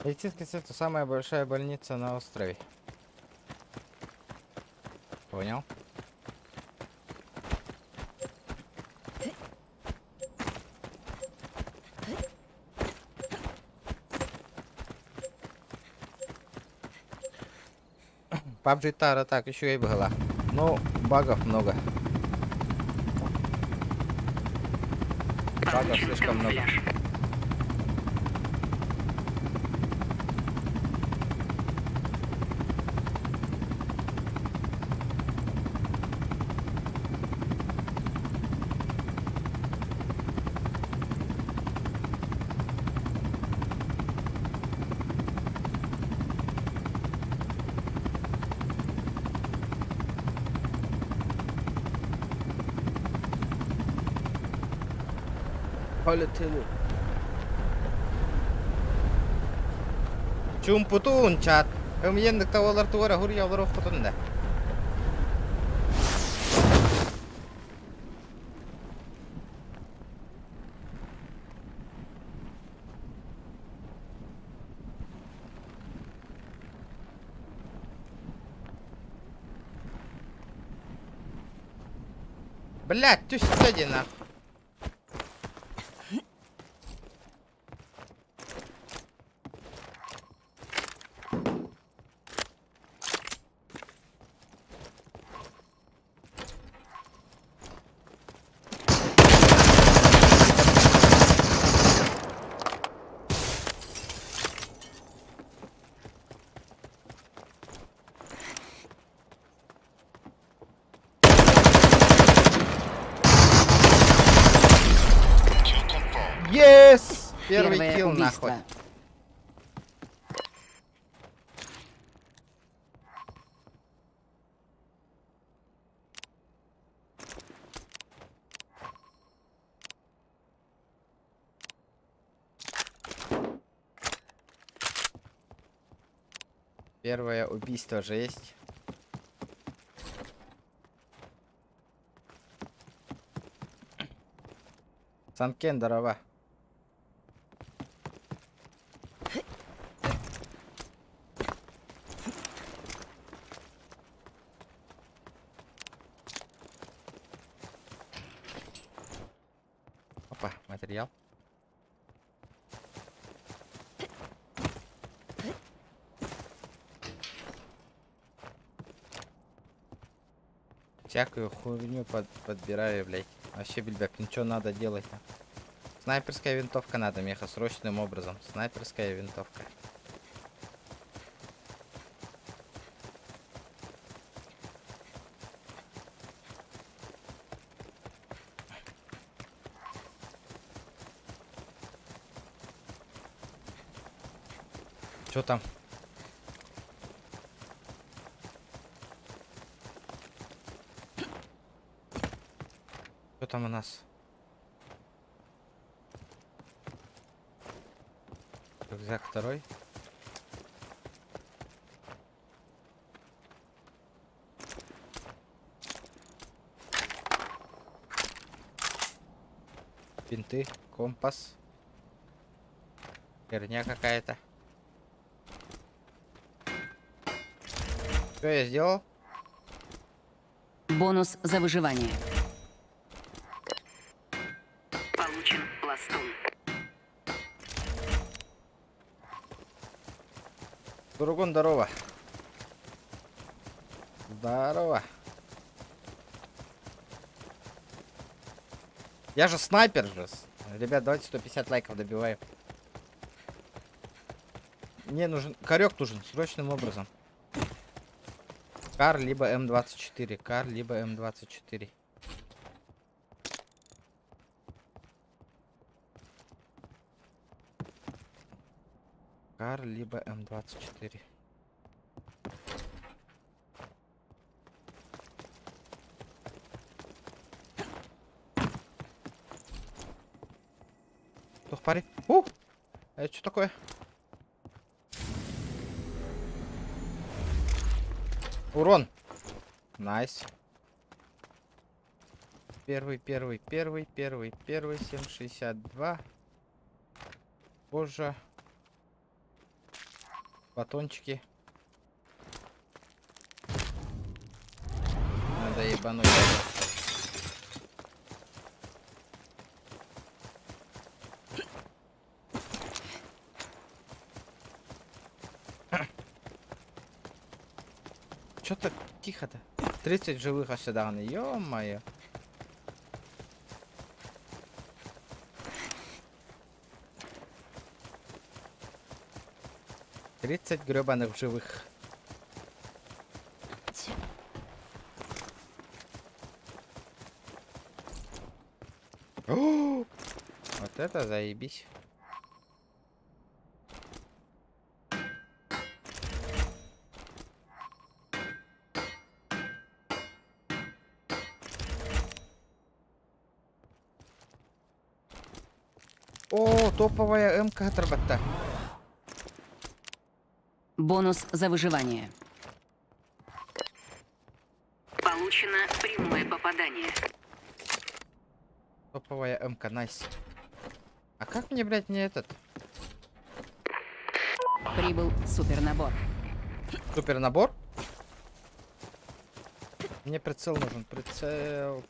Медицинская это самая большая больница на острове. Понял? PUBG Tara так еще и была. Но багов много. Багов слишком много. Полетели. Чумпутун чат. Өмендік тауалар туара хур ялдар оқытында. Блядь, ты сзади нахуй. Yes! Первый Первое килл убийство. нахуй. Первое убийство же есть. Санкен, здорово. Опа, материал. Всякую хуйню подбираю, блядь. Вообще, бельбек, ничего надо делать. Снайперская винтовка надо, меха, срочным образом. Снайперская винтовка. Что там? Что там у нас? Рюкзак второй. Бинты, компас. Херня какая-то. Что я сделал? Бонус за выживание. Получен пластун. Другун, здорово. Здорово. Я же снайпер же. Ребят, давайте 150 лайков добиваем. Мне нужен... Корёк нужен, срочным образом. Кар либо М24. Кар либо М24. Кар либо М24. Кто в паре? Это что такое? Урон. Найс. Первый, 7,62. Позже. Батончики. Надо ебануть. Чё так тихо-то? 30 живых оседаны, ё-моё. Тридцать гребаных живых. Вот это заебись. О, топовая МК от робота. Бонус за выживание. Получено прямое попадание. Топовая МК, найс. А как мне, блядь, не этот? Прибыл супернабор. Супер набор? Мне прицел нужен. Прицел.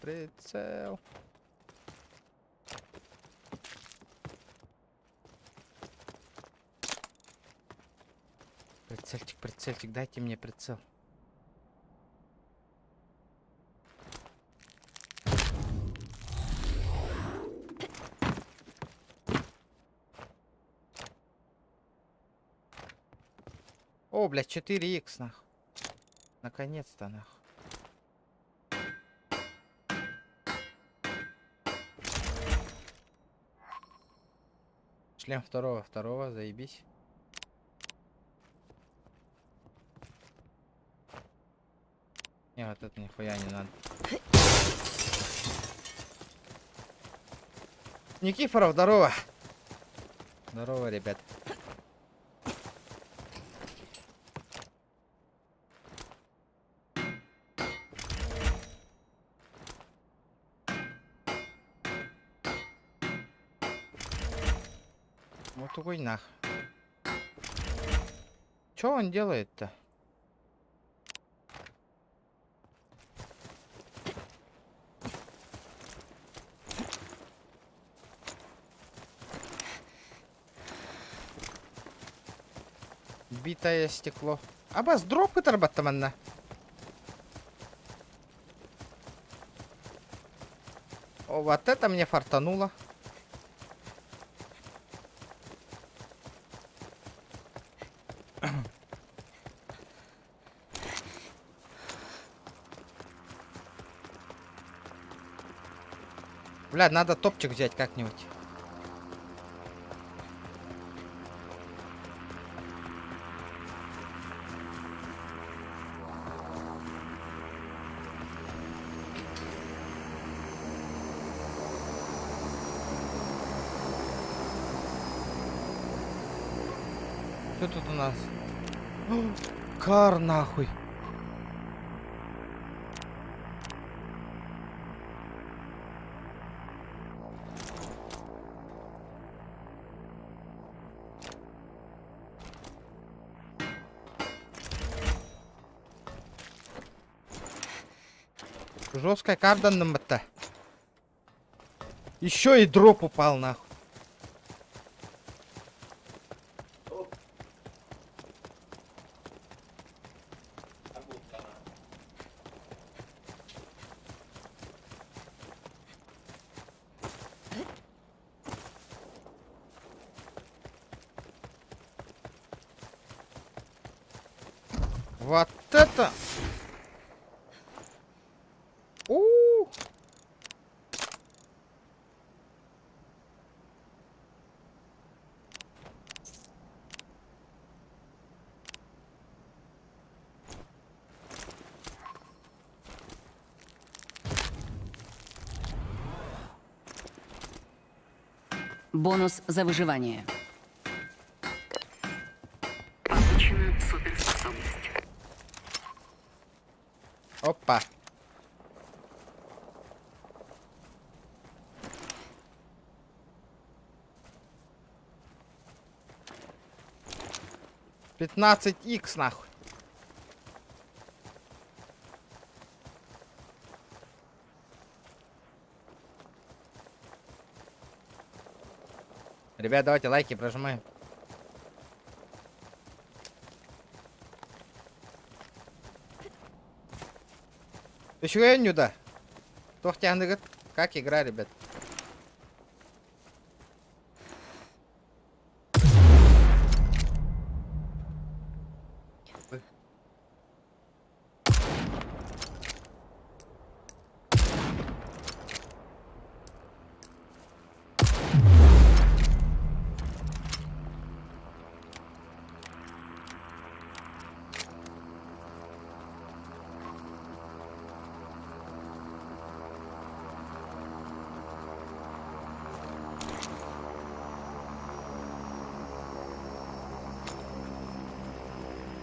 Прицельчик, дайте мне прицел. О, блядь, 4х, нахуй. Наконец-то, нахуй. Шлем второго, заебись. Не, вот это нихуя не надо. Никифоров, здорово. Здорово, ребят. Вот такой нах. Чё он делает-то? Битое стекло. Абас дроп тарбаттаманна. О, вот это мне фартануло. Бля, надо топчик взять как-нибудь. Что тут у нас? О, кар нахуй. Жесткая карта на еще и дроп упал нахуй. Вот это Бонус за выживание. Получена суперспособность. Опа. «15Х, нахуй. Ребят, давайте лайки прожимаем. Еще нюда. Тохтяндыгыт. Как игра, ребят?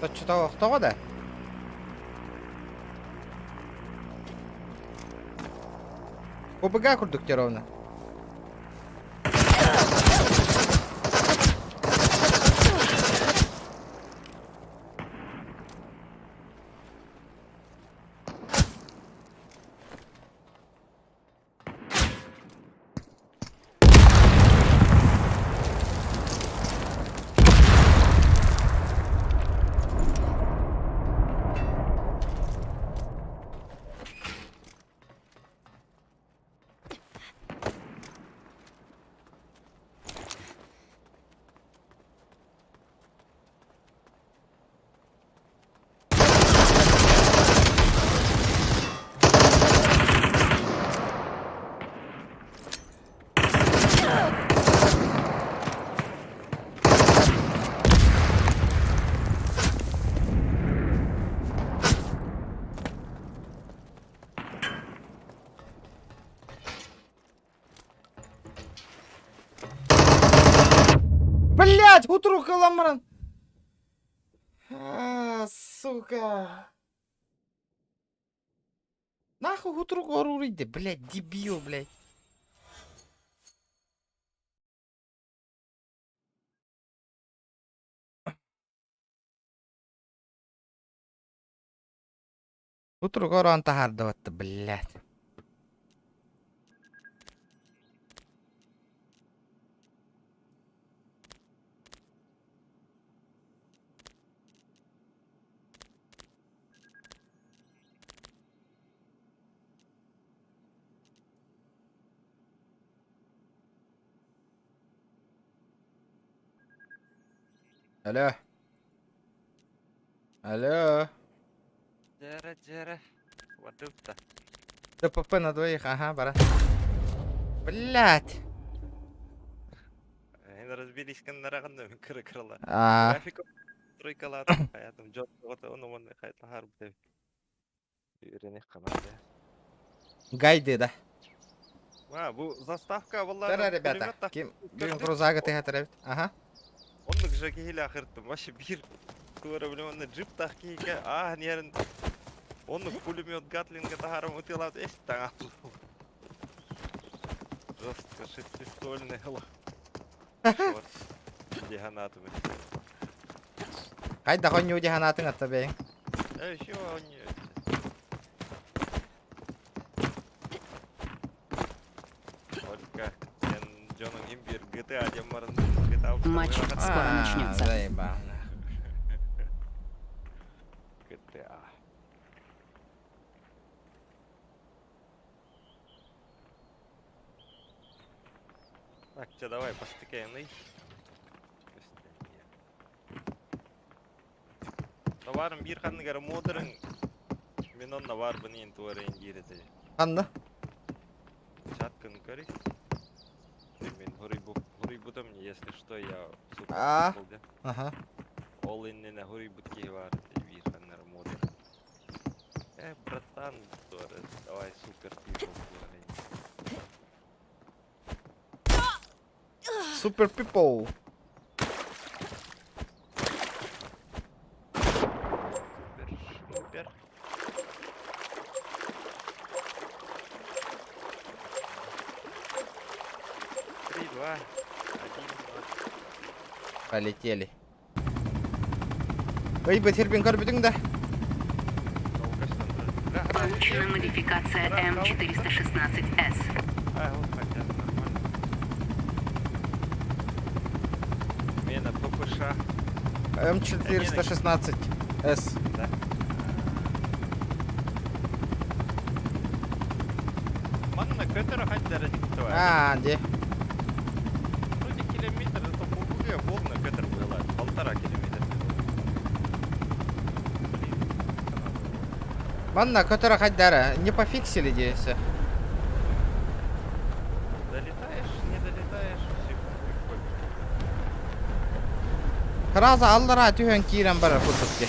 Тут что-то кто да? ОБГ курдуктировано. Блять, утру каламран. Сука. Нахуй утру горурыйды, блять, дебил, блять. Утру гору антахардаватты, блять. Алло. Алло. Джера. Ватыпта. ТПП на двоих, ага, бара. Блять. Енді разбились каннарағында мүмкірі кырыла. А, Графика стройкалады. Хаятым жот оны ондай қайта харып деп. Үйрене қанады. гайды, да. Бұл заставка бұл. Тара, ребята. Ким, бүгін крузага тегатыр, ага. Онлық жаки хилі ақырттым. Вообще бір туара білем, онны джип тақ кейке. Нерін. Онны пулемет гатлинга тахарым ұтылады. Эшт таң ақыл. Жестко шестистольный хылы. Вот. Деханатымы. Қайда қойны деханатын атта бейін. Еще он не... Только Джоном Имбир GTA демарын GTA. Матч скоро начнется. Заебал. GTA. Так, что, давай постыкаем. Товарым bir қанны кәрі модырың. Мен онна бар бұны ең туарайын дейіреді. Қанды? Чатканы көрі. Мен хурибутым, если что, я супер А. people, да? Ага. Ол иннене хурибутки бар, bir қаннары модыр. Братан, давай супер people туарайын. Super people. Супер. 3, 2, 1, 2. Полетели. Ой, бетербин көрбүдүң да. Получена модификация М416С. Понятно, нормально. Мена ППШ. М416С. Да. Манна көтөрө хаттары диктова. Де. Вроде километр, это по БГ волна көтөр была. 1,5 километра. Блин. Манна көтөрө кайдары. Не пофиксили дейсі. Долетаешь, не долетаешь, все прикольно. Кыраза аллара түйөн кийрен бара курсутке.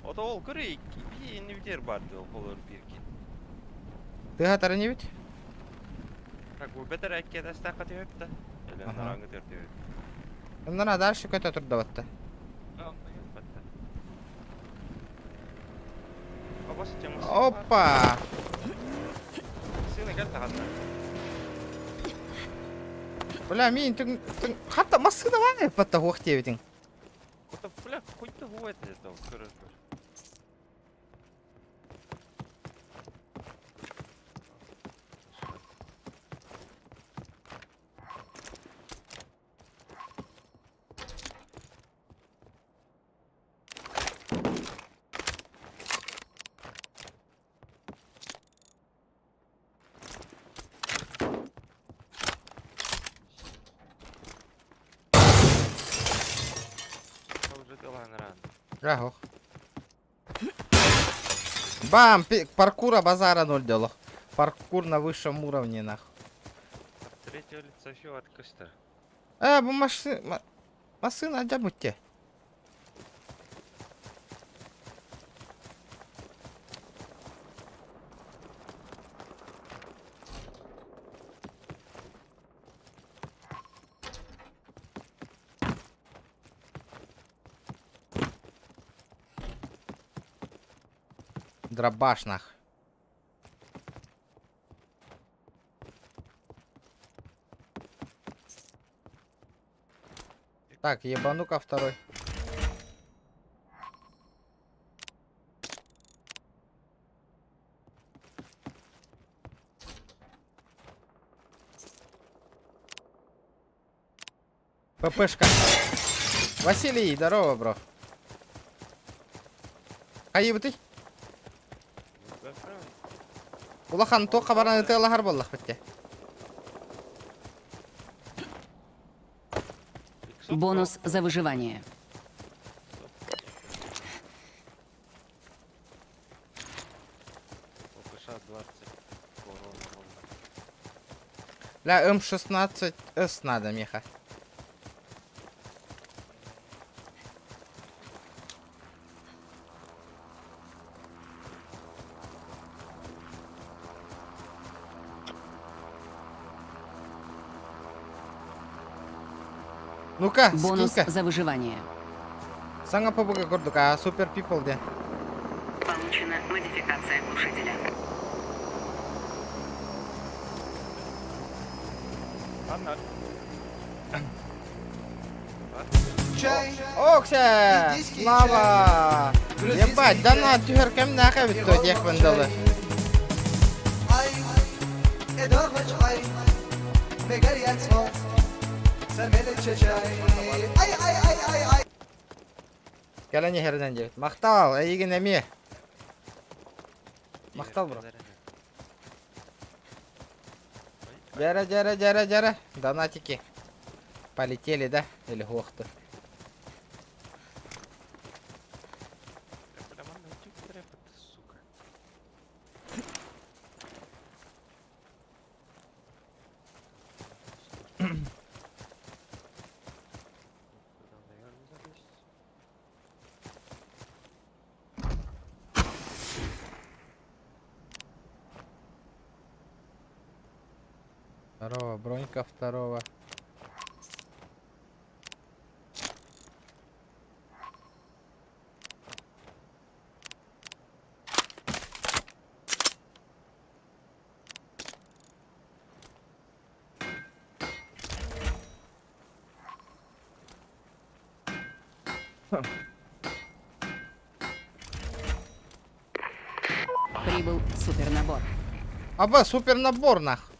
Ото ол көрейік, би инвитер барды ол болыр бирки. Тыгатары не бит? Так, bu beter әкке дастақа түйіп та. Елен Ага. нараңғы төр түйіп. Мына дальше көтө турду батты. Абасы темасы. Опа! Сыны кәл тағатна. Бля, мен түн хатта масыда бар батта хоқ тебитин. Ото, бля, какой-то бывает это, көрір. Уже дела рано. Рахох. Бам! Паркура базара 0 дело. Паркур на высшем уровне, нахуй. Третье лицо все от костра. Бу машина де будьте. Дробаш нах. Так, ебану-ка второй. ППшка. Василий, здорово, бро. Кайыбы ты? Улахан то кабараны тыйлахар боллах бітте. Бонус за выживание. ОПШ 20. Ля, М16С надо, меха. Ну-ка, Бонус скинь-ка. за выживание. Саңа побуга көрдік, а супер пипл де. Получена модификация глушителя. Анна. Чай, Оксе! Индийский Слава! Грузинский Ебать, да на тюхер кем нахай бит то дек вендалы. ай, эдоргач ай, мегар яцмо, сәмелече чай. Ай. Кәләне херден дебит. Мақтал, әйген әме. Мақтал, бро. Жара. Донатики. Полетели, да? Или хохты. Сука. Здорово, бронька второго. Прибыл супернабор. Аба, супер набор нах.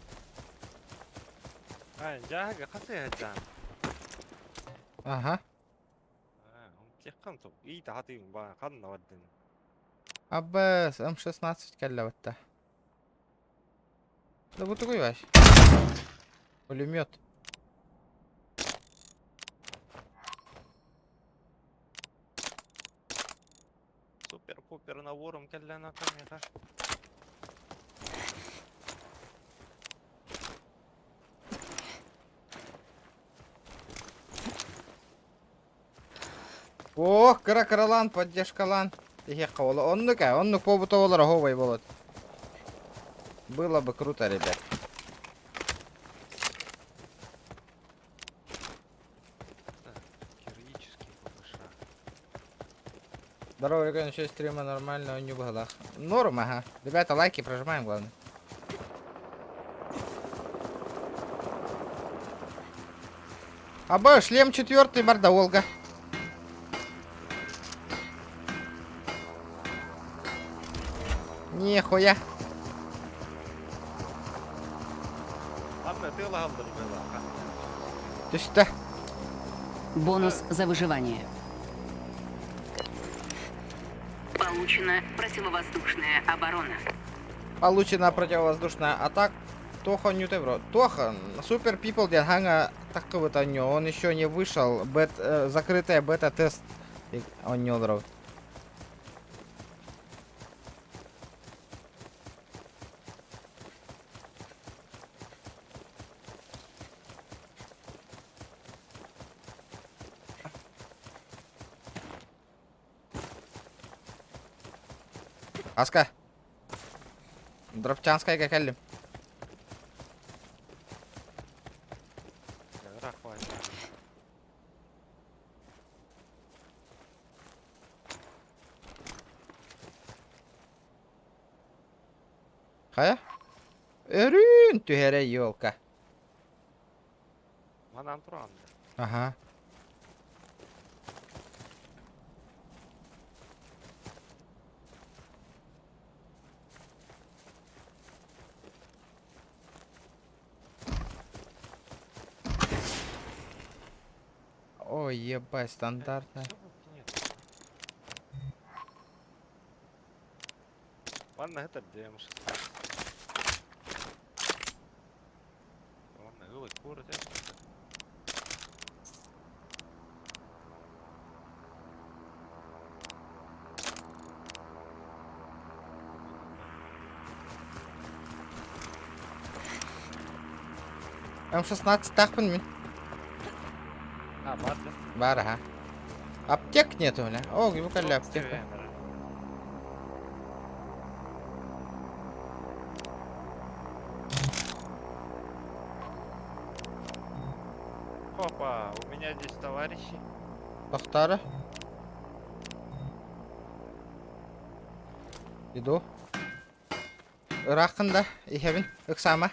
жааga qasay hajaan Ага. текқан топ ий таатың ба қанна ваддын Аба, М16 кәлләватта. Да вот такой ваш. Пулемет. супер пупер набором келлена камера Ох, каракаралан, поддержкалан. Тихе кавала. Оннук побутовалар говай болот. Было бы круто, ребят. героический ППШ Здорово, ребят, начали стрима нормально, не в голах. Норм, ага. Ребята, лайки прожимаем, главное. Аба, шлем 4, морда Волга. Нихуя. Анна ты лагалдыр бела Ты что? Бонус за выживание. Получена противовоздушная оборона. Получена противовоздушная атака. Тоха Нютевро. Тоха, супер пипл Дянханга такого-то не. Он еще не вышел. Закрытая бета-тест. Он не удрал. Аска. Дропчанская как әлі. рахмат Қая? Өрін түхері елка. манан турам Ага. Ой, ебать, стандартная. Ладно, это демш. Ладно, голый куры, М16 тақпын мен. барды. Бар, ага. Аптек нету, бля. О, его кәлі аптека. Опа, у меня здесь товарищи. Тоқтары. Иду. Рақында, ихебін, үксама.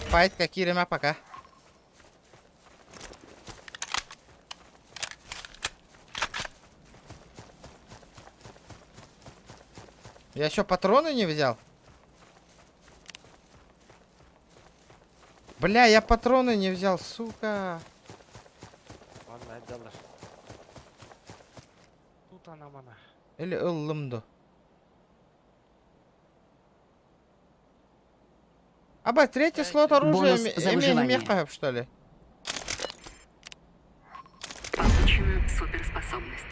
Файтка киреме пока. Я еще патроны не взял. Бля, я патроны не взял, сука. Ладно, отделаешь. Тут она, мана. Или ыллымду. Аба, третий слот оружия Бонус за выживание. меха, что ли? Получена суперспособность.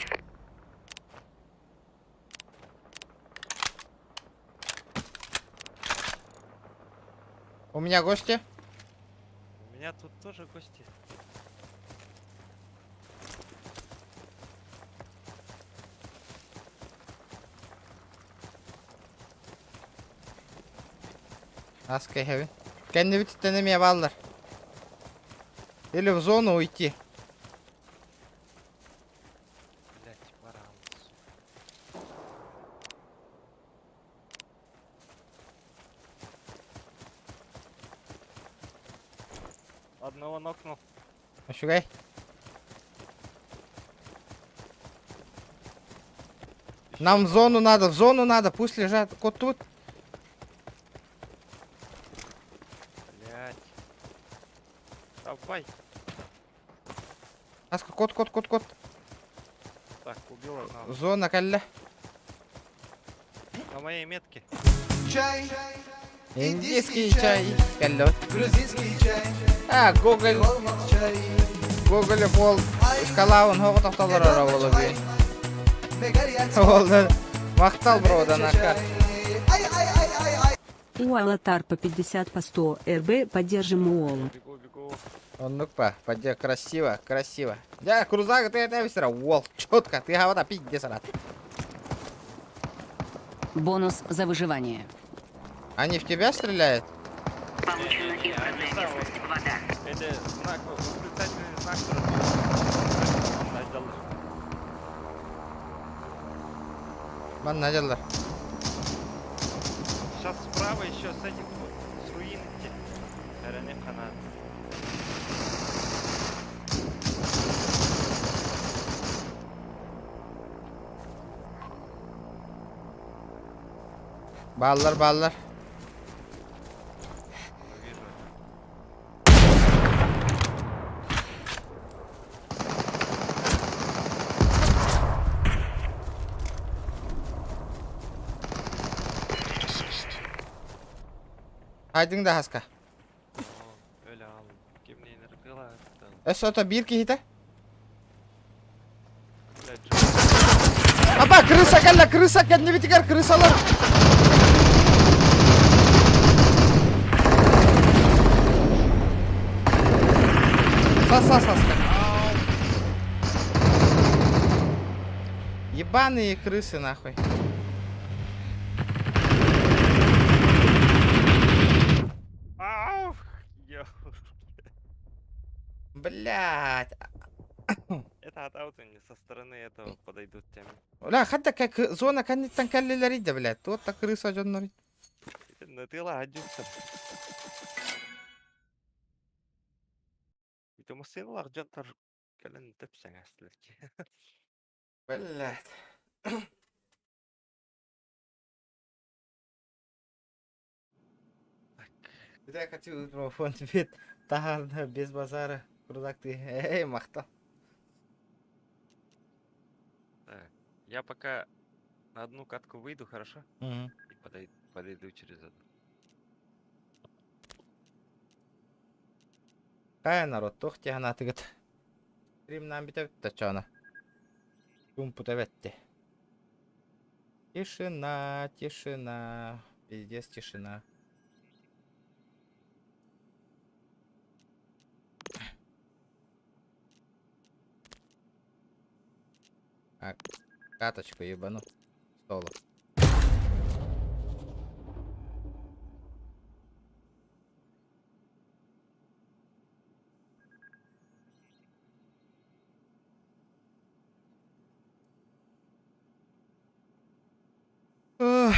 У меня гости. У меня тут тоже гости. Askay heavy. Kendi bir titrenemeye bağlılar. Или в зону уйти. Блять, баранец. Одного нокнул. Ошугай. Нам в зону надо, пусть лежат. Кот тут. Блять. Давай. Аска, кот. Так, убил одного. Зона калля. На моей метке. Чай, Индийский чай. Калло. грузинский чай, Гоголь. болмак чай. Гоголь пол. Скалаун хоғы тоқталар болу бей. Me горят Олды. Мақтал брода нака. Ай. У Алатар по 50 по 100 РБ поддержим Уолу. Бегу. Он поди, красиво. Да, крузак, ты это висера. Уол, четко, ты гавата пиздец рад. Бонус за выживание. Они в тебя стреляют? Получена избранная местность. Вода. Это знак, восклицательный знак, который... Ман надела. Сейчас справа еще с этим, с руинки. Эренеп канат. Ballar. Вижу. Haydın da haska. Öyle al. Kim neyini kılar? Esota bir ki hita. Блядь, Apa крыса kendini bitikar крысалар. Сас. Ебаные крысы нахуй. Ау! Блять. Это от аута не со стороны этого подойдут теми. لا حتى زونا كانت تنكلل ريدة блять. Вот так крыса جنوري. Натыла адюкса. Itu mesin lah jantar kalian tips yang asli. Блять. Я хотел микрофон тебе тахар без базара. Крузак ты. Эй, махта. Так, я пока на одну катку выйду, хорошо? И подойду через одну. Кая народ, тохти она ты говорит. Стрим нам битав тачана. Кумпута ветти. Тишина. Пиздец тишина. Так, каточку ебану. Столу. Ugh.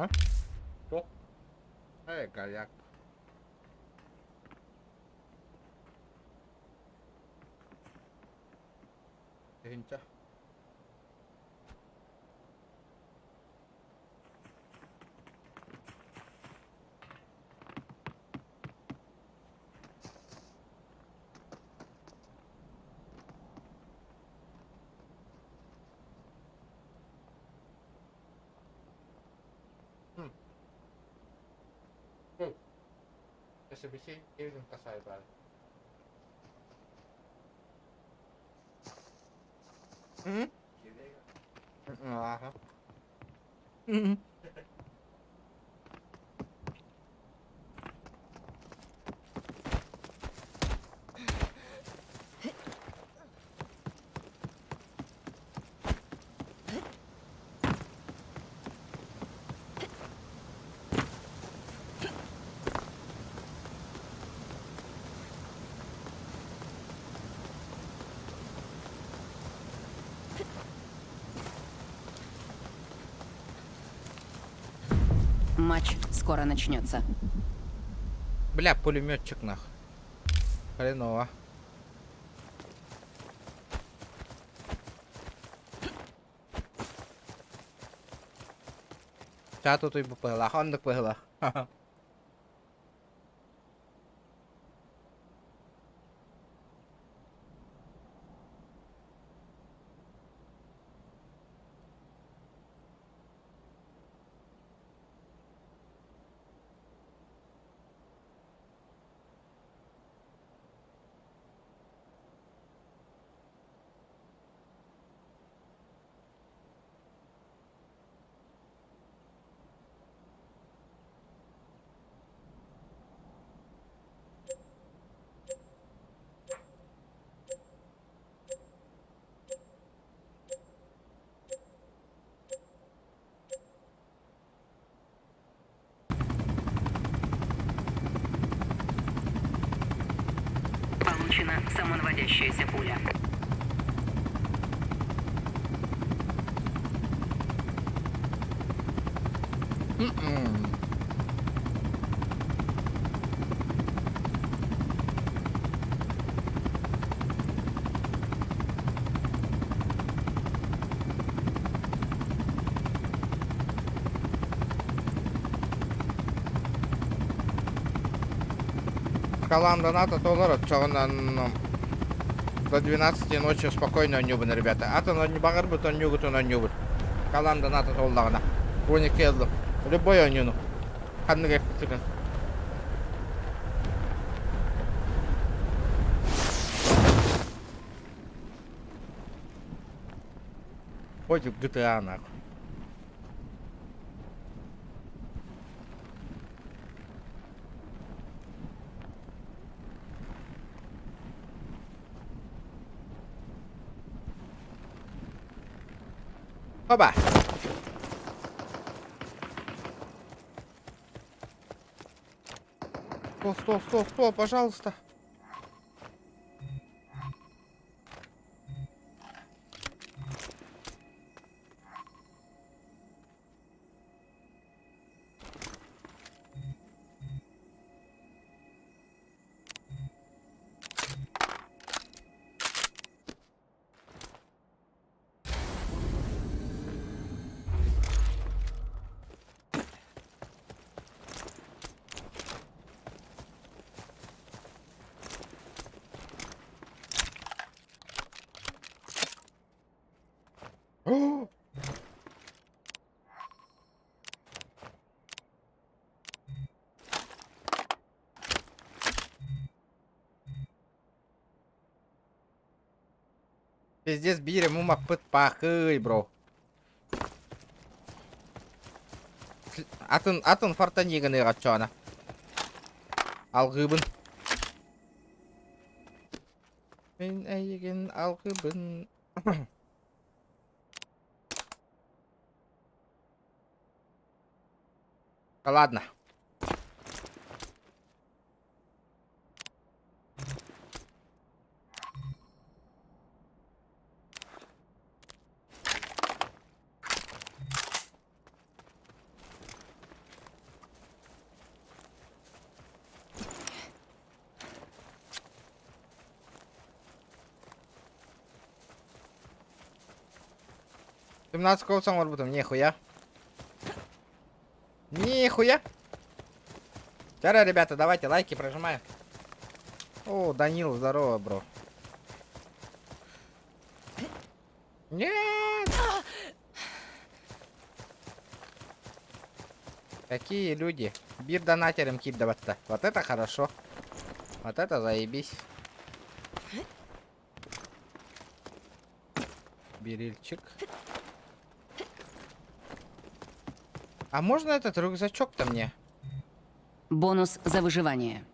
Hả? Tốt. Thế là cà giặc. Hình chắc. SBC Kevin касает, брат. Ага. Матч скоро начнется. Бля, пулеметчик нах. Хреново. Cha tôi tùy bực là không được bực là. Получена самонаводящаяся пуля. Колланда НАТО доллар до 12 ночи спокойно нюбан, ребята. А то не багар бы, то нюгу, то на нюбан. Колланда НАТО долларна. Уни келду. Любой онюну. Ханныга кутырын. Ходит GTA нахуй. Опа! Стой, пожалуйста. Пиздец, бирем ума пыт пахый, бро. Атын фартаниганы гачана. Алгыбын. Мен әйеген алгыбын. Ладно. Семнадцать колцам орбитом, нихуя. Нихуя. Вчера, ребята, давайте лайки прожимаем. О, Данил, здорово, бро. Нет! Какие люди. Бир донатером кидывать-то. Вот это хорошо. Вот это заебись. Берильчик. А можно этот рюкзачок-то мне? Бонус за выживание.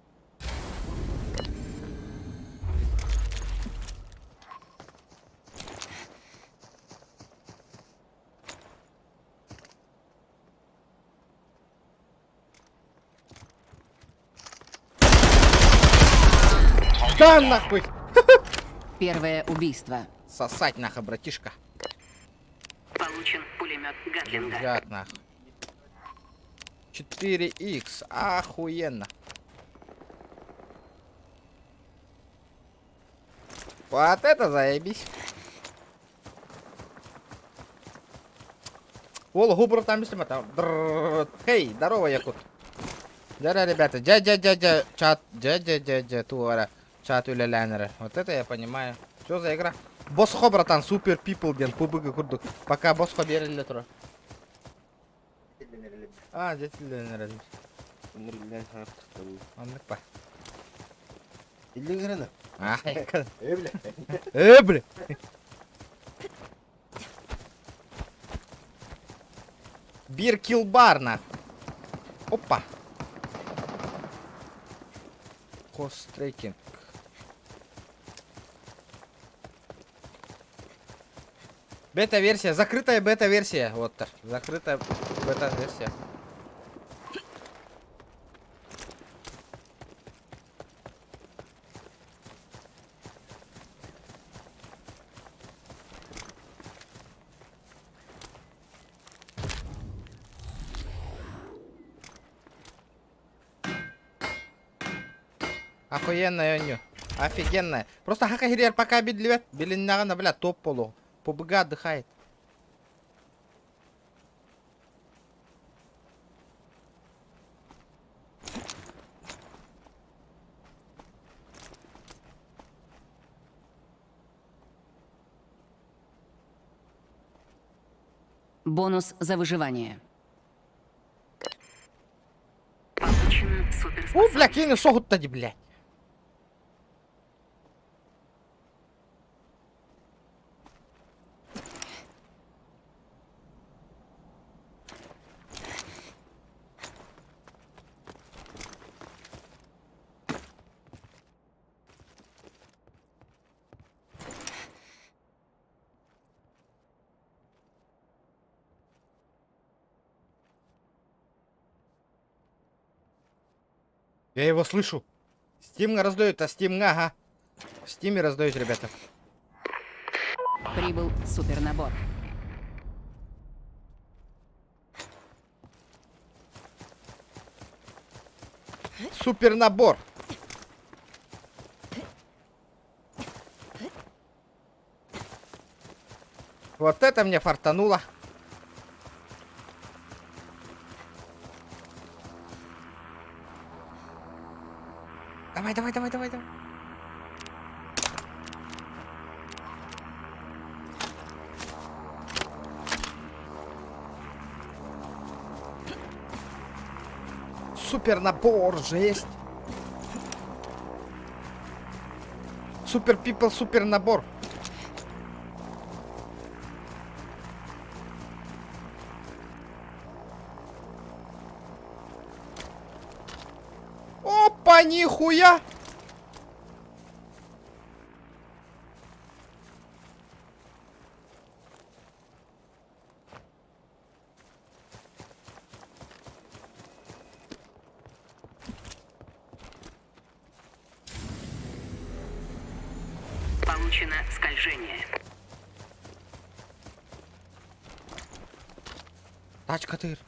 Да нахуй! Первое убийство. Сосать нахуй, братишка. Получен пулемет Гатлинга. Ребят, нахуй. 4х. Охуенно. Вот это заебись. Ол, губр там если там. Хей, здорово, Якут. Здорово, ребята. Дядя, чат, дядя, туара. Чат улялянеры. Вот это я понимаю. Что за игра? Босхо, братан, супер пипл ген, пубыга курдук. Пока босхо берели тура. А, жетилденер. Аннык па. А, бля. Бир килбар на. Опа. Кострейкинг. Бета-версия, закрытая бета-версия. Вот так. Закрытая бета-версия. Охуенная ню. Офигенная. Просто хакахирер пока бидлевет. Билиннагана, бля, топ полу. Побыга отдыхает. Бонус за выживание. Получен суперспособность. О, бля, кинь согут тади, блядь. Я его слышу. Стимга раздают, а стимга, ага. В стиме раздают, ребята. Прибыл супернабор. Супер набор. Вот это мне фартануло. Давай. Супер набор, жесть. Супер пипл, супер набор. Опа, нихуя! Получено скольжение. Тачка тыр.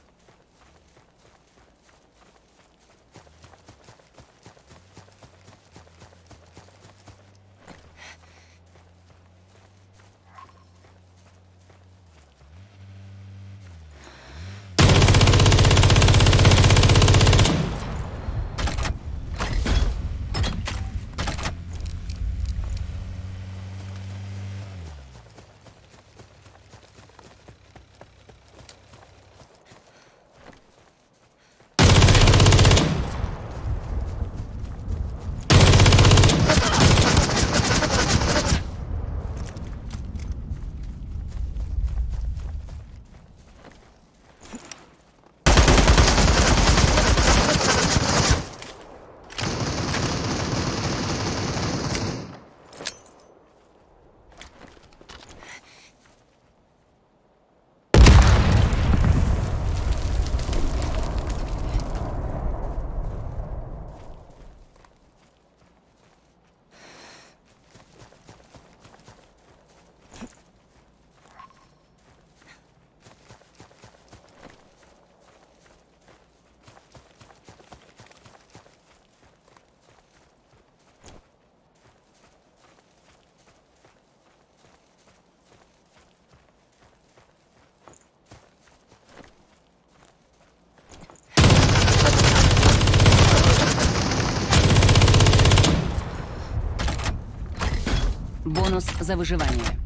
Бонус за выживание.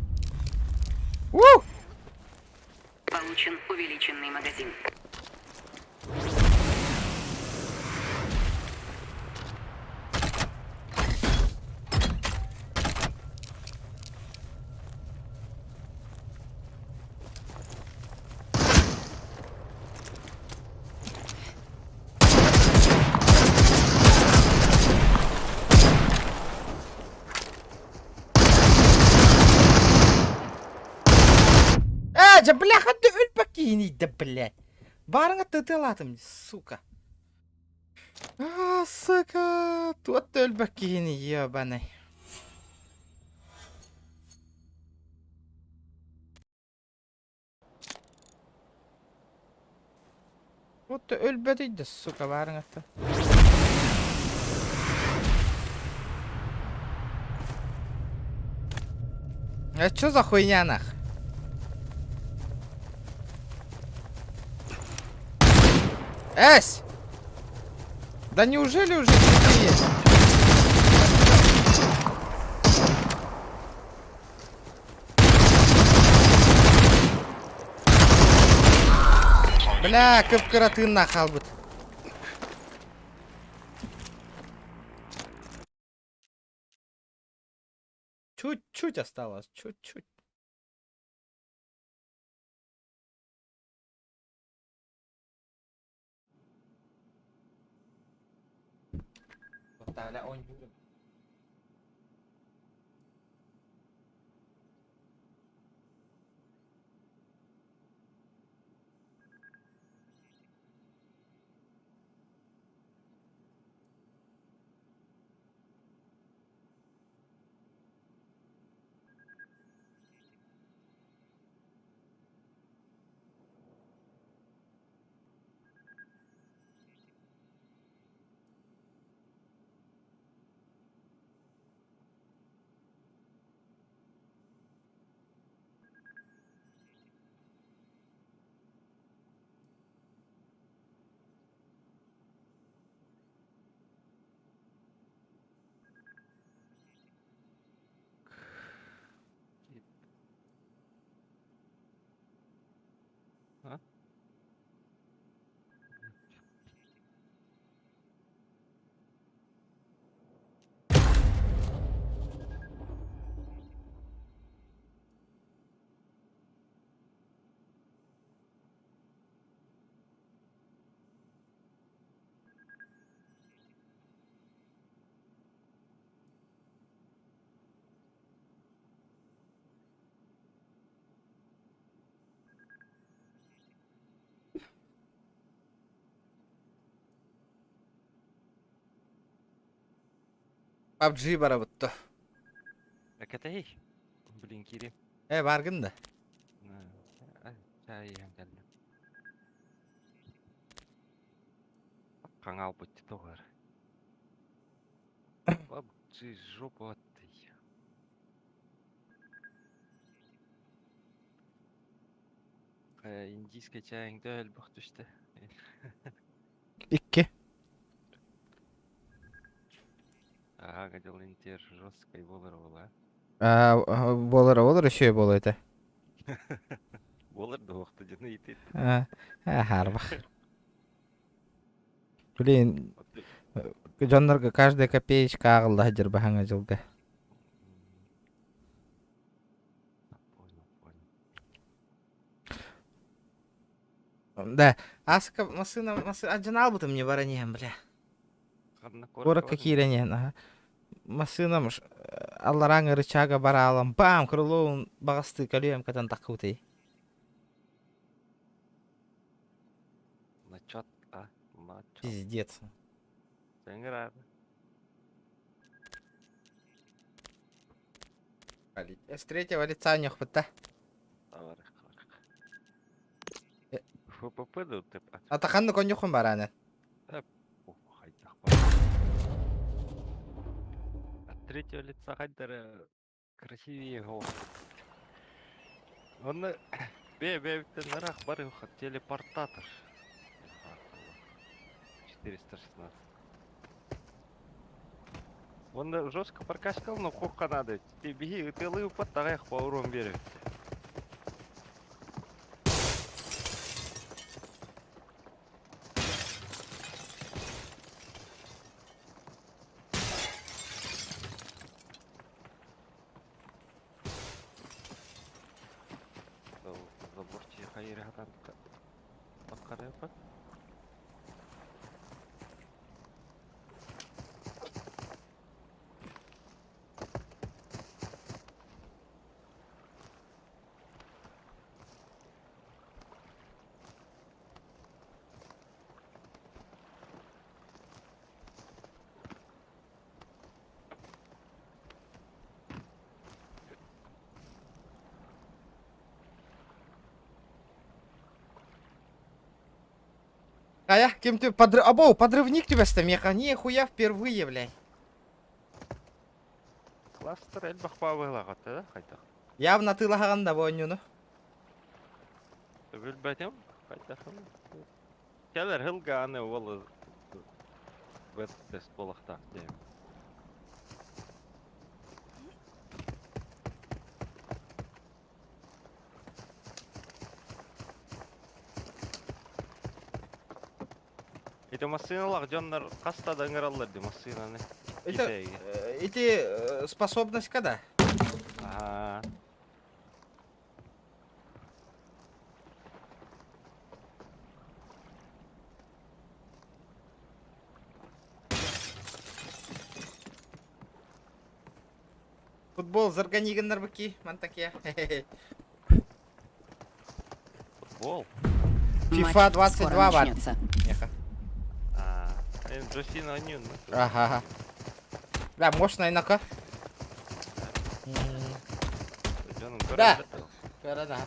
У! Получен увеличенный магазин. Жа, бляха, ты өлпәкейін да, блядь. Барыңа тытыладым, сука. Сука. Тут өлпәкейін, ебаный. Вот өлбәдейді, сука, барыңа ты. А чё за хуйня, нах? Эсь! Да неужели уже четыре? Бля, кып-кыраты нахал быт. Чуть-чуть осталось, чуть-чуть. Поставля он будет. PUBG bara buttu. Akatay. Blin Kerim. Bargın da. Çay hem Kanal bitti doğar. PUBG жопу atты. Индийский чайыңды өлбөх düştü. İki. Гадил интер жесткой болар ола. Болар еще болар это. Болар да вақты жаны етет. Харбах. Блин, жонлорго каждая копеечка агылда жер бахаңа жылга. Да, аска масына ажан албытым мне баранем, бля. Коротко киренен, ага. Масынам аллараңы рычага бара алам, бам, крылоун багасты калюем катан такуты. Начат, начат. Пиздец. Сенград. С третьего лица не хвата. ФПП да ты. Атаханны конюхун бараны. От третьего лица Хайдера красивее его. Он бебе нарах барыха телепортатор. 416. Он жестко прокачал, но сколько надо. Ты беги, ты лыв под тагах по урон берег. Заборчи хайыр хатан bakar yapar. Кая, кем ты подрыв... Абоу, подрывник тебя стамеха, нихуя впервые, блядь. Кластер эльбах павыглагат, да, хайдах. Явно ты лагаганда бойнюну. Bilbetim, хайдахым. Келер хылга аны ол бет болақта дейм. Это машиналар жоннар кастада ыңыралар ди машинаны. Это способность когда? Ага. Футбол зарганигеннер баки, мантаке. Футбол. FIFA 22 ват. начнется. Неха. Джосина Ньюн. Ага. Да, можно инака. Да. Карада.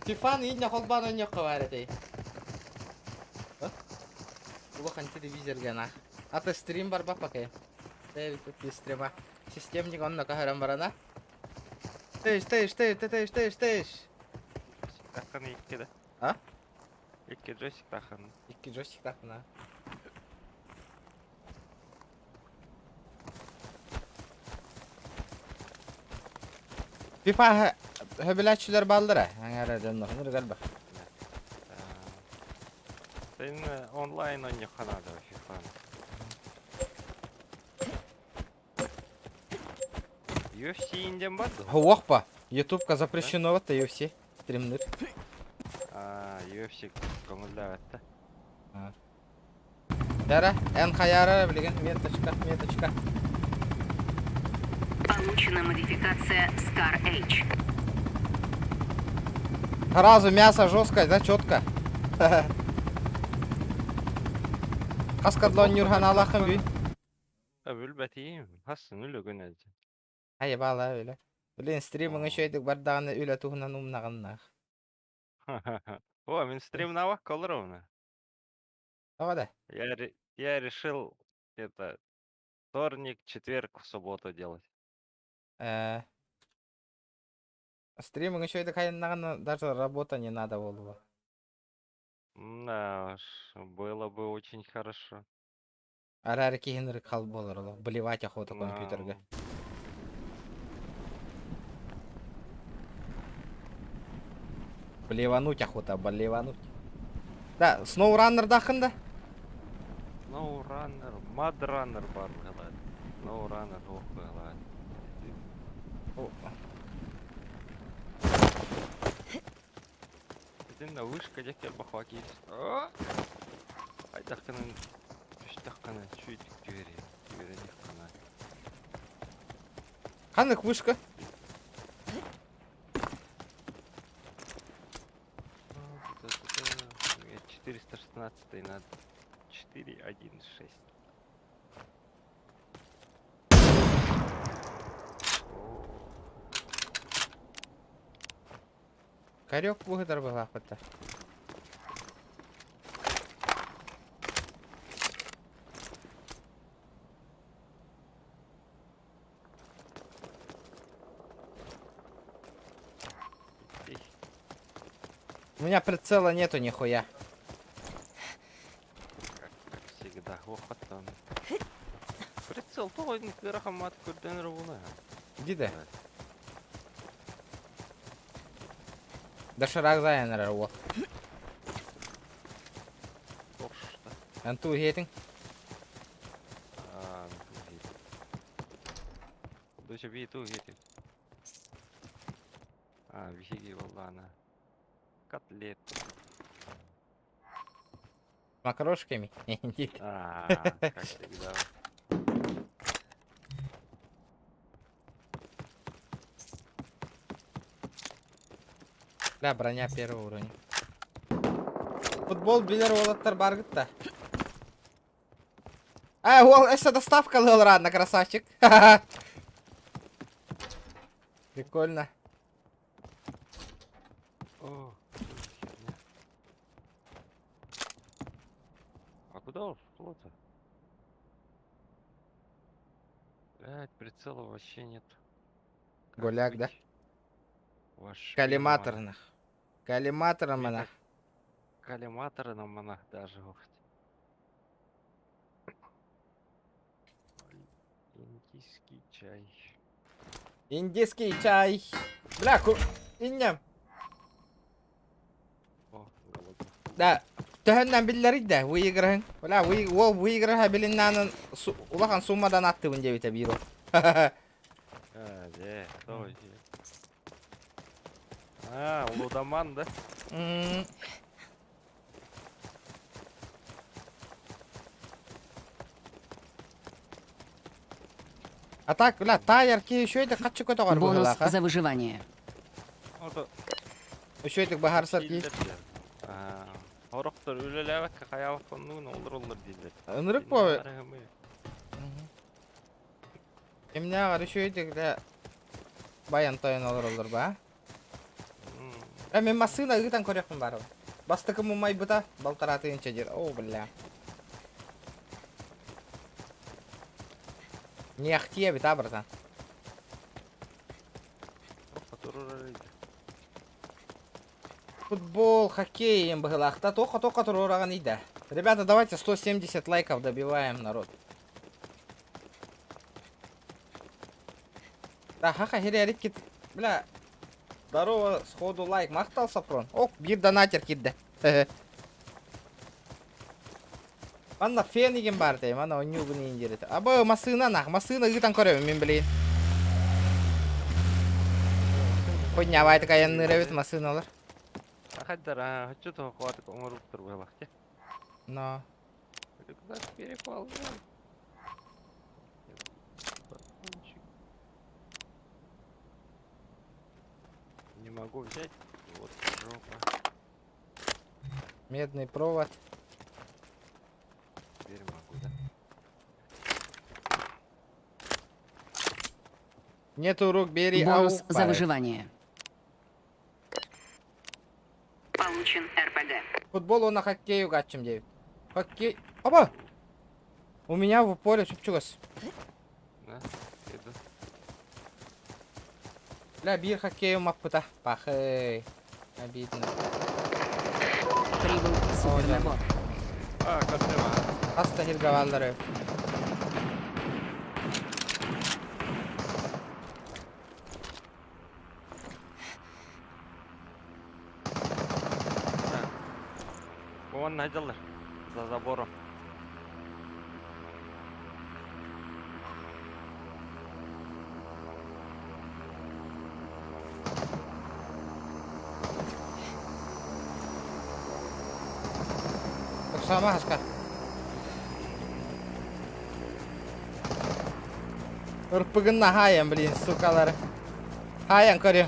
FIFA ни не холбана не хаварите. Улахан телевизор гана. А ты стрим бар бапаке. Ты тут стрима. Системник он на кахарам барана. Тэш. Тахан икки да. А? Икки джойстик тахан. Икки джойстик тахна. FIFA höbüläçüler baldıra. Hangaradan nokunu galba. Sen онлайн он не ханада FIFA. UFC инден барды. Ховохпа. YouTube'ка запрещено вот UFC стримнер. UFC көңілдәвәтті. Яра, эн хаяра билген меточка. Получена модификация Scar H. Сразу мясо жесткое, да, четко. Каскадлон Нюрхан Аллахым бүй. Бүлбәтейім, хасын үлі күн әлді. Ай, бала öyle. Блин, стримың еще едік бардағаны үлі туғынан умнағаннақ. О, мен стрим на вак колоровна. Давай. Я решил это вторник, четверг, в субботу делать. Стримың еще едік хайыннағаны даже работа не надо было. Да уж, было бы очень хорошо. Ара-ара кейінірік қал болыр олы. Блевать охота компьютерге. Блевануть охота, блевануть. Да, SnowRunner дақында? SnowRunner, MudRunner бар қалады. SnowRunner оқы қалады. Біздің вышка жекер бақуа кейс. Айдаққының үштаққаны чуйтік жіберейік қана. Қанық вышка? 416 на 4.1.6. Карек бұғыдар бұл ақпытта. У меня прицела нету нихуя. Как всегда, опытом. прицел тоғойдың кырахамат көрденер бұны. Диде. Дашырак заяныр ол. Тоқшта. Анту хетің. Дойша бей ту кетек. Вихиги болды ана. Котлет. Макарошками. Дид. Как всегда. Да, броня первого уровня. Футбол билер олаттар бар гытта. Ол эссе доставкалы ол ладно, красавчик. Прикольно. О, херня. А куда ушло-то? Блять, прицела вообще нет. Как Голяк, да? быть? Ваш Коллиматорных. Коллиматором она. Коллиматоры на монах даже. Индийский чай. Индийский чай. Бля, иннем. О, голодно. Да. Töhönden billeri de выиграем. Бля, выиграем билиннанын улахан суммадан атты бун жебите биру. Де, той. Лудоман, да? А так, бля, тайерки еще это качы көтө бар Бонус булаха. за выживание. Еще это бахарсар ки. Ороқтар өлеләвәк қаяуық қонуын олар дейді. Ынырык по. Эмне бар еще это баян тайын олар ба. Мен масына ыгытан көрөкмүн бар. Бастыкы мумай бута балтаратыынча жер. О, бля. Не ахтие бит, братан. Футбол, хоккей, МБГЛахта только турораган ида. Ребята, давайте 170 лайков добиваем, народ. Да, хаха, херерик, бля. Здорово, сходу лайк, мақтал сапрон. Ок, бир донатер кидді. Манна фен еген бар дей, мана оню бұны ендереді. Абы, масына нақ, масына ұғытан көрем, мен білейін. Қойдың абайды қаянны рәвет масыналар. Қайдар, хочу то хватит омырып тұр болақ, те? Но. Куда перепал, да? Не могу взять. Вот жопа. Медный провод. Теперь могу, да? Нету рук, бери Бонус аук, за парень. выживание. Получен РПГ. Футбол он на хоккею гатчим девять. Хоккей. Оба! У меня в поле чупчугас. Да, иду. Бля, бир хоккею маппыта. Пахай. Обидно. Прибыл супернабор. Как нема. Аста хиргавалдары. Вон найдылар. За забором. Так сама хаска. Ырпыгынна хаян, блин, сукалары. Хаян көрем.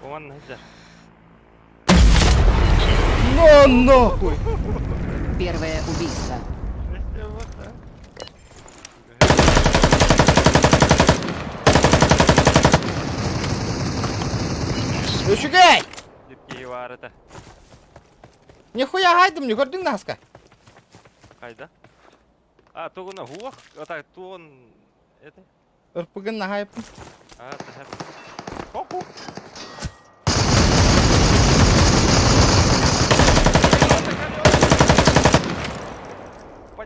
Вон найдылар. Но нахуй! Первое убийство. Өшігей! Дипкей бар это. Нихуя хайдым, не көрдің на хаска? Қайда? Туғына хуақ. Так, туғын... Это? Ырпыгынна хайпын. Тахар. Ку-ку.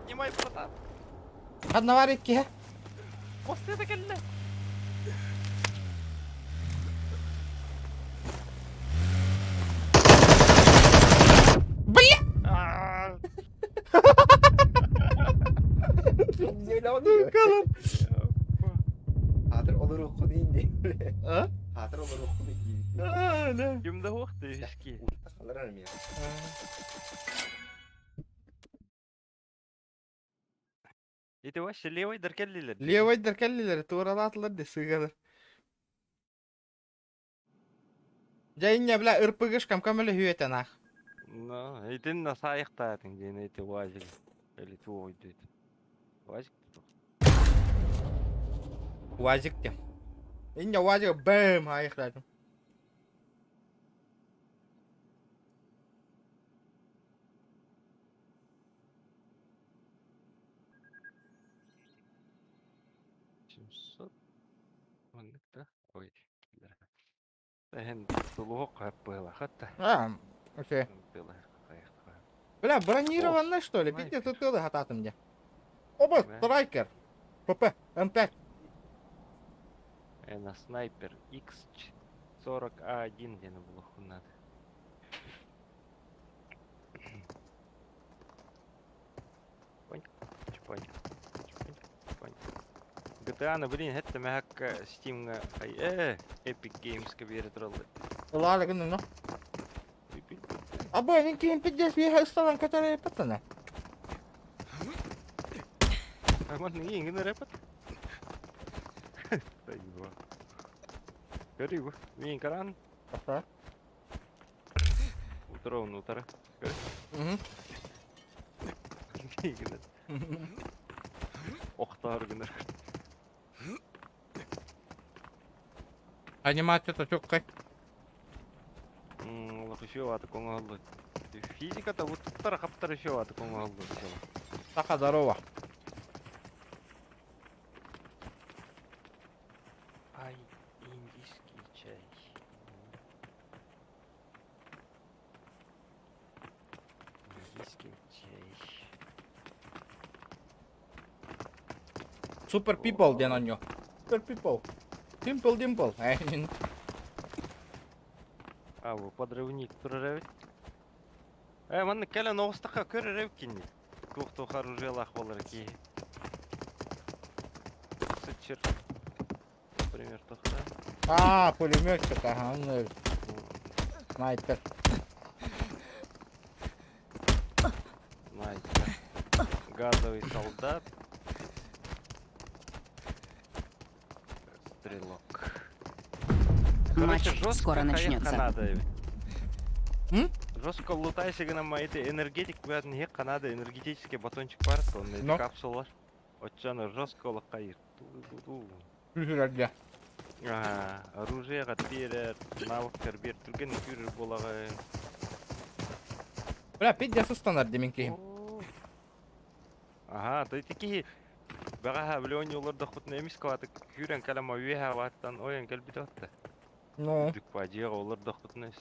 Поднимай, братан. Одна варитки. После это кelle. Бля! Hadir olur oku deyin de. Ha? Hadir olur oku deyin. Kimde hoqtu eski. Alırım ya. Эти вообще левой деркеллилер. Левой деркеллилер, тууралатылар де сыгалар. Жайыння бля ырпыгыш камкамеле хүйетен ах. Ну, итин на сайыктатын ден эти важили. Или твой дит. Важик. Уазик тем. Иння уазик бэм хайыктадым. Да? Ой. Эн тулуок было хатта. Окей. Бля, бронированный что ли? Пиздец, тут тылы хататым где. Оба, страйкер. ПП, М5. На снайпер X40A1 где на блоху надо. Понька, чпонька, чпонька, чпонька. GTA, блин, это мягк Steam Epic Games кабир троллы. Ладно, ну. Або, они кем пиздец, я сталан, которые пацаны. А вот не ингин рэпот. Тайва. Кариго, вин каран. Ага. Утро. Мгм. Ингин. Охтар гыныр. Анимация-то чёккай. Еще атаком алды. Физика-то вот тарахаптар еще атаком алды. Таха, здорово. Ай, индийский чай. Индийский чай. Супер пипл, ден он Супер пипл. Димпл, димпл. А, вы подрывник прорывать? Манны кәлі новостаққа көріріп кенде. Көқты қаружелақ болар ки. Сычыр. Например, тоқта. Пулеметчик, ага, ну. Снайпер. Снайпер. Газовый солдат. Стрелок. Матч Короче, скоро начнется. Канада. М? Жестко лутайся на эти энергетик, не Канада, энергетический батончик бар, он капсула. Отчана жестко лакает. Күзүлөрдө. Оружие берер, навыктар бер, түрген күрер болагай. Бля, пиздец устанар деменки. Ага, то такие. Бага блёни оларда хотна эмис калаты, күрен калама веха ваттан оян калбитатта. Ну. Дик падига оларда хотнас.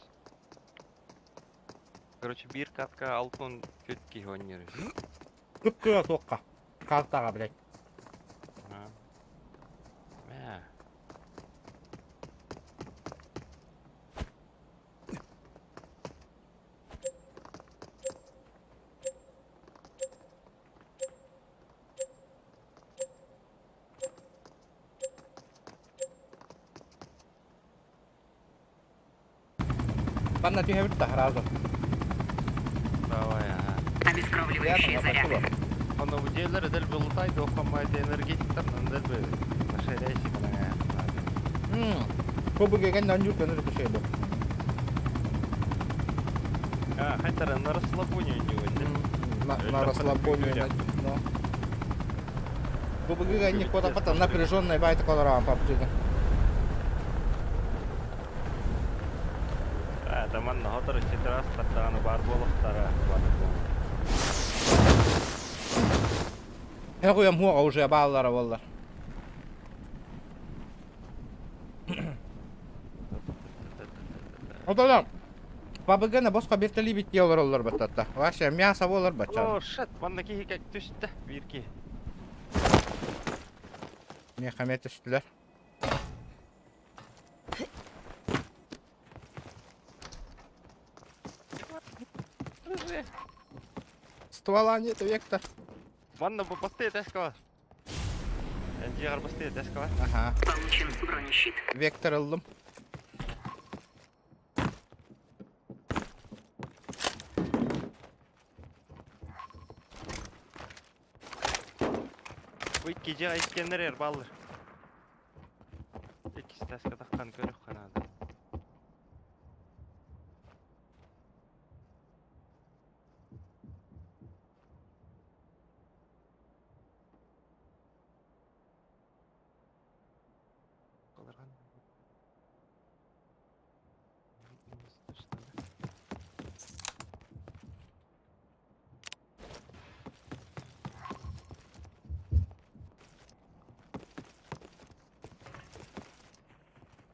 Короче, бир катка алтын көтки хоннер. Түпкүрө тоққа. Картага, блядь. Ладно, ты говоришь, сразу. Давай, ага. Обескровливающие заряды. Он в деле дел был тай, до комайда энергетик там, дел бы наширяйся на. Побыгай на нюка, на решебу. Хотя на расслабоне у него, на расслабоне, ну. Побыгай не куда потом напряженная байта колорам попчита. Таман нахотор читрас тартаны бар болохтара бар. Я хуям хуга уже баллара воллар. Оталам. Babagana boska bir teli bit diyorlar olur batatta. Vaşa мясо olur bacham. О, shit, manda kihika düştü. Bir ki. Merhamet üstüler. Ствола нет, Вектор. Manda bu bastı etkala. Ciğer bastı etkala. Aha. Получен бронещит. Vektor aldım. Bu iki ciğer İskender yer balır. İkisi de takkan körük kanadı.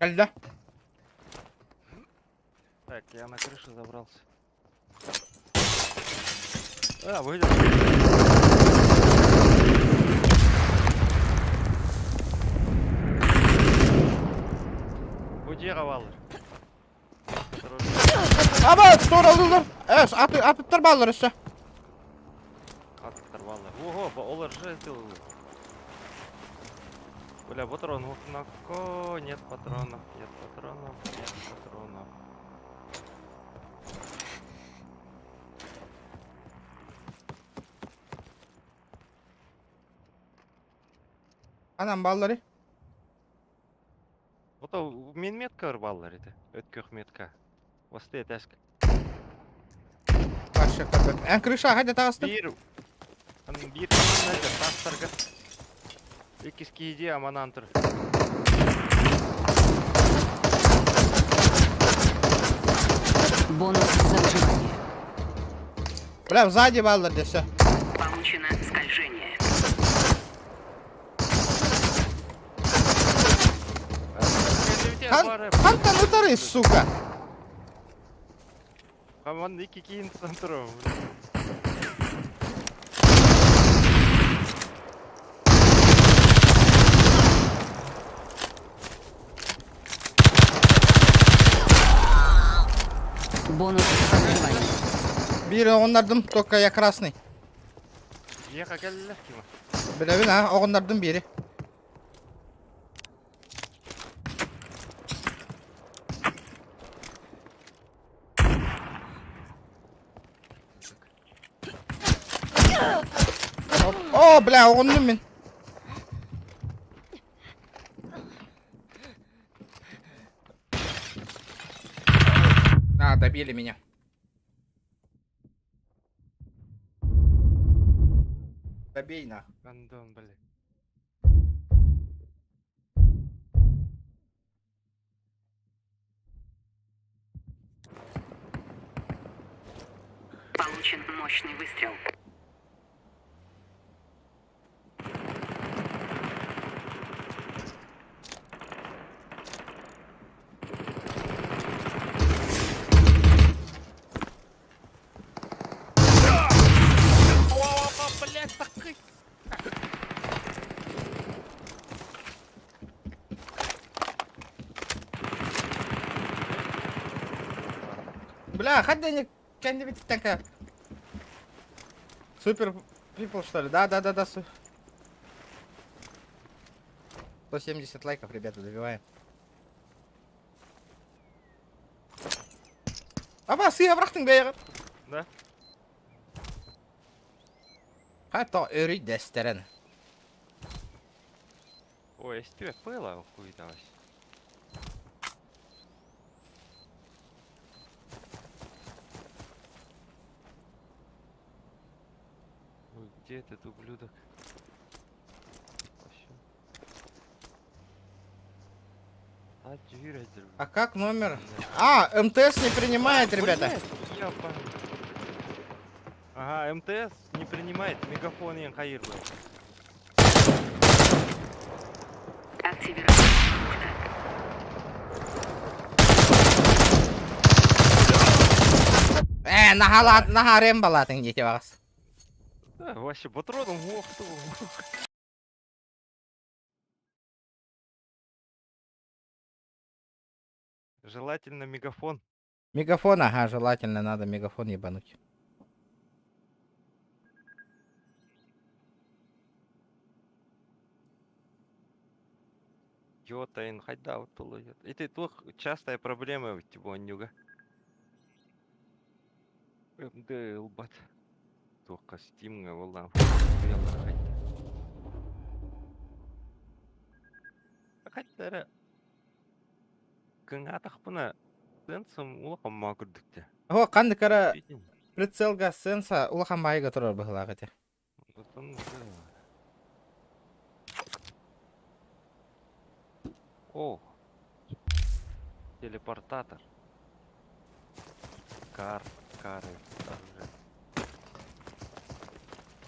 Geldi. Так, я на крышу забрался. А, выйдет. Bu ciğer alır. Ama store aldılar. Evet atıptır ballar üstü. Attır vallahi. Ого, олар же это. Бля, патрон на ко, нет патронов, нет патронов, нет патронов. Anam balları. Вот мен метка баллар еді. Өткөх метка. Осты тәск. Başka kapı. En kırışa hadi tağыстım. Bir команда тастарға. Екіс кейде аманан тұр. Бонус за выживание. Бля, сзади баллар десе. Получено скольжение. Kantan utarız suka. Команда екі кейін тұр. Бонус за выживание. Biri onlardan Tokka'ya krasный. Еқа кәлілер кема. Bilevin ha, onlardan biri. Hop. Oh, bля, oğlum ben. А, добили меня. Добей нахуй. Гандон, бля. Получен мощный выстрел. Бля, хоть да не кто-нибудь такая. Супер пипл, что ли? Да. 170 лайков, ребята, добиваем. Аба, сыя брахтың бейгір. Да. Хата өрі дәстерін. Ой, если тебе пыло, хуй далось. Ой, где этот ублюдок? Вообще. А, дюрайдер. А как номер? А, МТС не принимает, ребята. Я понял. Ага, МТС не принимает, мегафон и Хаир был. Активировать. 1 нахарем балатын дете бағас. Вообще патроном уохту. Желательно мегафон. Мегафон, ага, желательно надо мегафон ебануть. Йотайн, хайда вот тулы. И ты тут частая проблема у тебя, Нюга. МД ылбат. Только стимга валам. Хаттара. Кыңа тақпына сенсом улақам ма күрдікті. О, қанды кара прицелга сенса улахан байга тұрар бұғылағы те. О, телепортатор. Кары.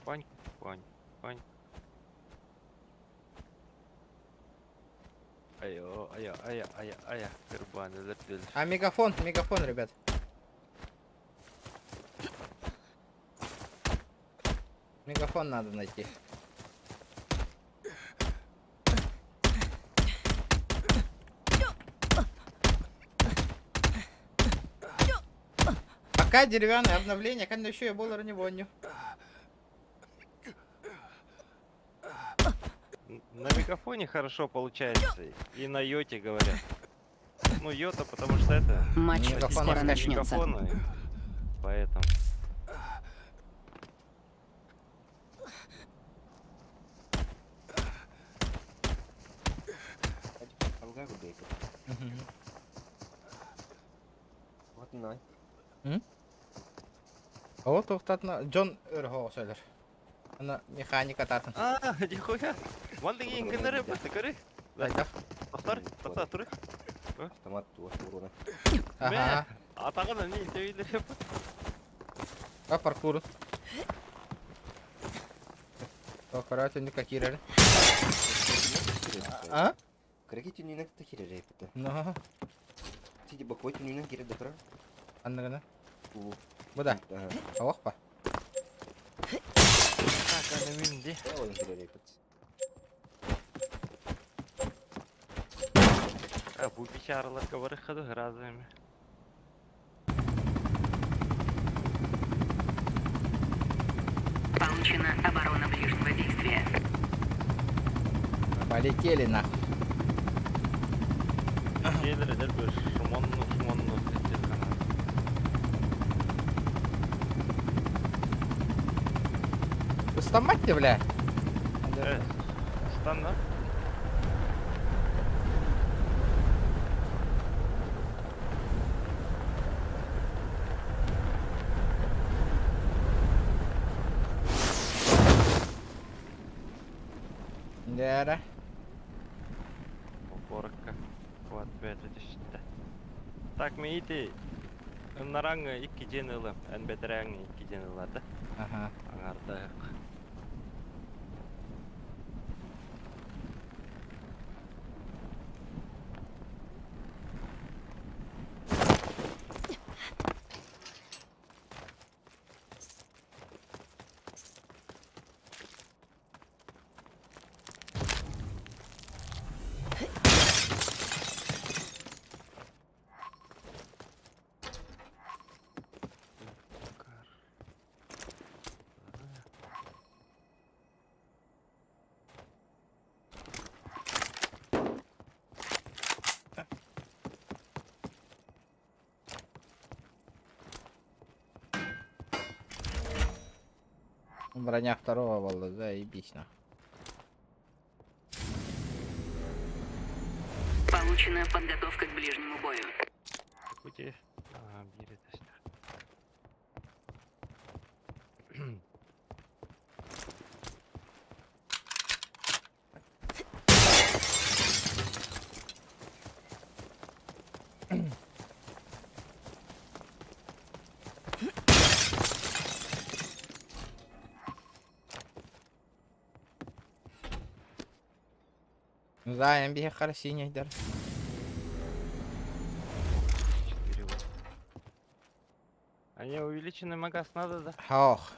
Пань. Ая, кырбаны зерттел. А мегафон, ребят. Мегафон надо найти. Пока деревянное обновление, когда еще я болар не воню. На мегафоне хорошо получается. И на йоте говорят. Ну, йота, потому что это... Матч Мегафон скоро раскачан. начнется. Мегафоны. Поэтому... О, тоқтатына Джон өрхо сөйлер. Ана механика татын. Нихуя. Ванды енгенері бітті көрі. Айдақ. Тоқта, тұры. Ага. Атағына не тәуелдер еп. А паркур. Аккуратно, никакие рели. А? Креките не на такие репеты. Ну, Тиди бакоти не на кире докра. андагана. Буда. Алохпа. Так, ана менде. Ой, кире репет. Бұл бичараларға барыққады разыми. Получена оборона ближнего действия. Полетели нахуй. Кейдер бір шумонну сеттер қана. Стаматте, бля. Стан, да? Дера. Опорка. Квад 5 düştü. Так, мен ити ыннараңы 2 жен ылым, ән бетерәңі 2 жен ылады. Ага. Аңардайық. Броня второго волос, заебись нахуй. Получена подготовка к ближнему бою. Пути. Бери ташта. Заем беги синий дер. 4 вот. А мне увеличенный магаз надо, да? Ох.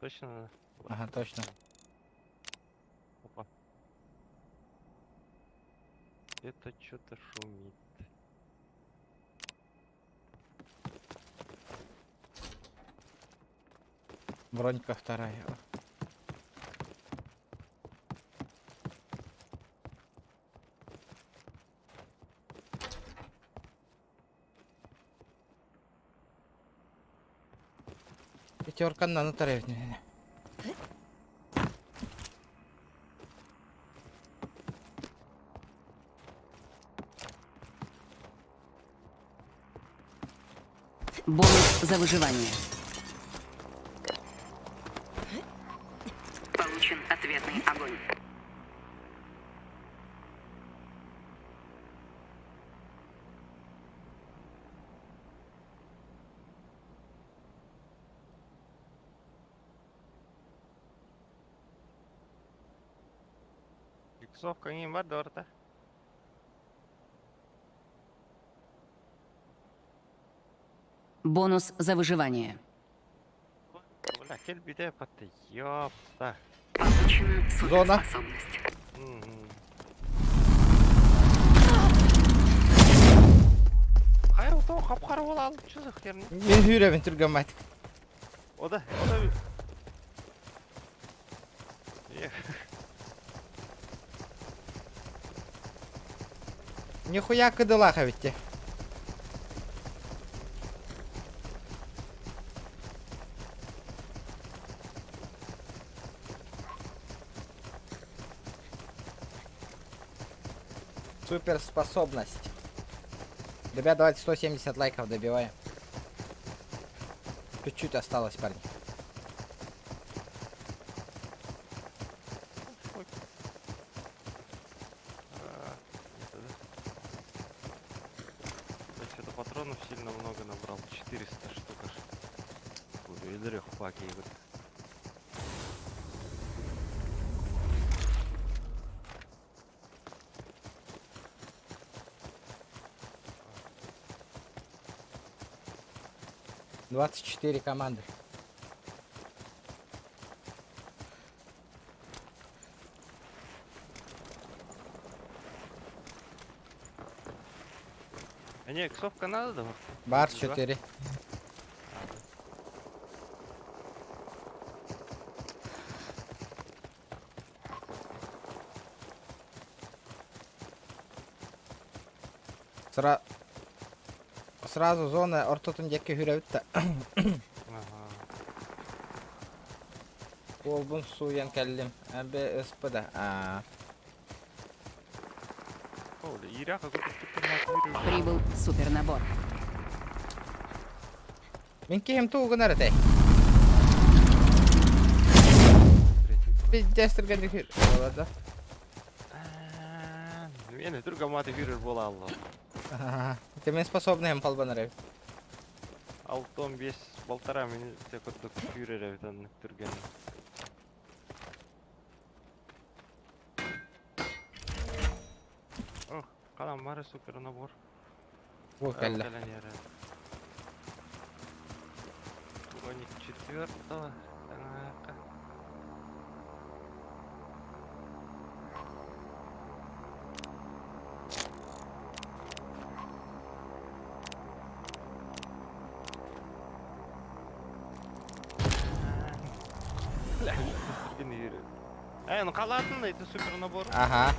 Точно надо. Ага, точно. Опа. Это что-то шумит. Бронька вторая. Пятерка на тарелке. Бонус за выживание. Получен ответный огонь. Иксовка не мадорта. Бонус за выживание. Бля, кель биде патты. Ёпта. Получена Зона. суперспособность. Hayır o da kapkara ola alıp çözük yerini. Мен үйрәбен түргәмәт. O da bir... Нихуя кыдылаха битте. Суперспособность. Ребят, давайте 170 лайков добиваем. Чуть-чуть осталось, парни. Что-то патронов сильно много набрал. 400 штук аж. Буду и дрых паки. 24 команды. А не, иксовка надо, да? Бар 4. Сразу зона ортотун жеке хүрөбүт да. Колбун суян келдим. Абе ыспыда. Прибыл супернабор. Мен кем тугун аратай. Биддестирген декер. Олада. Мені тургаматы вирер бола алло. Ты мен способны hem қалбанар. Алтон 5 полтора мені тек отдық вирер evden түрген. Ох, қалам бары супер набор. О, келді. Угоник 4-го. Ну қалатын это супер набор. Ага.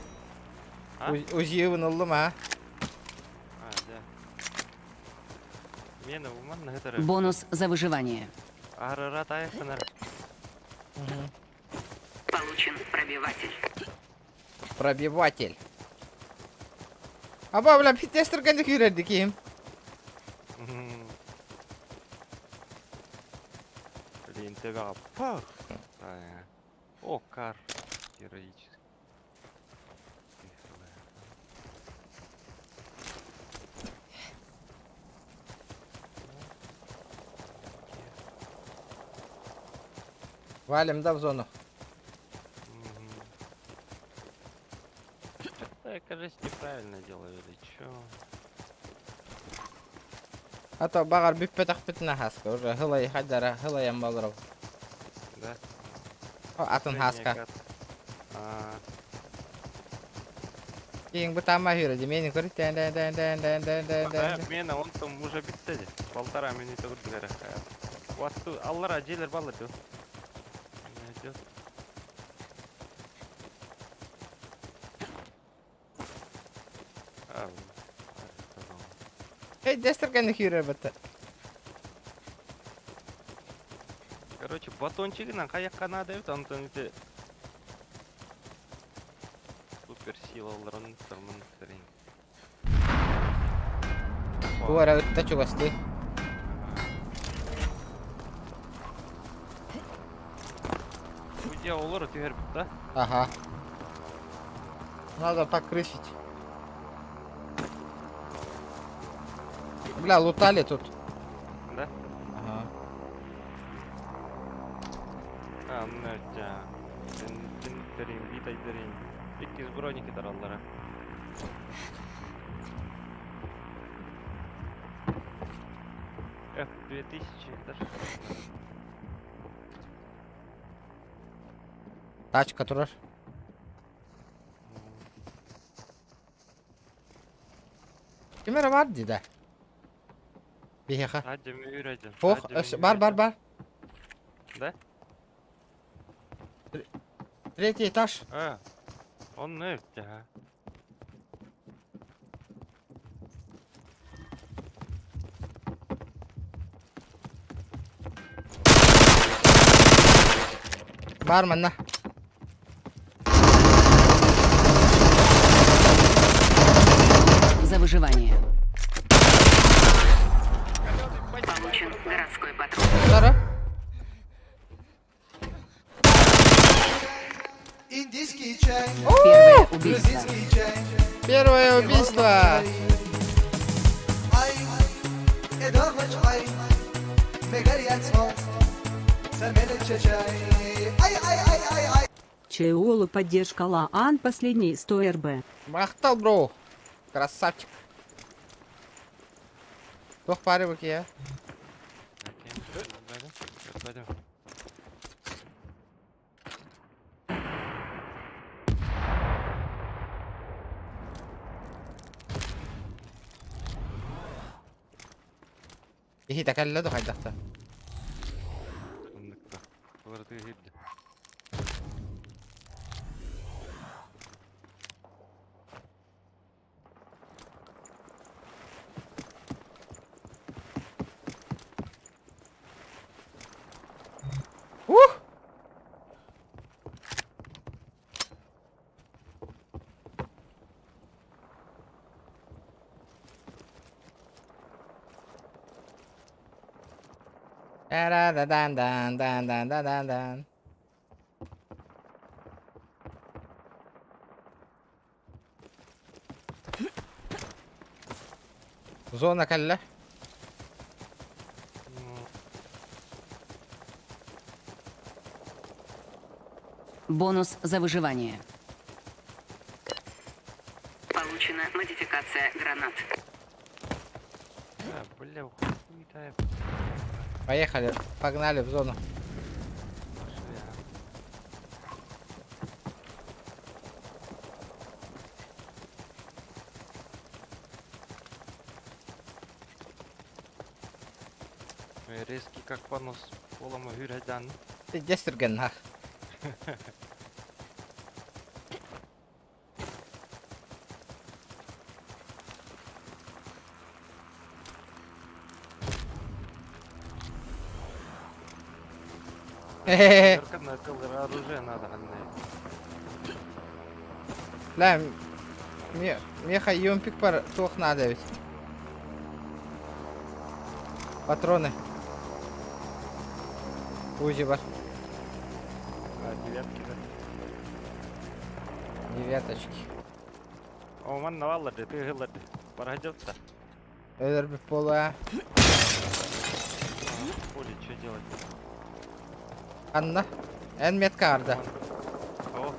Узиевын олдым, а? Да. Мені уман на это. Бонус за выживание. Арарат айханар. Получен пробиватель. Пробиватель. Аба, бля, питтестирген дек үйрерді кейім. Блин, тебя пах. О, кар. Героический. Валим, да, в зону. Что-то я, кажется, неправильно делаю, или чё? А то багар бүппетақ бітіне хаска. Уже хылай хайдара, хылайам балырау. Да. Атын хаска. А, Кейін бұтама хүреді. Мені көрі. мені он там уже бітті де. 1,5 минута көрдігер. Уатту, аллара желер балыр ду. Эй, дестіргені хүрі бұтты. Короче, батончигынан каякка надо ебит, антон ите супер силаларын тырмын тырын. Буара үтті чугасты. Судья олар тегер бит да? Ага. Надо покрысить. Бля, лутали тут. Да? Ага. А, нөтя. Тин тырын, битай тырын. 200 броники тараллары. Эх, 2000 даже. Тачка турар. Кемер var dedi. Bir heka. Hadi mi üreceksin? Oh, бар. Да? Третий этаж. А, он нötя. Бар мына. За выживание. Получен городской патруль. Bunları. Индийский чай, Первое убийство. грузинский чай. Первое убийство. Ай, эдорвач ай, мегарияц мол, самелет чачай. Ай. Чеолу поддержка Лаан последний 100 РБ. Мақтал, бро. Красавчик. Тоқ бары бөке я. Пойдем. İhi təkəllədi qaydaqda. Fındıkta. Kıvırdığı hibdi. Dan. Zona kelle. Бонус за выживание. Получена модификация гранат. А, бля, хуй тай. Поехали. Погнали в зону. Резкий как понос полома гюрядян. Ты дестірген, ха. Хе-хе-хе. Только на целое оружие надо гнать. Ла, меха юмпик пар тоқ надо ведь. Патроны. Узи бар. А, девятки, да? Девяточки. О, ман навалады, ты гылады. Породётся. Öder bir pola. Поле, что делать? Anna. En metka arda. О,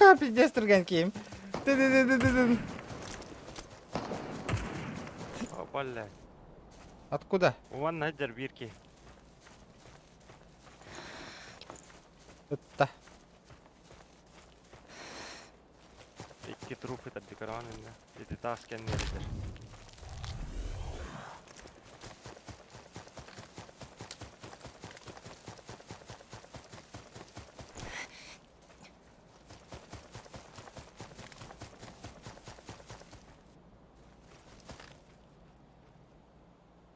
Сука, пиздец, тұрған кейім. Опаля. Откуда? Вон надер бирки. Тут-то. İki trup etti karanında. Dedi tasken neredir?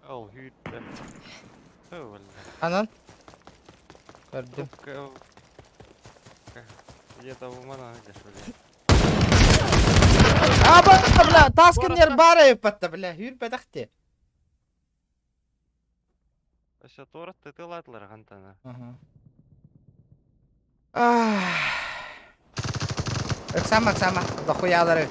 Al hütte. Öyle. Анан? Көрдім. Где-то у меня здесь вроде. Бля, тасканер бары патта, бля, үйір бәдіқте. Așa torătă te latlar hantana. Оксама, дохуялары.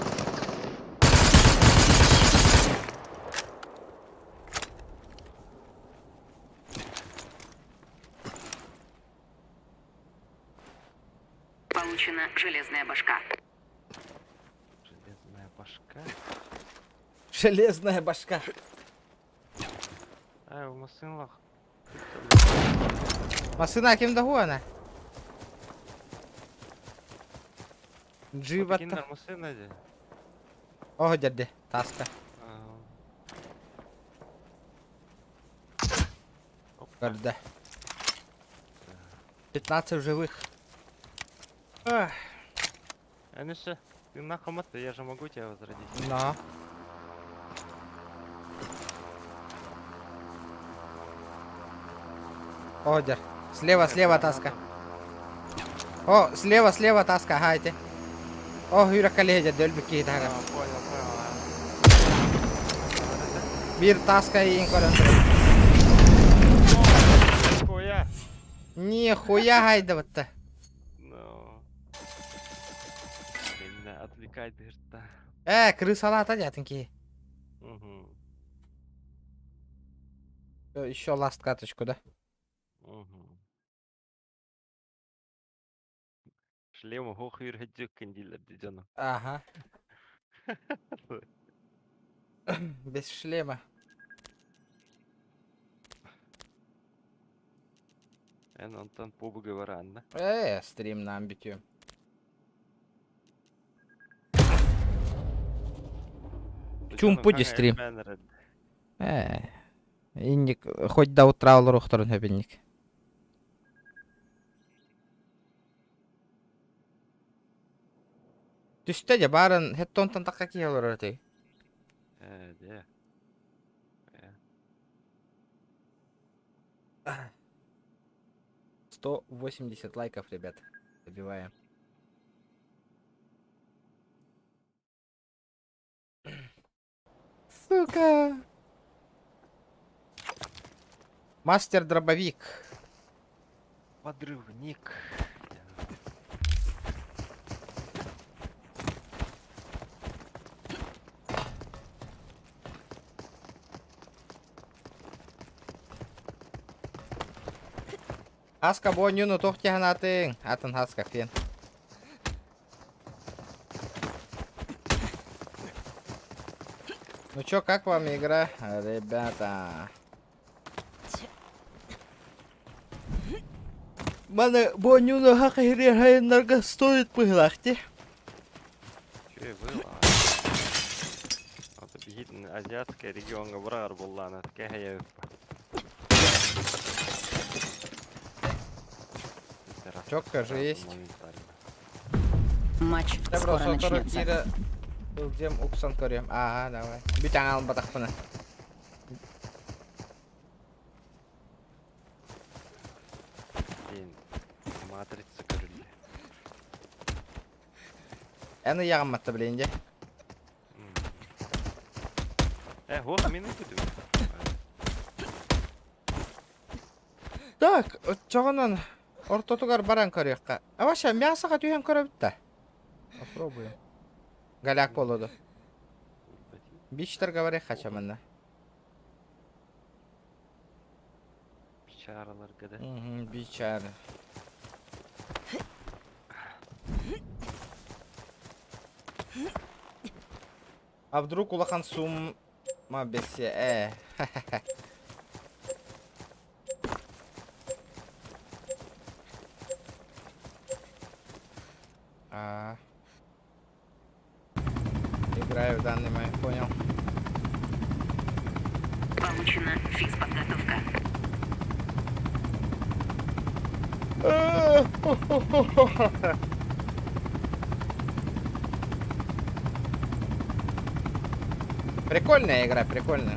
Получена железная башка. Железная башка. Железная башка. Ай, в машинах. Масына кемді хуана? Джибатта. Киндар машина де. Ого, дерде, таска. Көрді. 15 живых. Аниша, ты нахуй ты, я же могу тебя возродить. Но. Одер. Слева таска. О, слева таска, хайте. О, юра коллеги, дөлбікі тага. Понял. Bir таска и инкорентер. Хуя. Нихуя гайда вот-то. Ну. Меня отвлекать дырта. Крысала атадятынки. Угу. Еще ласт каточку, да? Угу. Шлему хох юргетюк кендилер дидяну. Ага. Без шлема. Он там побугаваран, да? Стрим на амбитию. Чум пуди стрим. Инник, хоть до утра олар ухтарын хөбинник. Түсті де барын хеттонтан таққа кей олар өтей. Де. 180 лайков, ребят. Добиваем. Сука. Мастер-дробовик. Подрывник. Хаска бонюну тохтяханатың. Атын хаска фен. Ну чё, как вам игра, ребята? Мана бонюну хакахирихайнарга стоит пыглахти. Че было? Вот бегит азиатская регион брар буллана, такая. Чокка же есть. Матч Я скоро просто начнется. кира Уксам уксан көрем. Ага, давай. Битang алып батак буны. Матрица көрүлдү. Аны ягаматта билейинде. Вот мени күтүп. Так, чогонон ортотугар баран көрөкка. Аваша мясоға түйен көрөбүтта. Попробуем. Галяк болоду. Биштер говори хачаманда. Бичаралар када. Бичара. А вдруг улахан сумма бесе, Играю в данный момент, понял. Получена физподготовка. Прикольная игра, прикольная.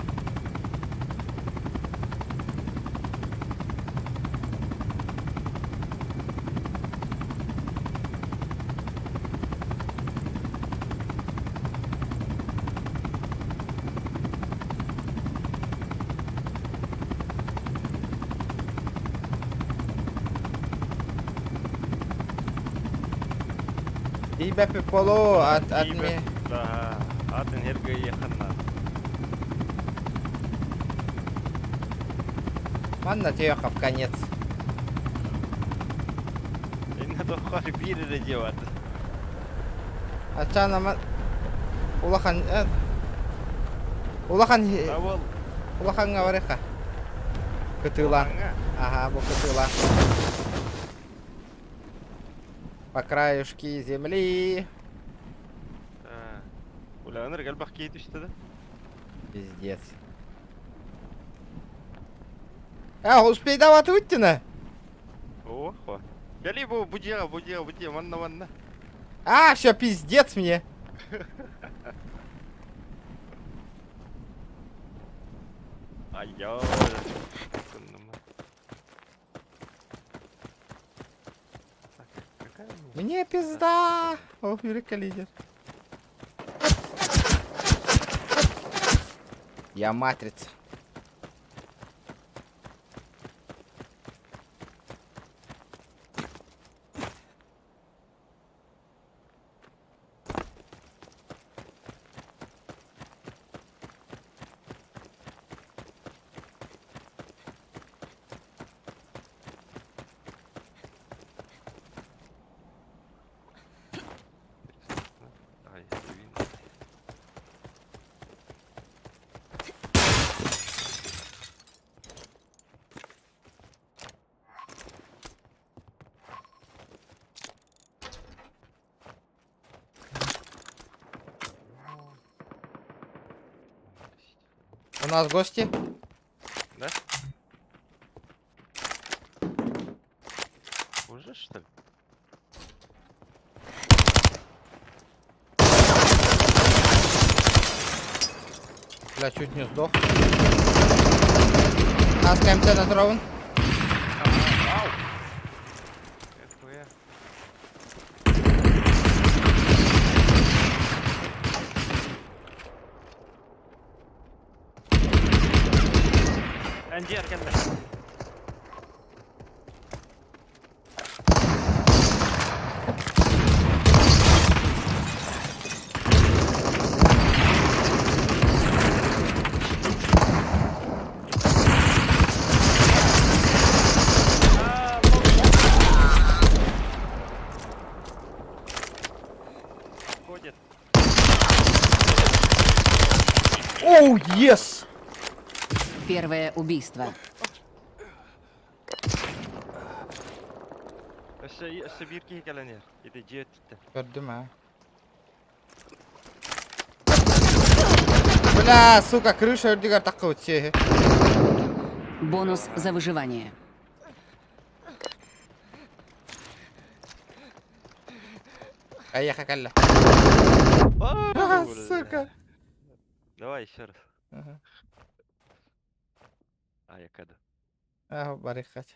Тебя пиполо от меня. Да, от энергоехана. Манна тёха в конец. Инна тухар бирре деват. Ачана улахан улахан Тавол. улахан говориха. Кытыла. Ага, бу кытыла. По краюшке земли. Уля, она регал бахкит что да? Пиздец. Успей давать Уттина. Охо. Галибу будила, манна. Всё, пиздец мне. Айо. Мне пизда. Ох, великий лидер. Я матрица. У нас гости. Да? Уже что ли? Бля, чуть не сдох. Нас КМТ на дрон. Андер, кенда. Ходит. Оу, ес! Первое убийство. Собирки келенер. Это жетті. Gördüm ha. Бля, сука, крыша өрдігер таққа өтсе. Бонус за выживание. Аяха калла. Сука. Давай еще раз. Ага. Я каду. Барихать.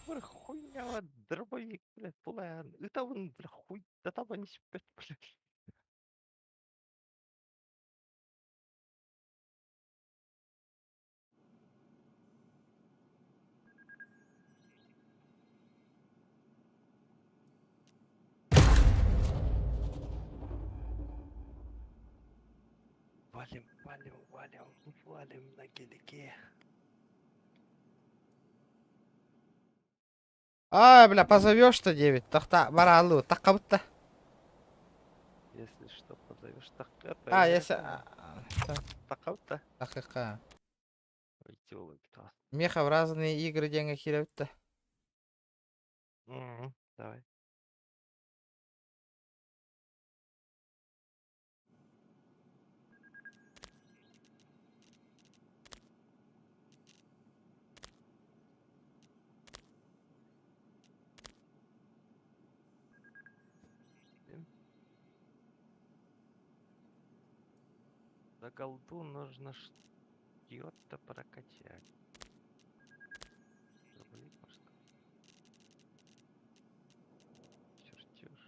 Хуйня, дробовик, блядь, план. Это он, бля, хуй, да там они спят, блядь. Валим на гелике. Бля, позовешь-то 9. Тахта, баралу, таққа бұтта. Если Уштаққа. А, если... Тақаута. Ақиқа. Ой, тёлы битал. Меха в разные игры деньги хилевта. Давай. За голду нужно что-то прокачать. Рублей, может? Чертеж.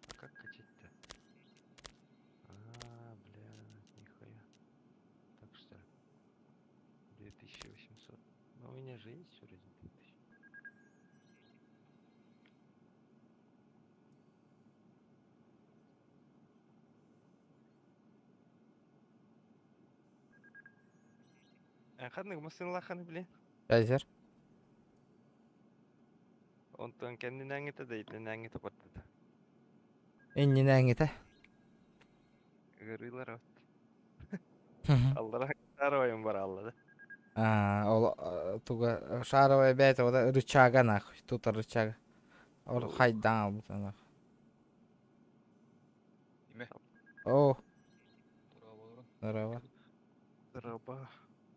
А как качать-то? Бля, нихуя. Так что 2800. Ну, у меня же есть вроде 2000. Қандай мысыллаханы біле? Әзір. Онтон кәндін әңгеті дейді, әңгеті қоттады. Эннин әңгеті. Ғырылар от. Аллара ойын бар аллады. Ол туга шаровая бәйті ода рычага нахуй. Тут рычага. Ол хайдан албыта нахуй. О. Здорово. Здорово.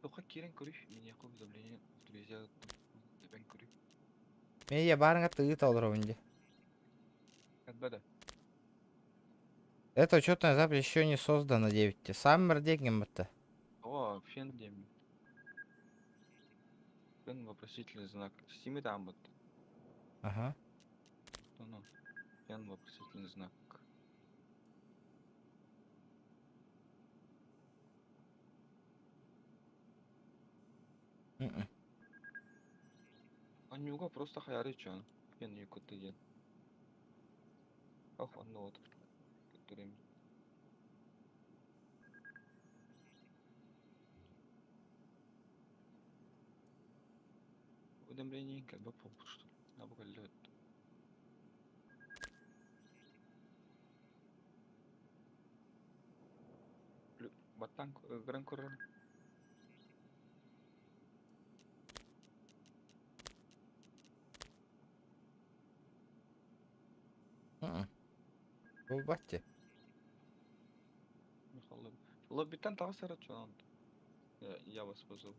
Тоқа керен көріш, мен яқы уведомление друзья дебен көрі. Мен я барыңа тыгыт алыр önce. Әтбәді. Это учетная запись еще не создана 9. Саммер деген бітті. О, фен дем. Фен вопросительный знак. Стимы там вот. Ага. Ну, фен вопросительный знак. Анюга просто хаяры чан. Фен юкуты ден. Ах, он вот. Которым. Уведомление как бы попу что ли. Набухали. Батан гран куран. Бұл батте. Лоббитан тағы сарат чуан. Я вас позову.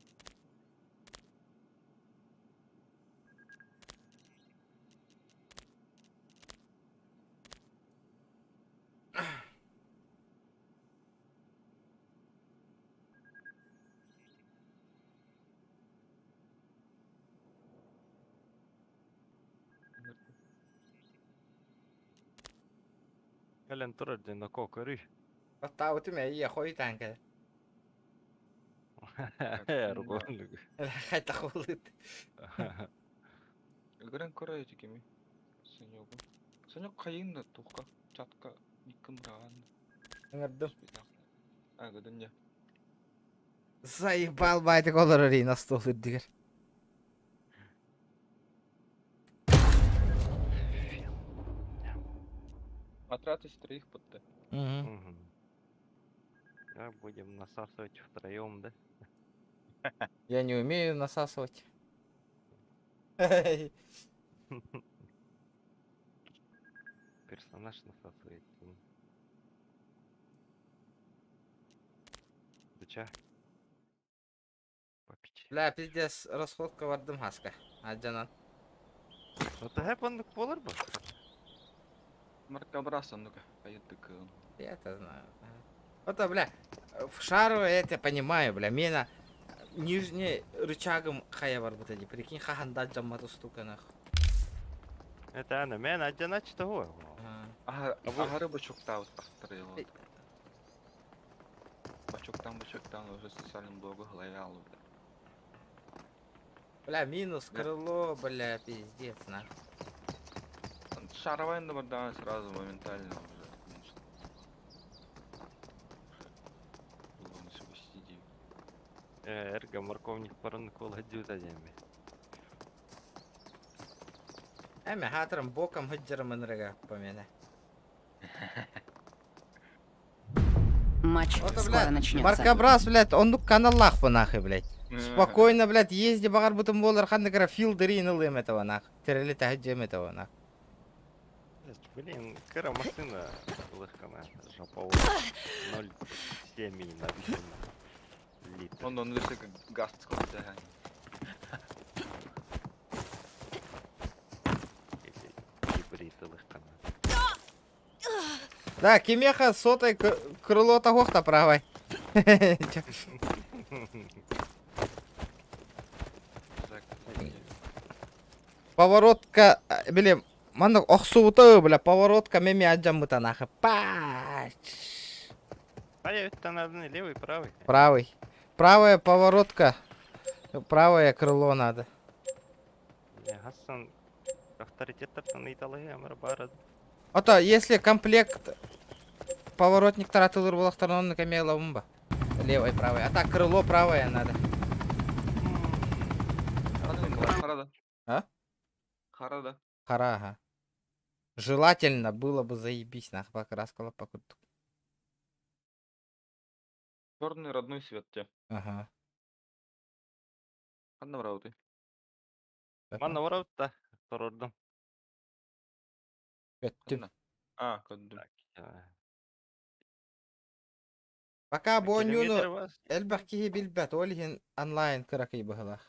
Әлен тұрар ден око көрі. Бата өті ме ие қой тәңкі. Әргонлығы. Қайта қолыды. Гран куран эти кеми. Санёгу. Санёг қайын туққа. Чатқа. Никым раған. Үңірдім. Агыдын я. Заебал байтық олар өрей насты олыр дегер. Отряд из троих подты. Будем насасывать втроем, да? Я не умею насасывать. Персонаж насасывает. Дуча. Попить. Бля, пиздец, расходка вардым хаска. Аджанан. Это хэппандык болар бы? Маркобрасан, ну-ка, поедет. Я это знаю. Вот, бля, в шару я это понимаю, бля, мена нижний рычагом хая бар вот эти, прикинь, хаханда джаммату стука нахуй. Это она, мен, а значит того. Ага, бычоктан вот тахтырыло. Бычоктан уже социальным блогу главял. Бля, минус крыло, бля, пиздец, нахуй. Шаровая да, сразу моментально уже, конечно. Было на 69. Эрго морковник парон кола дюта демби. Эми хатырым боком хыджырым ынрыга по мене. Матч Вот, скоро блядь, начнется. Маркобраз, блядь, он ну каналлах по нахуй, блядь. Спокойно, блядь, езди багар бутым болар, ханны кара филдери нылым этого нах. Терели тахаджем этого нах. Блин, кара машина легкана, жопова. 0,7 написано. Литр. Он лише газ сколько. Гибриды легкана. Да, Кимеха сотой крыло того хта правой. Поворотка, блин, мандак оксуута, бля, поворотка меми аджамыта нахуй. Пач. А я это надо левый, правый. Правый. Правая поворотка. Правое крыло надо. Я Хасан авторитеттен италия бары. Ото, если комплект поворотник таратылыр болақтарынан оны кәмеғла ба? Левой, правой. А так, крыло правое надо. Харада. А? Харада. Хара, ага. Желательно было бы заебись, нахуй, покраскала покуда. Черный родной свет тебе. Ага. Одна рауты. Манна варавта, торордum. Көттім. Көндüm. Пока бонюну Километр вас. элбах кихи билбет, олихин онлайн кыракай бахылах.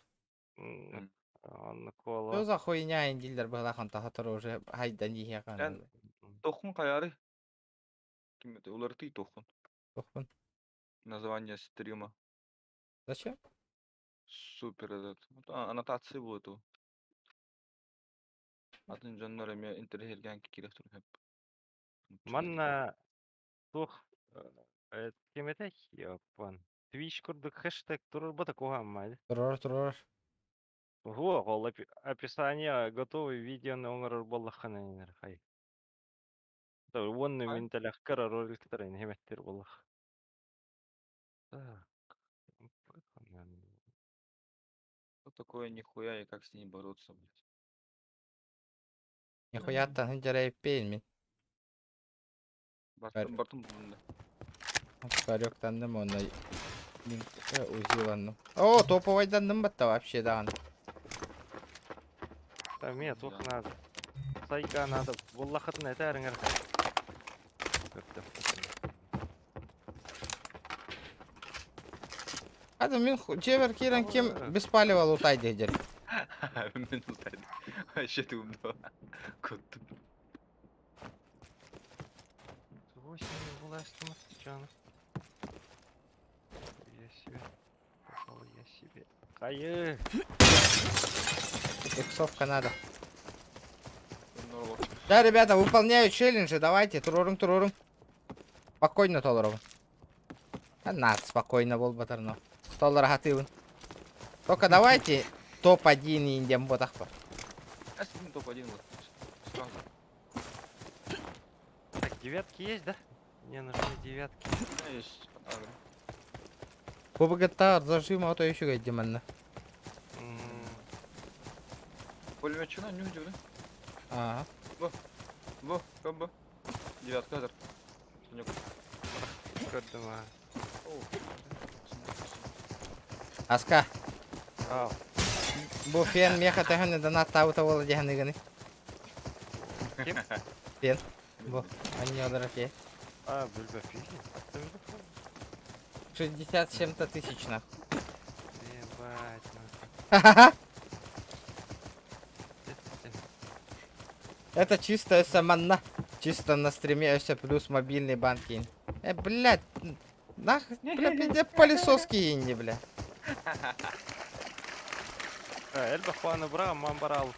Анна кола. Что за хуйня индилдер бахылах, он тахатыр уже хайдан ехе қан. Тохун каяры. Ким это? Уларты тохун. Тохпын. Название стрима. Зачем? Супер этот. Аннотация будет у. Атын жаннар эме интернетген керек тур хеп. Манна тух кемете япон. Twitch курдук хэштег турur ба такого аммайды. Турор. Во, гол описание готовый видео на умер боллахана хай. Да, вон мен талахкара роликтер ин хеметтер боллах. Так. Что такое нихуя и как с ней бороться, блядь? Нихуя тан жарай пейн мен. Бартым бунда. Парек тандым он узиланным. О, топовый дандым батта вообще да. Да, мне тух надо. Сайка надо. Боллахатын этәріңер. Ады мен жебер керен кем беспалево лутайды жер. Мен лутайды. Вообще ты умно. Көттім. Кайы. Иксовка надо. Да, ребята, выполняю челленджи, давайте, турорым. Спокойно, Толоров. Надо спокойно, бол батарно. Толор хатывын. Только давайте топ-1 индем ботахпа. А с ним топ-1 вот. Сразу. Так, девятки есть, да? Мне нужны девятки. Есть. Побогатар, зажима, а то еще гайди манна. Пулемет что на нюх да? Ага. Во, кабы. Девятка, кадр. Коддама. Аска. Ау. Бу фен меха таханы дана таута вола диханы ганы. Кем? Фен. Бу, они одраке. А, бульба фиги. 60 с чем-то тысяч нахуй. Ебать, Ха-ха-ха. Это чисто саманна. Чисто на стриме все плюс мобильный банкинг. Блядь. Нах, бля, пиздец, пылесоски инди, бля. Эльба хуана бра, мамбарал.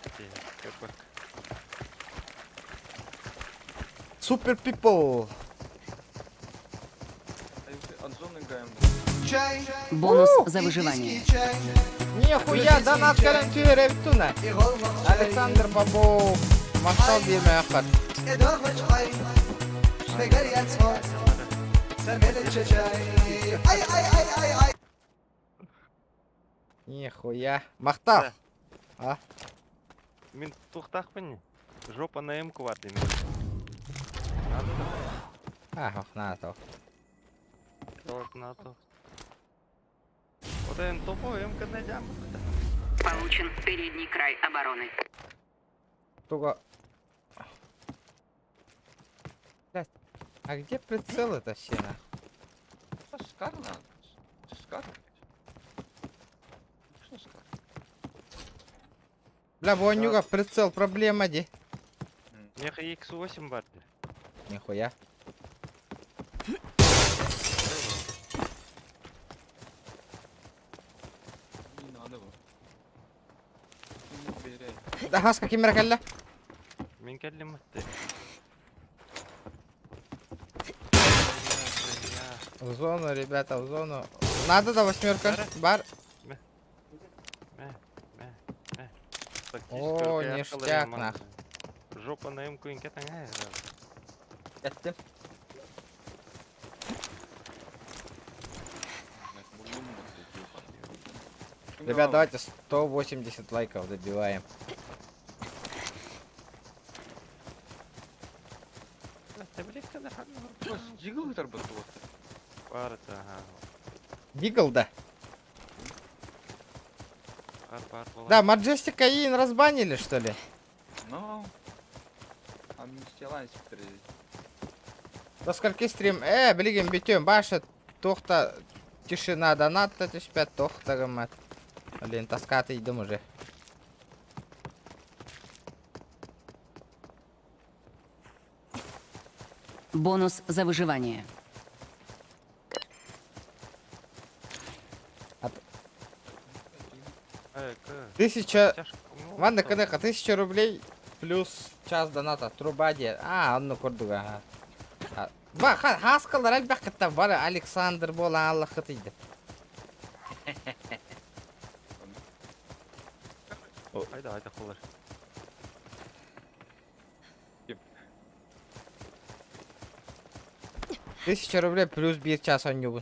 Супер пипл. Отзон играем. Чай, Бонус за выживание. индийский чай. Нихуя, донат карантин ревтуна. Александр Бабов. Масал Бирмахат. اداغش های نگریت ها سمل چچای ай. Нихуя. Махтал. А? Мин тухтах пенни. Жопа на М-ку варды. Ах, на то. Вот на то. Вот он тупой, им когда дам. Получен передний край обороны. Туго. Блядь, а где прицел это все на? Скар надо. Скар. Что скар? Бля, вонюга, прицел, проблема, ди. Меха X8 барды. Нихуя. Не надо его. Не берей. Да газ каким ракалля? Мен келдим атты. В зону, ребята, в зону. Надо до 8. Бар. О, ништяк, нах. Жопа на эмку инкетангай. Яттым. Ребят, давайте 180 лайков добиваем. Дигл это работает. Парта, ага. Дигл, да? Пар. Да, Маджестика Ин разбанили, что ли? Ну. Амнистия лайнс перейдет. До скольки стрим? Блигем битем, баша, тохта, тишина, донат, это спят, тохта, гамат. Блин, таскаты идем уже. Бонус за выживание. Ладно, Канеха, 1000 рублей плюс час доната. Труба де. Анну курдуга. Ба, хаскалар әлбәккәттә бар Александр бола Аллаһы тиде. Hayda kullar. 1000 рублей плюс 1 час он юбу.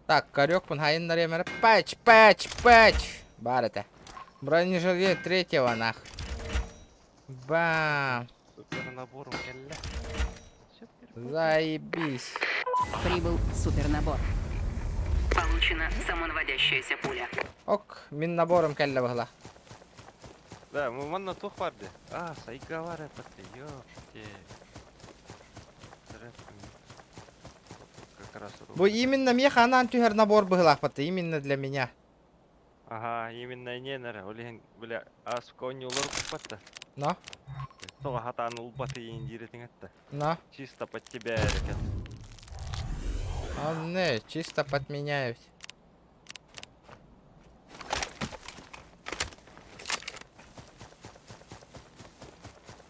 Так, корёк пун хайын наремер. Пач. Бар это. Бронежилет 3-го нах. Бам. Супер набором келля. Заебись. Прибыл супернабор. Получена самонаводящаяся пуля. Ок, мин набором келля багла. Да, мы манна тух барды. Сайгавара патты, ёпте. Как раз. Бу именно меха анан тюхер набор багла патты, именно для меня. Ага, именно не нара. Олен, бля, в коне улар купатта. Но? Соға хатаны улбаты ендиретің атты. Но? Чисто под тебя, ребят. Не, чисто под меня ведь.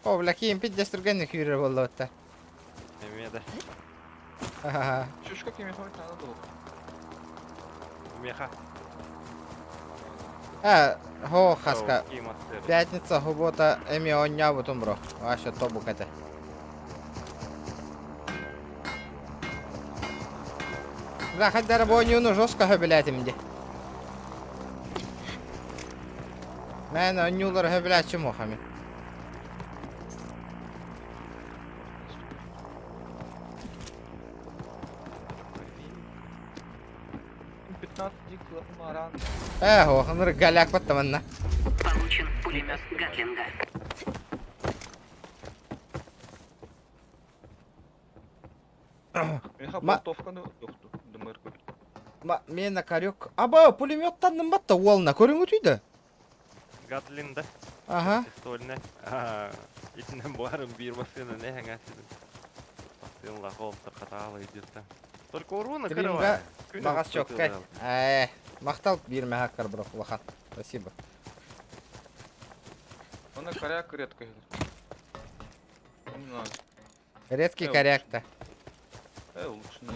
О, бля, кием 50 других юрий волота. Меда. Ага. Чушка какими ходит надо было. Меха. Хаска. Пятница, губота, эми оня в этом бро. Ваша тобук это. Бля, хоть дарабоню, ну жестко, блядь, имди. Мен онюлар, блядь, чему хами. Ханыр галяк потаманна. Получен пулемет Гатлинга. Мен карек. Аба, пулеметтан нымбатта уолна, көріңі түйді? Гатлин, да? Ага. Пистольне. Итінен барым бір басына не хәңәсідің. Басынла қолтыр қаталы идерді. Только урона Стримга бағас чоккать. Мақтал берме хаккар, бро, лохан. Спасибо. Он коряк редко. Редкий коряк-то. Лучше не.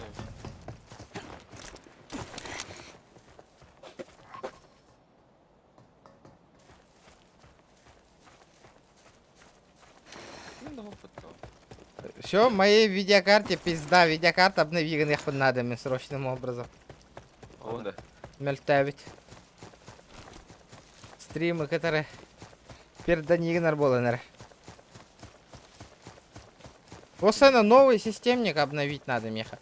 Все, моей видеокарте пизда. Видеокарта обновили их надо срочным образом. О, да. Мельтавить. Стримы, которые Перданигнер болынер. Осена новый системник обновить надо, меха.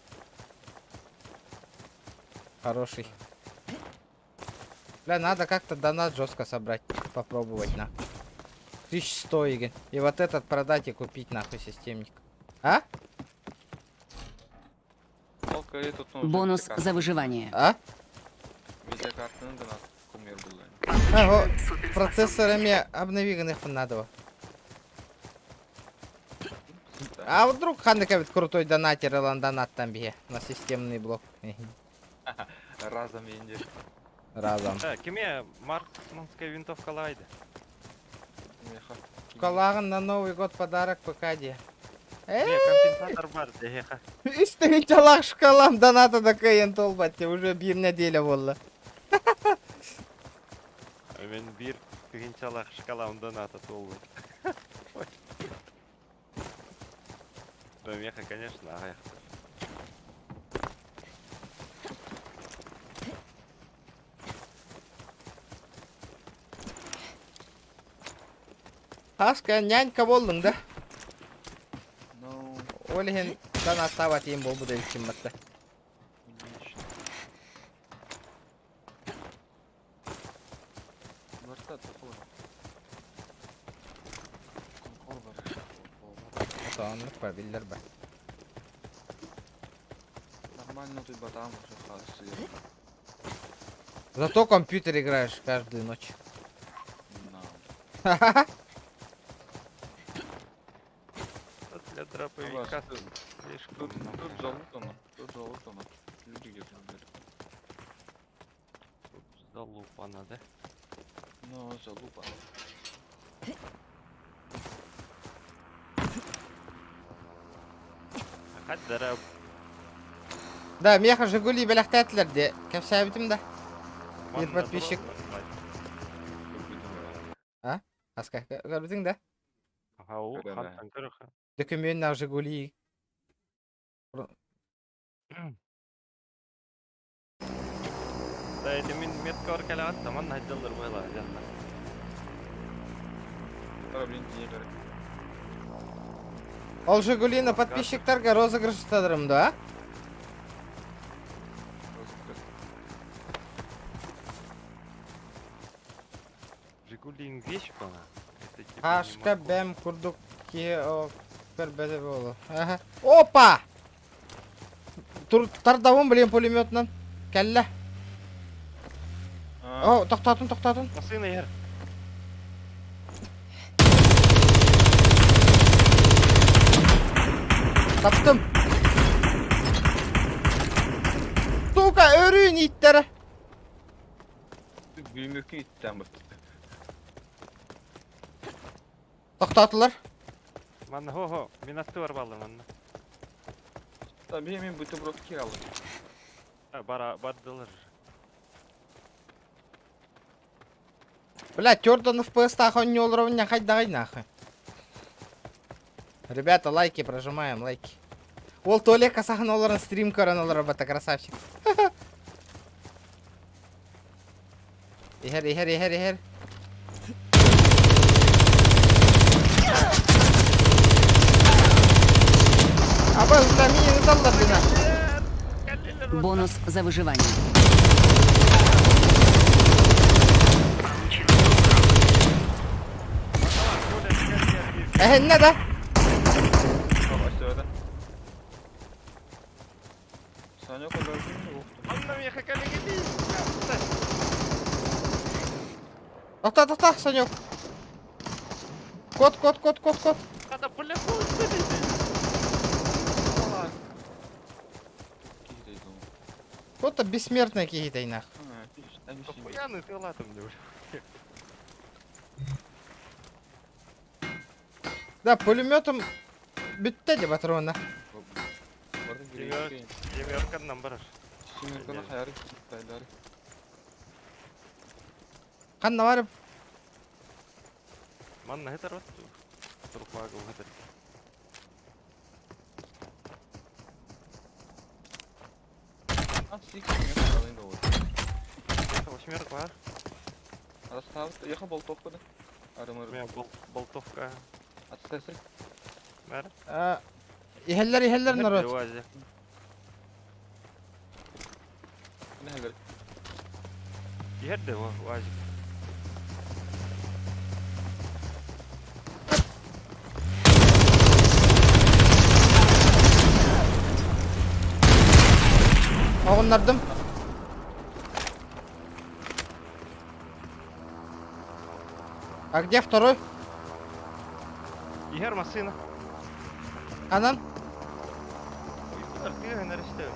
Хороший. Бля, надо как-то донат жестко собрать. Попробовать, на. 1100 еген. И вот этот продать и купить, нахуй, системник. А? Бонус за выживание. А? Ага, процессорами обновиганных надо. А вдруг Хандекавит крутой донатер, или донат там бе на системный блок. Разом инди. Разом. Кеме марксманская винтовка лайды. Шкалаган на Новый год подарок ПК-де. Не, компенсатор бар, дехеха. Истовичалах шкалам доната да кайен толбатте, уже bir неделя болла. Мен бир кыгынчалак шкалам доната толбайт. Да, меха, конечно, аяқтар. Хаска нянька болдың да? Олеген донат табат ем болбу да ичимматта. Сонлuk бар, билдер бар. Нормально тут батам уже хорошо. Зато компьютер играешь каждую ночь. Для дроповика слишком много. Тут залутано. Люди где-то были. Тут залупано, да? Ну, залупано. Хать дроб. Да, меха Жигули беляхтатлер де. Кем сәбитим да? Bir подписчик. А? Аска, көрбүтүң да? Ау, хантан көрөк. Документ на Жигули. Да, это мен меткор калат, таман хайдалдар байла жанна. Ол Жигулини подписчиктерге розыгрыш ұстадырым да? Жигулин вещь бана. Ашка бәм курдук ки көрбәді болу. Опа! Тардауын білем пулеметнан. Кәллә. О, тоқтатын, тоқтатын. Масына ер. Таптым. Сука, өрүйін иттері. Büyümükü itten bak. Тоқтатылар. Манна хо-хо, минатты бар балды манна. Tabii hemen buterbrot aldım. Бардылар. Блядь, Тёрдан FPS-та охуенный уровень, хоть давай нахуй. Ребята, лайки прожимаем, лайки. Ол Толек касахан оларын стрим көрін олар бата, красавчик. Ихер, ихер, ихер, ихер. Абы, не далдар бина. Бонус за выживание. Не да? Саня куда же? Манна меха калегеди. Тоқта, Санек. Кот. Надо пулемет. Кто-то бессмертный какие-то нах. Пьяный ты латом не уже. Да, пулеметом бітті де патроны. Демеркан намбараш. Şimdi hayal ettikler. Қанна барып. Манна хетер вот. Турпагу хетер. Восьмерка бар. Расстав, ехал болтовка да. Арымыр. Мен болтовка. Атыстайсың? Бәрі. Ихеллер народ. Уазик. Не гөр. Ерде уазик. Оғындардым. А где второй? Егер машина. Анан? Артыга нәресте.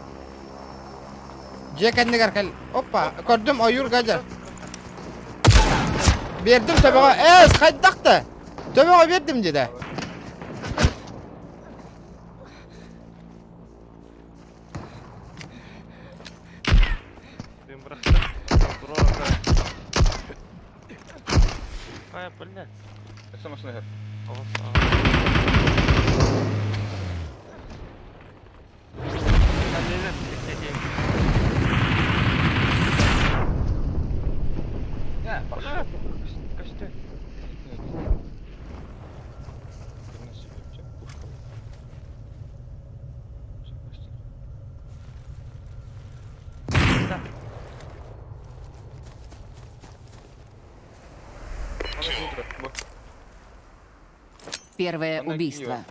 Жекенник аркал. Опа, көрдüm oyur gaca. Berdim töbeğe. Kaydaktı. Töbeğe verdim dedi. Ты брахта. Дорога. Ай, блядь. Эсэ машина гөр. Я, пошел. Кашты. Первое Она убийство.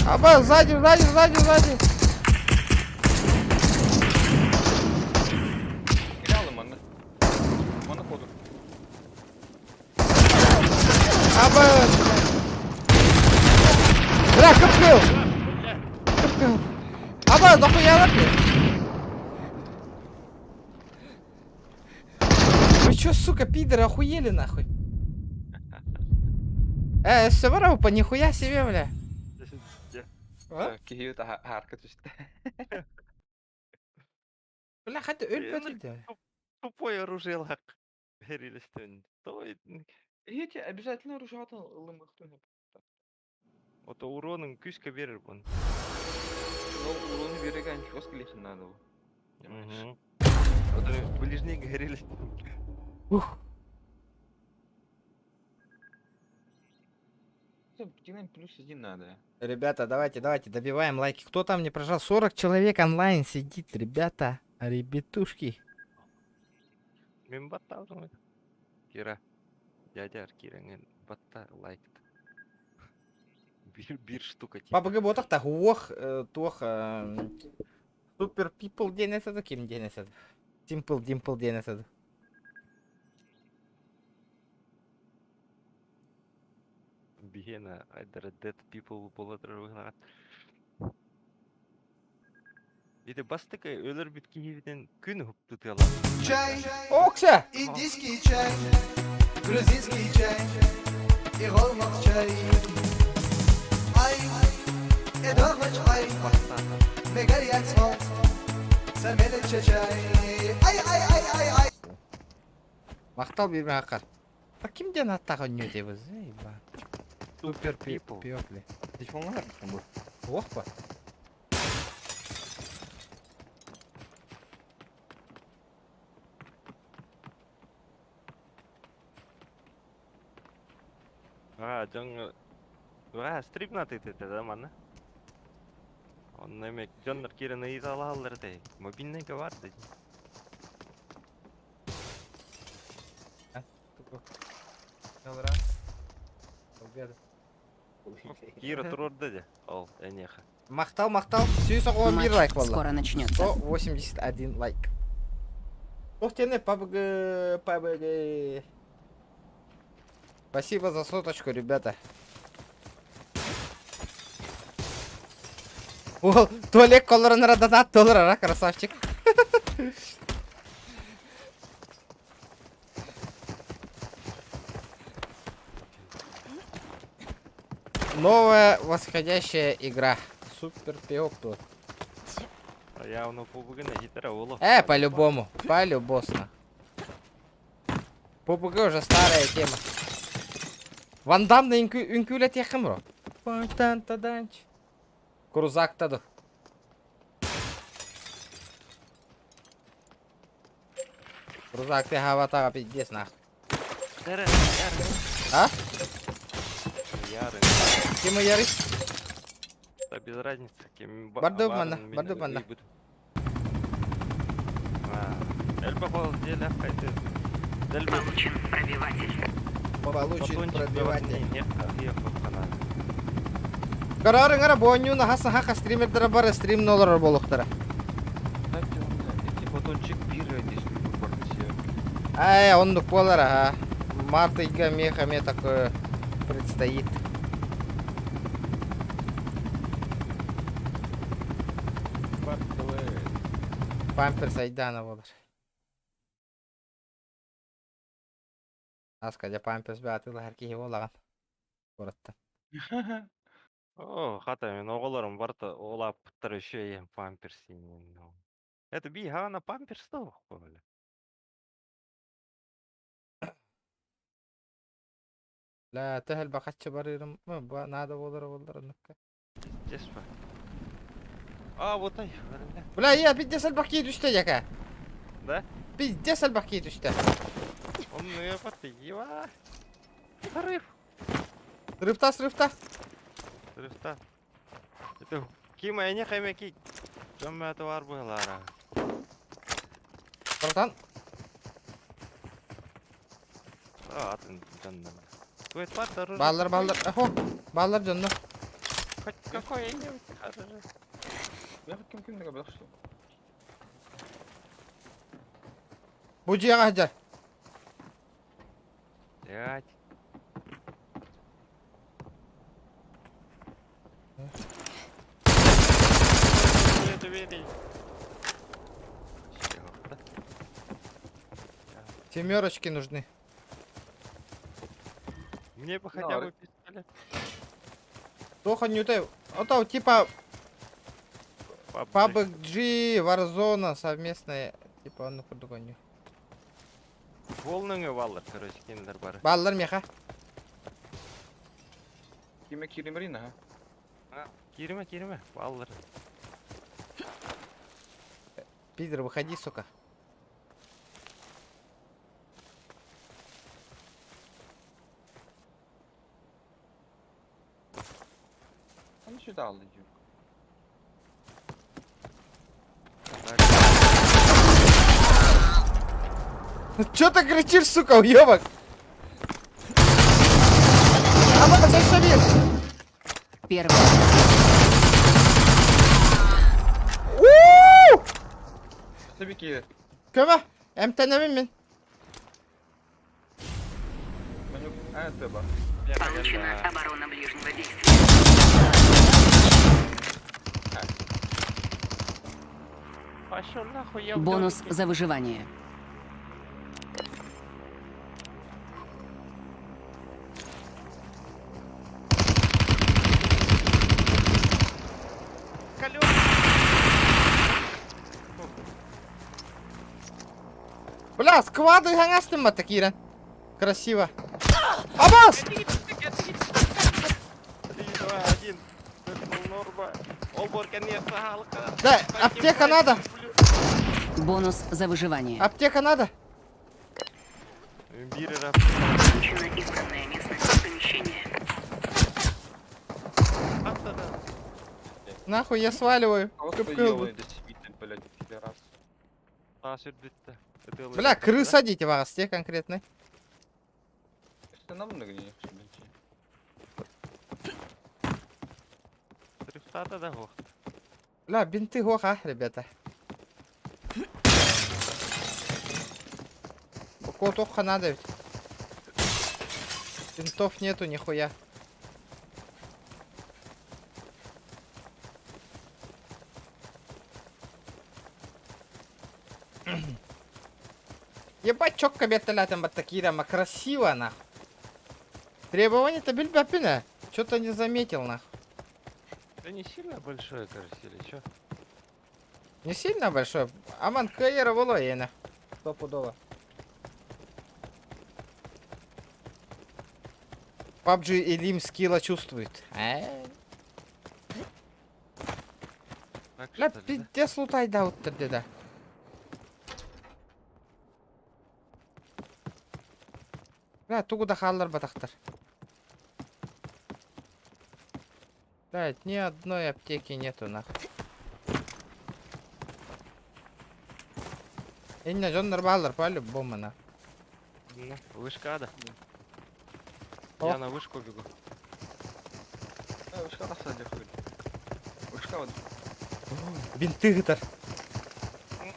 Аба, сзади. Грялы, манна. Манна ходу. Аба. Бля, кыпкыл. Аба, дохуя лапи. Вы чё, сука, пидоры, охуели нахуй? Собрал по нихуя себе, бля. Киһи та харка түстэ. Бля, хатта өлпөтүлдү. Тупое оружие лак. Херилестен. Эти обязательно ружата лымыктын. Ото уронун күскө берер бун. Но урону береген жёстко лехин надо. Ото ближний горелестен. Делаем плюс 1 надо. Ребята, давайте, добиваем лайки. Кто там не прожал? 40 человек онлайн сидит, ребята. Ребятушки. Мен батта алдым. Кира. Дядя Кираңен батта лайк. Bir штука типа. Папа ботак та хуох, туох супер people денеседі, кем денеседі? Simple dimple денеседі. Бигена айдары dead people болатыр ойнаған. Дейді бастық өлір біткен евден күн хупту тыялар. Чай, Окса! индийский чай, грузинский чай, и голмак чай. Ай, эдормач ай, мегар ятсмо, сармелече чай. Ай. Мақтал берме ақар. Так кімден аттаған не деп өзі? Супер people. Пиофли. Телефонға бұл. Оқ па? жаңы стрип натыйты да мана. Он емек жондар керені изала алыр дей. Мобильныйға бар дей. Кира тұрорды де. Ол, әнеха. Мақтал. Сүйісі қоған бір лайк болла. Скоро начнется. 181 лайк. Охтене, пабг. Спасибо за соточку, ребята. О, туалет колорын радана $1, красавчик. Новая восходящая игра. Супер пиопту. А я оно побугана гитара оло. По-любому. По-любосно. PUBG уже старая тема. Ван Дамда үнкүлет якын бро. Пантантаданч. Крузактады. Рузак ты хаватага пиздец нахуй. Яры. А? Яры. Кем мы яры? Да без разницы, кем Барды манна, барды манна. Эльба бол деле кайты. Эльба Получен пробиватель. Получен пробиватель. Не хана. Карарын ара бойнюна хасан хака стримердер бар стрим нолар болуктара. Эти батончик биры здесь все. Ай, он болар а. Мартыга меха мне такое предстоит. Памперс айдана болар. Аскаja памперс баатыла herkese олаган. Коратта. О, хата мен оголорум барта олап путтар еще ем памперс дейін. Это би хана памперс да бөле. لا تهل بقتش بريرم ما نادا ولر انك Деспа. А, вот ай. ولا هي пиздец البحكي düştecek. Да? Пиздец البحكي düştü. Он не потыгива. Рыб. Срыпта. Рыбта. Это кима я не хаймеки. Чем это вар было? Братан, А, атын жанна. Твой паттар. баллар. Ахо, баллар жанна. Какой я не Я хоть кем нагабел что? Буджига хаджар. Блять. Семерочки нужны. Мне бы хотя бы пистолет. Тоха нютай. Это типа PUBG, Warzone совместная. Типа он по-другому. Волныңы баллар, короче, киндер бар. Баллар меха. Киме Киримарина, а? Кириме, баллар. Пидор, выходи, сука. Он сюда идет. Чё ты кричишь, сука, уёбок? А вот это что видишь? Первый. Tabii ki. Köme, emtenemin min. Меню. А, тебе. Получена оборона ближнего действия. Пошел нахуй, я Бонус за выживание. Бля, сквады гангастым атакира. Красиво. Абас! 3, 2, 1. Норма. Олбор, конечно, халка. Да, аптека надо. Бонус за выживание. Аптека надо. Бирера. Получено избранное местность помещения. Нахуй я сваливаю. Кого Кып ты кыл. ебаный досибитель, блядь, пидорас. А, сюда. Бля, крыс садите вас, те конкретно. Если нам много денег, что ли? Трифтата да го. Бля, бинты гоха, ребята. Котовка надо ведь. Бинтов нету нихуя. Ебать, чокка беталятам батакирама, красиво нахуй. Требования-то бельбапина. Что-то не заметил нахуй. Да не сильно большое, кажется, или чё? Не сильно большой. Аман Кайера Волоена. Стопудово. PUBG и Лим скилла чувствует. Так Ля, что ли, да? пиздец лутай да вот тогда. Бля, тугуда халлар батахтар. Блядь, ни одной аптеки нету, нахуй. Инна жондар балдар по-любому, нахуй. Ну, вышка, да? О. Я на вышку бегу. Вышка насадил. Вышка вот. Бинты гытар.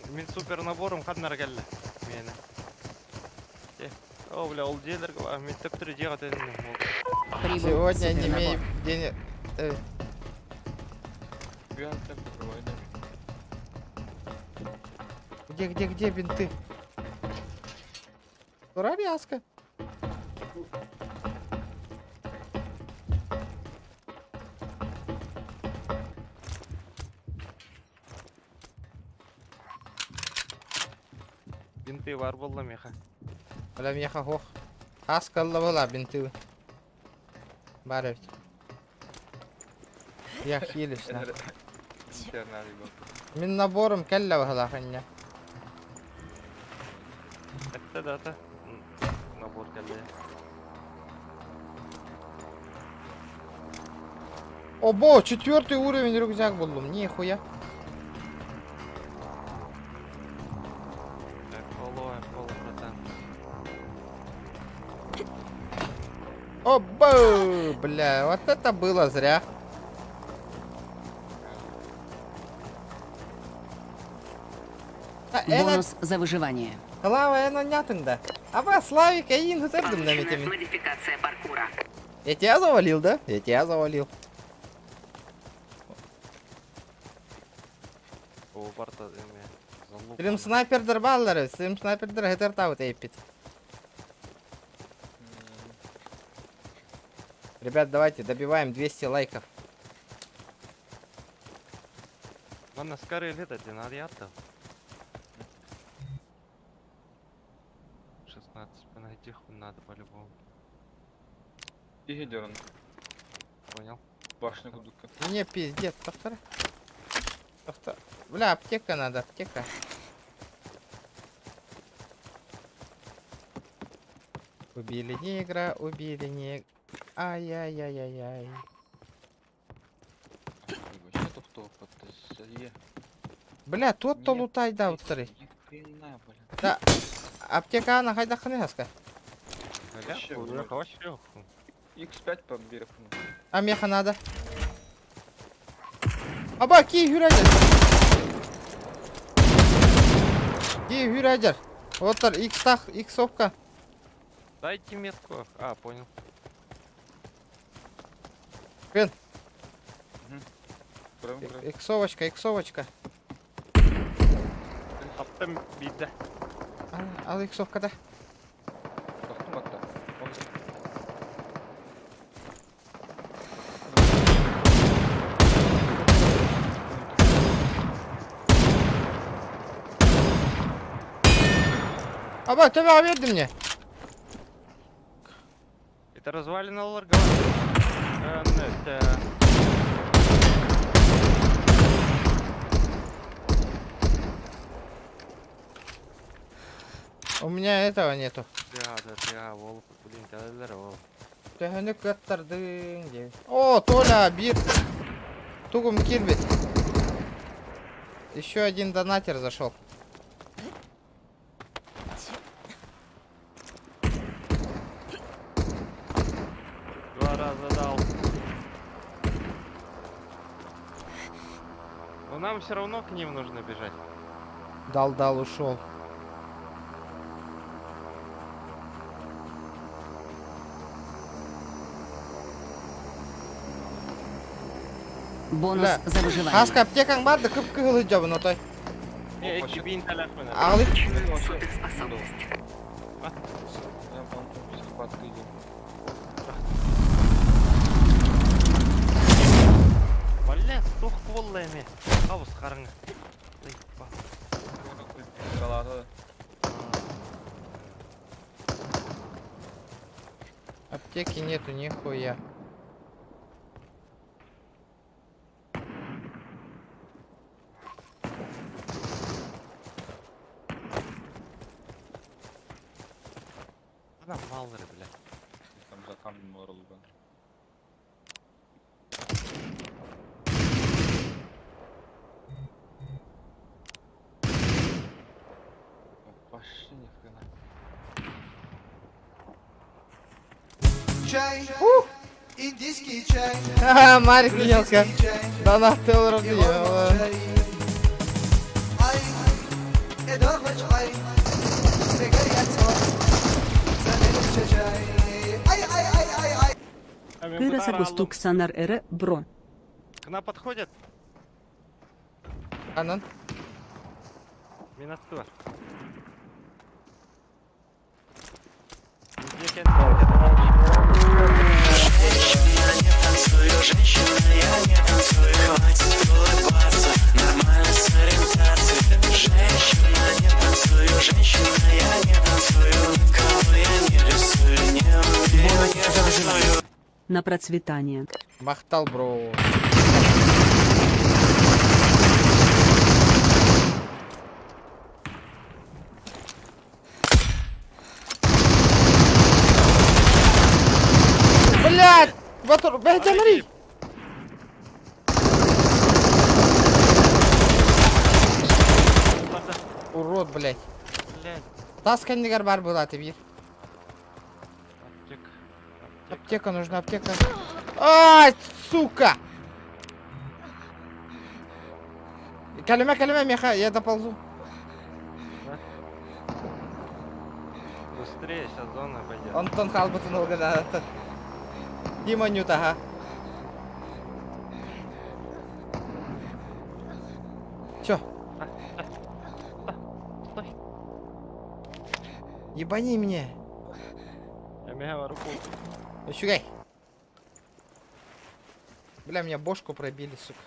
Мен супер наборым хаднар келді. Мені. О, бля, ол делерге бар. Мен тіптірі жеға тәдім. Прибыл Сегодня не супернабор. имею денег. Где бинты? Раряска. Бинты бар болды меха. Бля, меха хох. Аскалла была бинты. Баревить. Я хилиш, на. Мен набором келла вахала ханья. Әтті дата. Набор келді. Обо, 4 уровень рюкзак buldum. Нихуя. Эколо, братан. Оба! Бля, вот это было зря. Бонус за выживание. Слава, я нанятында. Аба, Славик, я ин гутырдым на метеме. Модификация паркура. Я тебя завалил, да? Я тебя завалил. О, барта эме. Залуп. Сим снайпердер баллары, сим снайпердер гетер таут эйпит. Ребят, давайте добиваем 200 лайков. Ладно, скорее летать, надо я-то. 16, найти хуй надо по-любому. И гидерон. Понял? Башня кудука. Не пиздец, повтори. Повтори. Бля, аптека надо, аптека. Убили негра, убили негра. Ай-яй-яй-яй-яй. Вообще топ-топ, это же... Бля, тот-то лутай да, повтори. Ни хрена, блин. Да, аптека ана хайда хаска. Вообще, Уже блин. вообще. X5 по берегу. А меха надо. Аба, ки хюрайдер. Ки хюрайдер. Вот тар, икстах, иксовка. Дайте метку. А, понял. Кен, Прям, прям. иксовочка, иксовочка. Таптым биді. Ал иксовка да. Бақтым атта. Аба, тебя верди мне. Это развалиналар говорит. У меня этого нету. Да, волк, блин, кәлелер ол. Тәһәнек каттырдың де. О, Толя, бир. Тугум кирбит. Еще один донатер зашел. Два раза дал. Но нам все равно к ним нужно бежать. Дал, ушел. Бонус Бля, за выживание. Хаска аптекаң бар да кып кыгылы жабын отой. Кибин телефон. Ағылы. Суперспособность. Я помню, психопатка идет. Бля, тух болла эме. Қауыз қарыңа. Шоколада. Аптеки нету нихуя. Adam malları bile. Unmoral'da. Вообще ни хрена. Чай, индийский чай, Ха-ха, Марик Михелска. грузинский чай, Донат долларов и даю. горный чай. Ай, эдохач ай, мегаят сон, замерча чай. Ай. Кыра Сагустук Санар Эре Бро. К нам подходят. Анан. Минус 2. На процветание. Махтал, бро. Блядь! Батур, блядь, замри! Урод, блядь. Блядь. Таскандигар бар была, ты бир. Аптек. Аптека нужна, аптека. Ай, сука! Калима, меха, я доползу. Быстрее, сейчас зона пойдет. Антон Халбатын олгада. Дима Нютага. Чё? Стой. Ебани меня. Я мега руку. Ещё. Бля, меня бошку пробили, сука.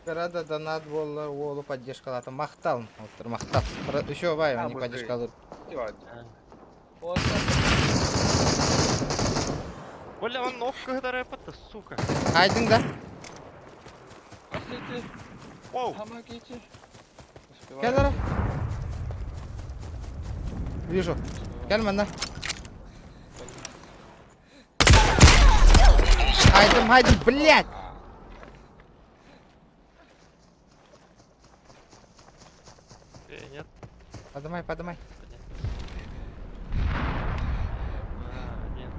Рада донат болла, волу поддержка там махтал, вот махтал. Еще вай, не поддержка. Бля, он ног когда рэпата, сука. Айдин, да? Оу. Помогите. Кэллера. Вижу. Кэлман, да? Айдин, блядь! Нет. Подымай. Нет.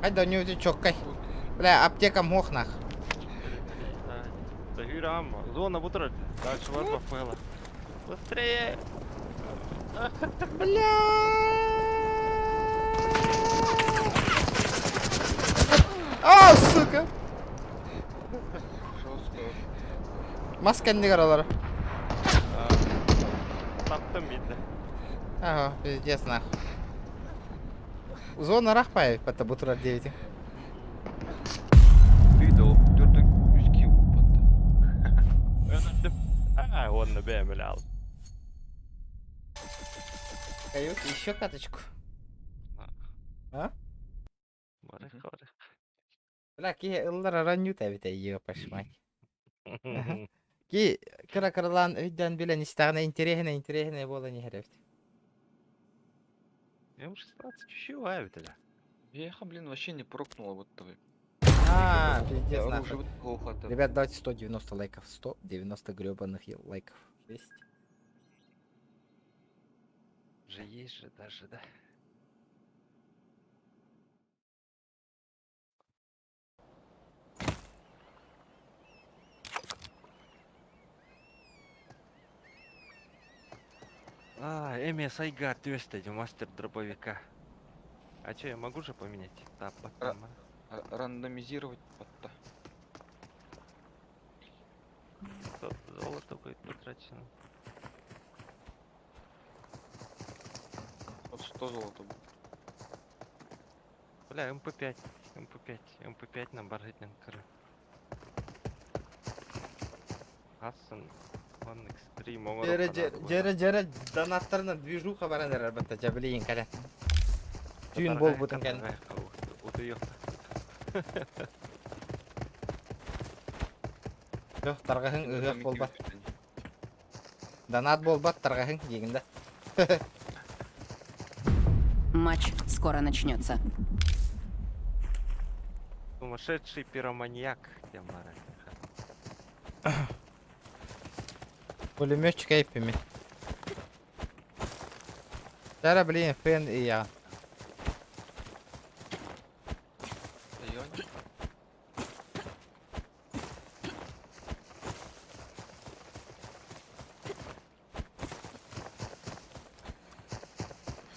Ай, да не чоккай. Бля, аптека мох нах. Да гюрам. Зона бутра. Дальше вот пофэла. Быстрее. Бля. Ау, сука. Маскандигар олар. Таптым биtti. Ага, пиздец нахуй. Зона рахпай, пата бутура 9. Үйді ол 4-3-2 опытты. Önürdüm. Onu beğenmeli aldım. Кают, еще каточку. А? Барых. Бля, ки ыллар ранню табита, ёпаш мать. Ки кыра-кырлан өйдөн билен истагына интересный боло не херефти. М16 чуть-чуть авитля. Веха, блин, вообще не прокнула вот твой. А, пиздец Оружие нахуй. вот плохо. Ребят, давайте 190 лайков. 190 гребаных лайков. Есть. Же есть же даже, да? МС Айга 200, мастер дробовика. А чё, я могу же поменять? Да, потом. Рандомизировать потта. 500 золота будет потрачено. Вот 100 золота будет. Бля, МП5 на баргетнем кры. Хассан, он экстрим, он Жere донаттарына движуха барандар албатта, жабилейин кале. Түйін бол бутын кен. Утуёк. Жоқ, тарғахың ұғық болбат. Донат болбат, тарғахың дегенде. Матч скоро начнется. Сумасшедший пироманьяк. Ямара. Пулеметчик эйпами. Зараз, блин, Фен и я.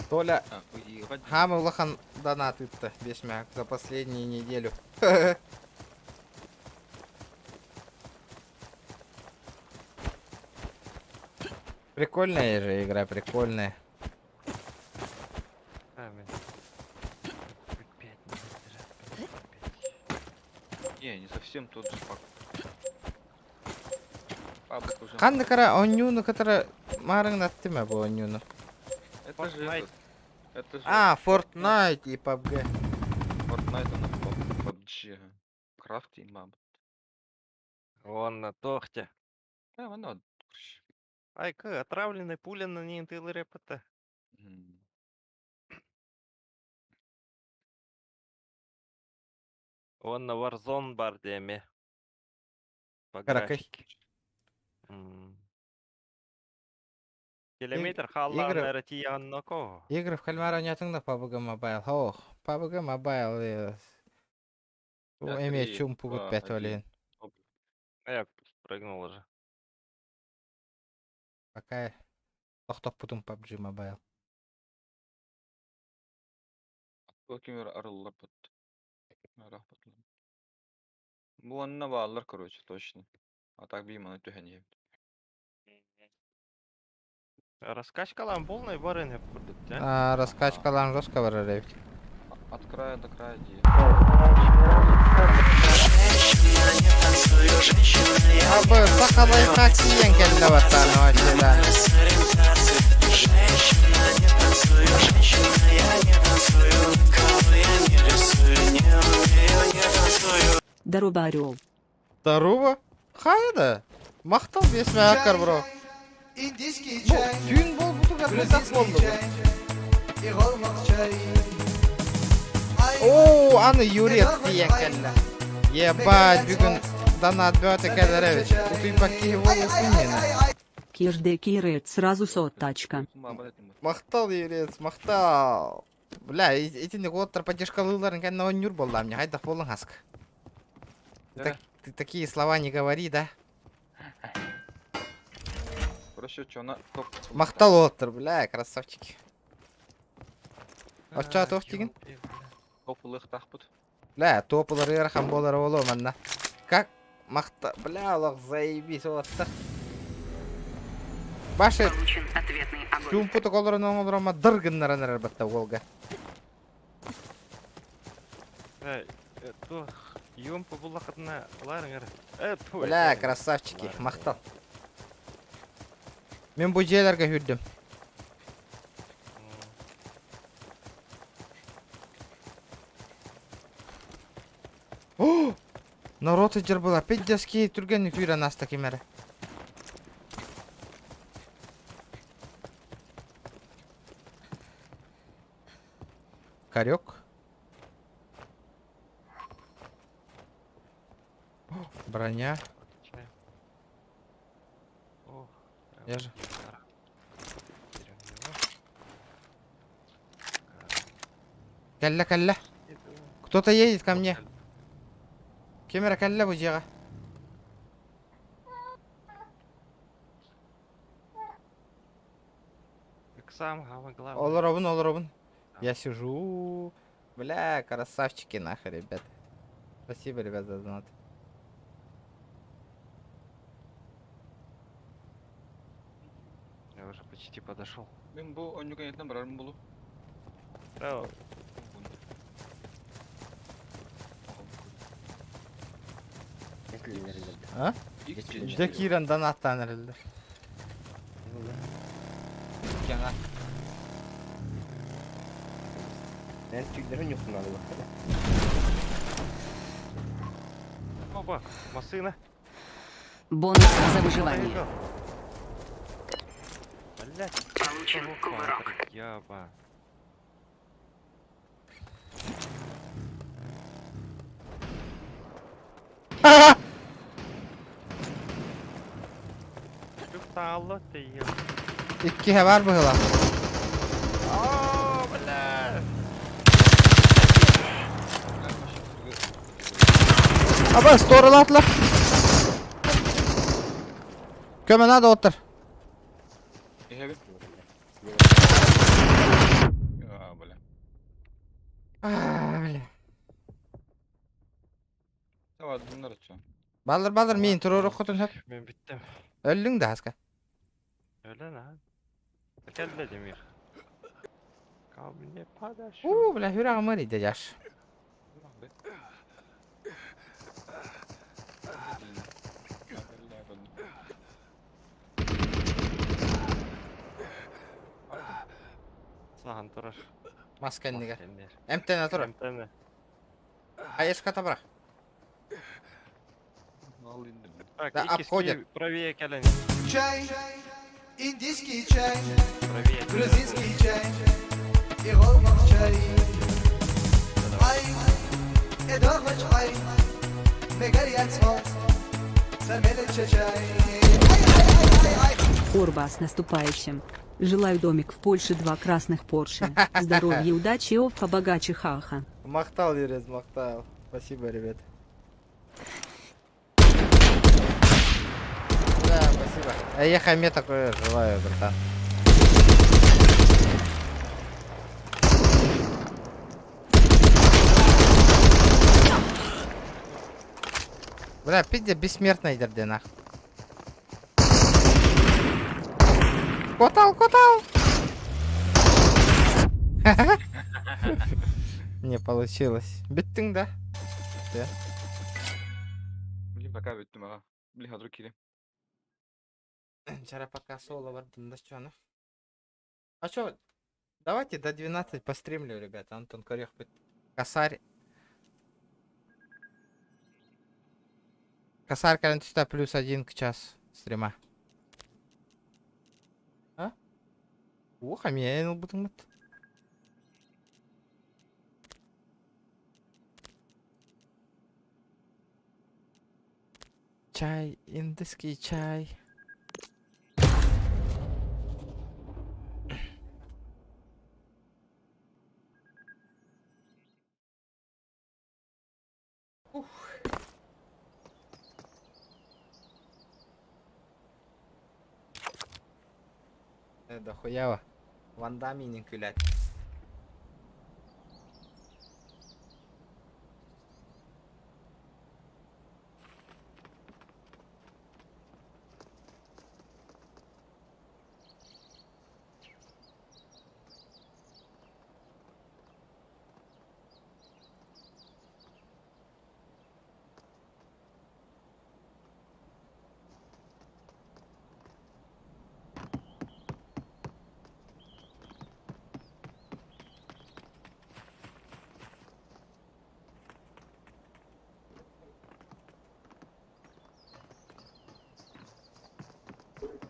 Толя, хамы лохан донаты-то бесмяк за последнюю неделю. Прикольная же игра, прикольная. Не, не совсем тот же факт. Паблик уже. Қанды кара онюну катара марың наттыма bu онюну. Это же Fortnite. это же А, Fortnite и PUBG. Fortnite, она PUBG. Крафти, мам. Он на тохте. Оно. Айка, отравленный пуля на ней тыл репета. Он на Warzone бар деме. По Каракай. графике. Километр халла игры- нарратиян на кого? Игры в кальмара нетыңда PUBG Mobile. Хох, PUBG Mobile. Bu emeğe Три, çumpu два, gut bet один. oleyin. Я прыгнул уже. Пока тоқтап бутум PUBG Mobile. Bakayım arılar pat. Merak patladı. Bu onunla bağlılar короче, точно. А так би мана төхәне. Раскачкалан полной барын hep kurduk ya. Раскачкаларын жестко бар ребят. От края до края ди. Абы сақалай хакиен келді ваттан вообще да. Дорога орел. Дарува? Қайда? Мақтал бесме ақар бро. İndiski Bu çay, tüyün bol butu katlasak Грузинский oldu. çay, İğolmak çay. Ay, Oo, аны юрец диен келді. Ебать, бүгін донат бөті келді ребят. Утуй баки его укунені. Кирде кирет сразу соттачка. Мақтал юрец, мақтал. Бля, этинде оттар поддержкалыларын кәнна он юр болды амне. Хайдақ болың аск. Ты такие слова не говори, да? Короче, что она топ. Мақтал оттар, бля, красавчики. Ашча топ деген? Топлых тахпут. Бля, топылар ерхан болар оло манна. Как мақта... Бля, олақ заебись оттар. Башет. Получен ответный огонь. Чумпуты колырын оңылырыма дыргыннарын әрбатта олға. Это юмпа булахатна ларыңар. Бля, красавчики, мақтал. Мен бұл жерлерге хүрдім. О! Народ жер бұл опять дески түрген үйрен аста кемері. Карек. Броня. Я же. Калля, калля. Кто-то едет ко мне. Кемера калля bu жеға. Самое главное. Оларобын. Я сижу. Бля, красавчики нахуй, ребят. Спасибо, ребят, за донат. Я уже почти подошел. Мен bu önlü kanyetten bararım bulu. Да, А? Жүдө кирен донаттан эрилди. Жаңа. Ben tüylerin yok bunlar bak. Опа, машина. Бонус за выживание. Блять. Получен кувырок. Яба. Çok sağlı değil. İki hevar bu hıla. Aa, bala. Aba store'la atla. Kömen hadi otur. Heavy. Öyle. Tamam bunlar açacağım. Baldır min turur okutun hep. Ben bittim. Öldün de haska. Öyle lan. Gel dedim ya. Kavmi ne paylaş. Bile hürağım var idi yaş. Sahan durar. Maskenini gel. Maskenler. Emtene tur. Emtene. Hayır kata bırak. Al indim. Bak Да, ikisi обходят. правее колени. Чай, индийский чай, Правее. грузинский чай, и голмах чай. Ай, эдогоч ай, мегарьяц мот, самелече чай. Орба с наступающим. Желаю домик в Польше, 2 красных Порше. Здоровья, удачи, ов, побогаче хаха. Мактал, Юрец, мактал. Спасибо, ребят. Да, спасибо. Я Хаме такое желаю, братан. Бля, пиздец, бессмертный дерде нах. Котал. Не получилось. Биттің да? Блин, пока bittim ha. Блин, хадро кири. Вчера пока соло в Ардендащанов. А чё, давайте до 12 постримлю, ребята. Антон Корех, Косарь. Косарь Карантиста +1 к час стрима. А? Ох, а меня я буду. Чай, индийский чай. Да хуява. Вандаминин күләт.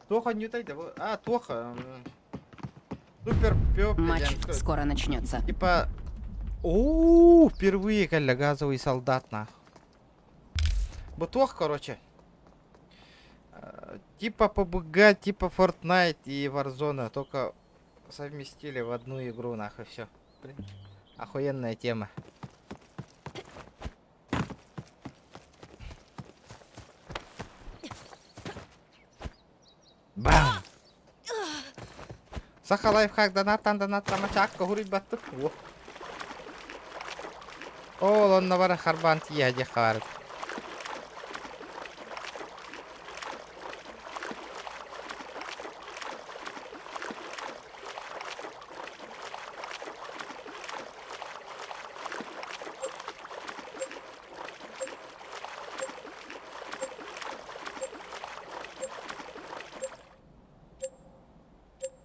Тоха не тайда. А, Тоха. Супер пёп. Матч скоро начнется. Типа... Ооо, впервые, коля, газовый солдат, нах. Бутох, короче. Типа PUBG, типа Fortnite и Warzone, только совместили в одну игру, нах, и все. Охуенная тема. Бам! Саха лайфхак донаттан чакка хурить батту. О, он на вара харбан тия дехар.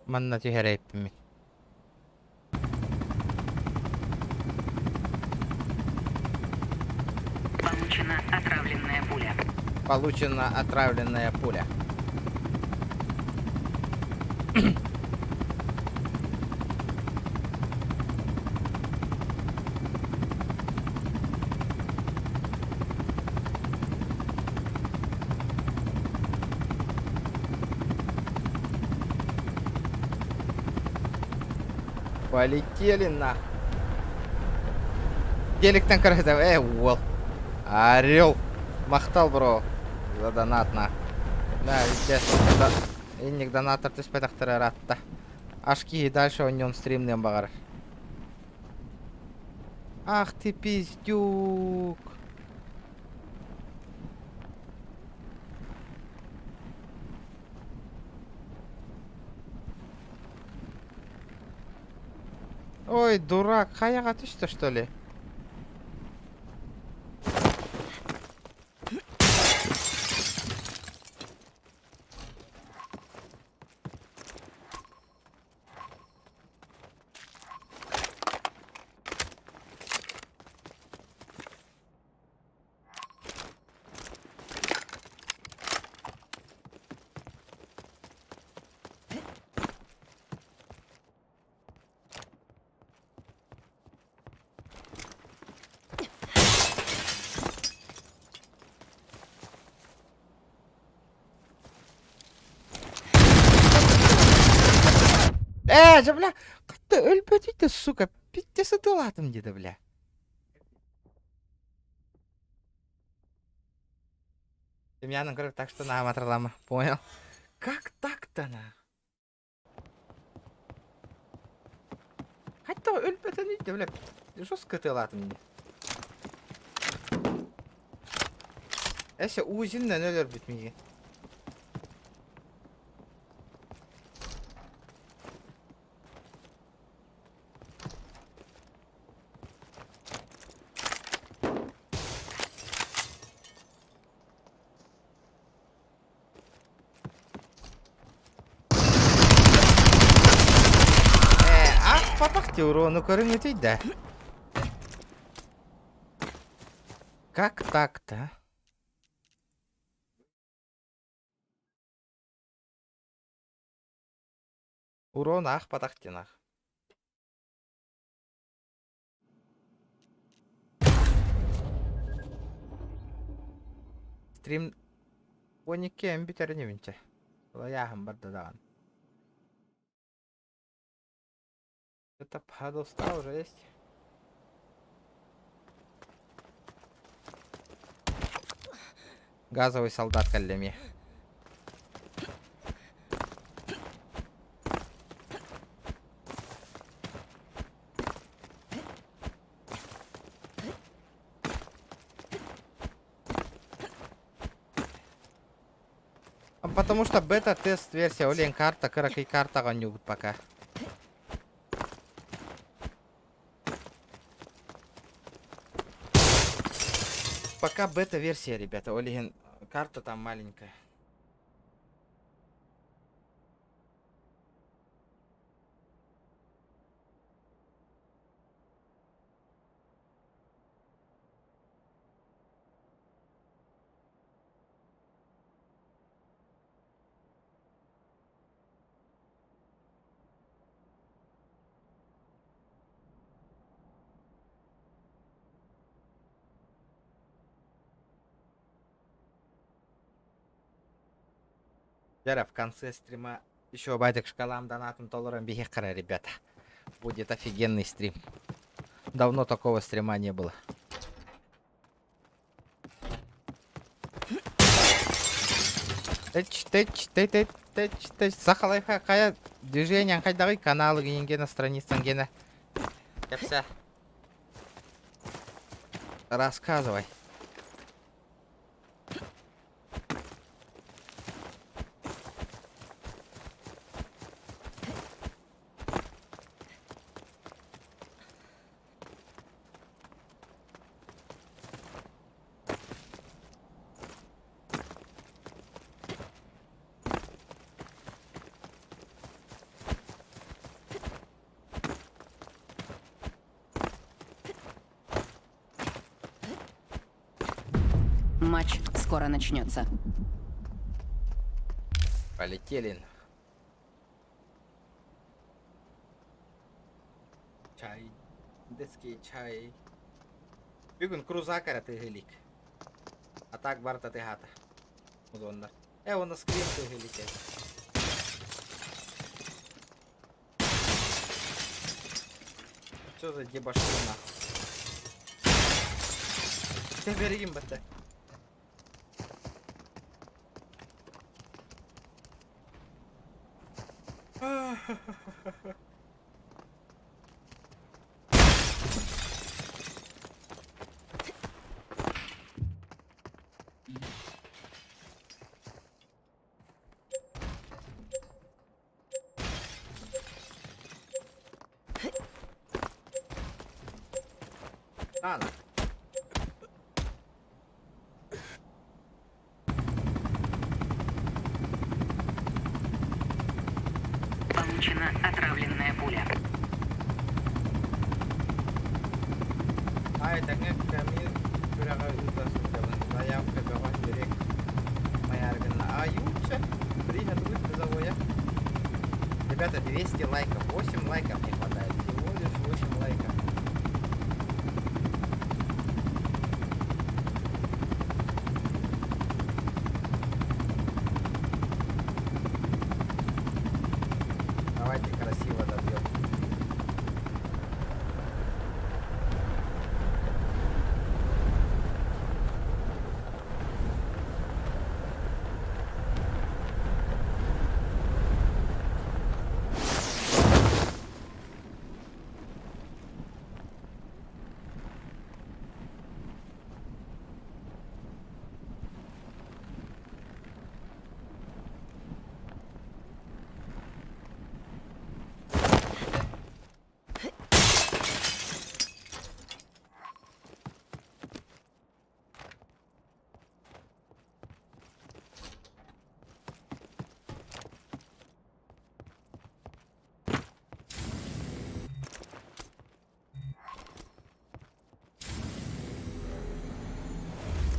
Манна тихерейппимик. Получена отравленная пуля. Получена отравленная пуля. Полетели на. Деликтен кірді. Ол. Орел. Мақтал, бро. За донат на. Да, естественно. Инник донатор түспетақтыры ратта. Ашки и дальше он нем стримнен бағар. Ах ты пиздюк. Ой, дурак, қаяға түсті, что ли? Же, бля, қатты өлпөт үйді, сука, питтесі тылатым деді, бля. Семьяның көріп, так что на матырлама, понял? Как так-то, на? Қатты өлпөтін үйді, бля, жестко тылатым деді. Әсе узиннен өлір бітмейге. Патахте урону көрінгі да. Как так-то? Урон ах патахтенах. Стрим 12 м битеріне бінче. Яғым барды даған. Это подуста уже есть. Газовый солдат каллеми. Потому что бета-тест версия Олен карта, каракай карта гонют пока. Пока бета-версия, ребята. Олеген карта там маленькая. В конце стрима еще батик шкалам донатом долларом бегекара, ребята. Будет офигенный стрим. Давно такого стрима не было. Тэч. Сахалай хакая движение хайдагы каналы генгена страницан гена. Кепся. Рассказывай. Матч скоро начнется. Полетели. Чай. Детский чай. Бүгін крузак әрі тігілік. А так барта тігата. Музондар. Оны скрин тігілік. 1 Что за дебошина? Ты берегим бата. Рано. Получена отравленная пуля. Айтаңа кәмир күрәгә үтәсен. Заявка бәгә директ. Маяргына аются. Привет, вы призовая. Ребята, 200 лайков. 8 лайков не хватает. Всего лишь 8 лайков. Давайте красиво добьем.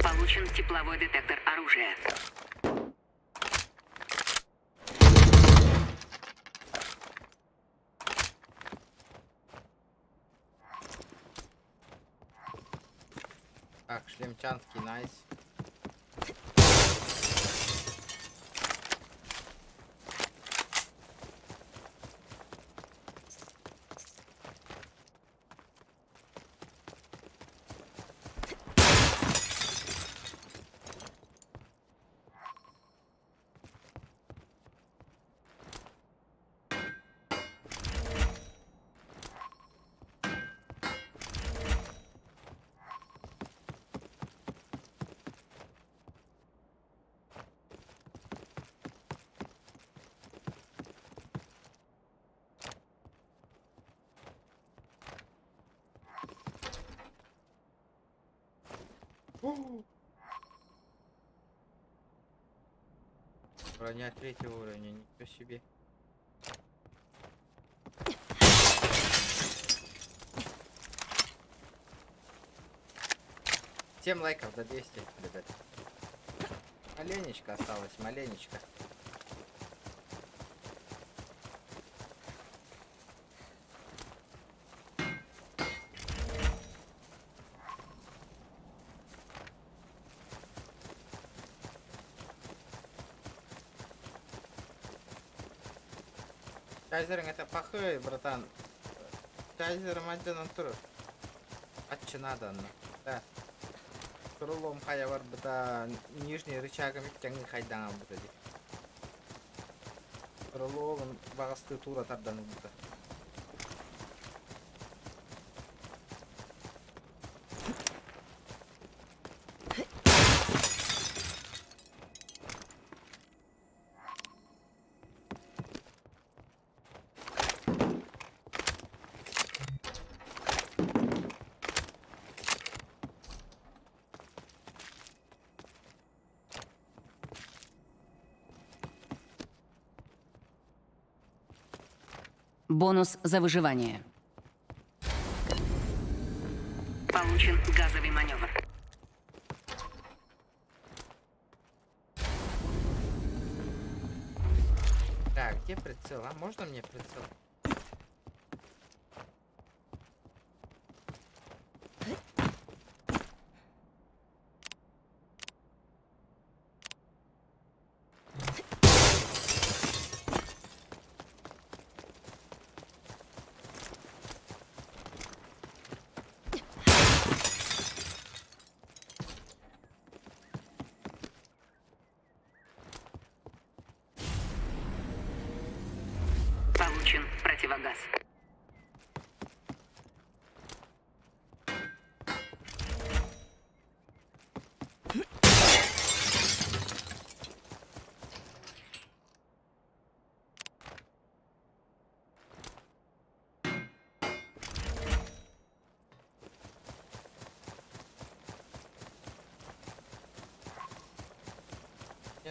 Получен тепловой детектор оружия. Так, шлемчанский, найс. Броня 3-го уровня, ничего себе. Семь лайков до 200, ребят. Маленечко осталось, маленечко. Кайзеринг это плохой, братан. Кайзером один он тур. Отче надо, да. Крылом хая бар, бата нижний рычагом тянги хайдан бата. Крылом багасты тура тардан бата. Бонус за выживание. Получен газовый маневр. Так, где прицел? А можно мне прицел?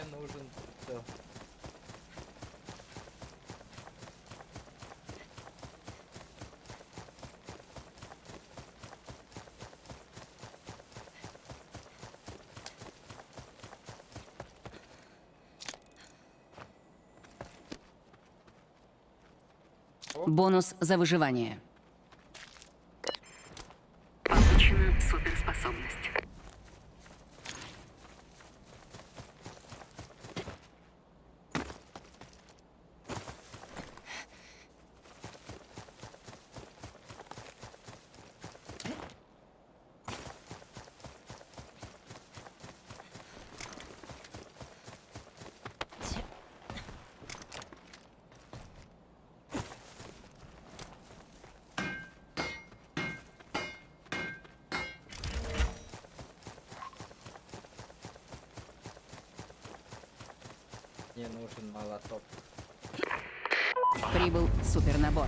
Мне нужен всё. Бонус за выживание. Получена суперспособность. Мне нужен молоток. Прибыл супернабор.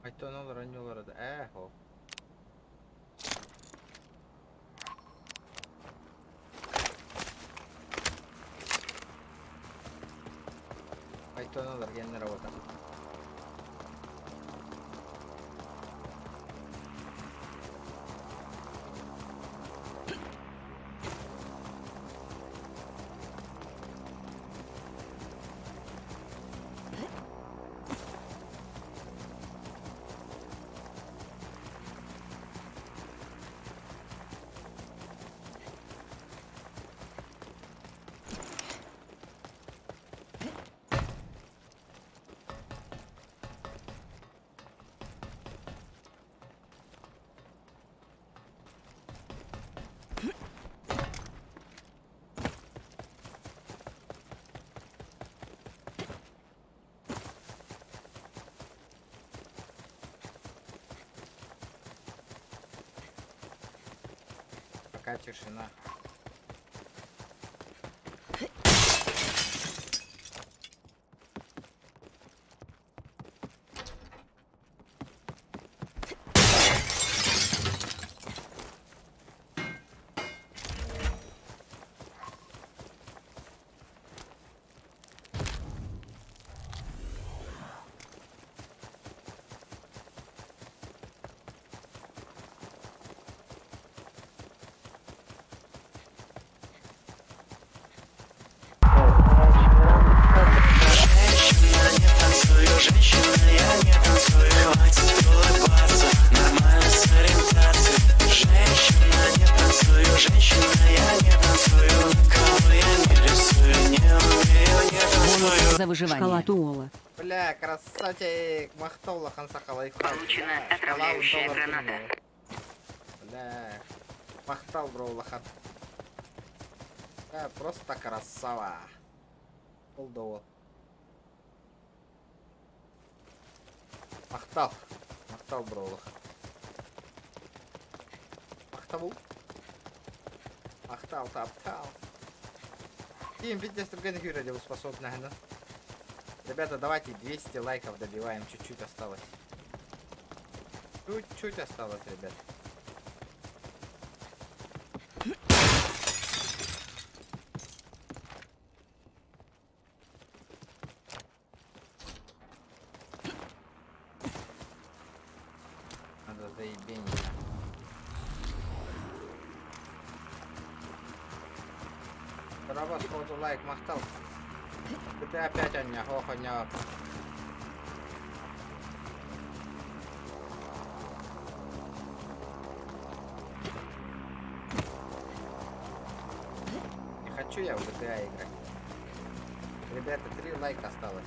Айтонол раннюларда. Эхо. Айтонолар генне работа. Пока тишина. За выживание. Шкалатуола. Бля, красавчик. Махтовла хансаха лайфхак. Получена Бля, отравляющая шкала граната. доллар. Бля. Махтал, бро, лохан. Бля, просто красава. Полдово. Махтал. Махтал, бро, лохан. Махтаву. Махтал, таптал. Тим, видите, стругенных юридил способна, да? Ребята, давайте 200 лайков добиваем, чуть-чуть осталось. Чуть-чуть осталось, ребят. Надо заебенить. Право сходу лайк махтал. Ты опять оня, охоня. Не хочу я в GTA играть. Ребята, 3 лайка осталось.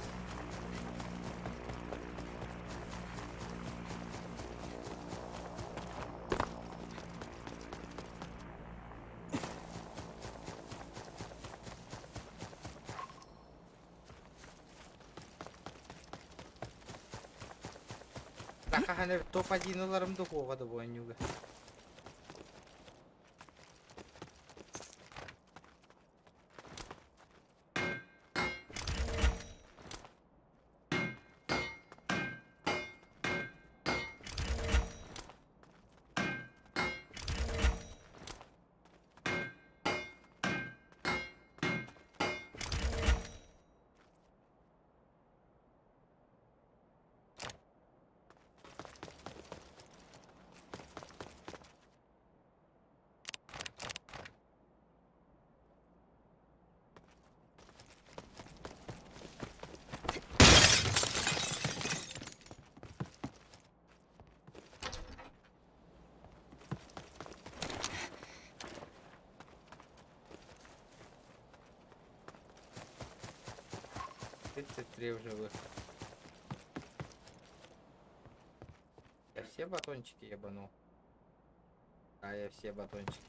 Тақа хана топ-1'ыларымды қоғады bu oyuncuga. Три в живых. Я все батончики ебанул. А я все батончики.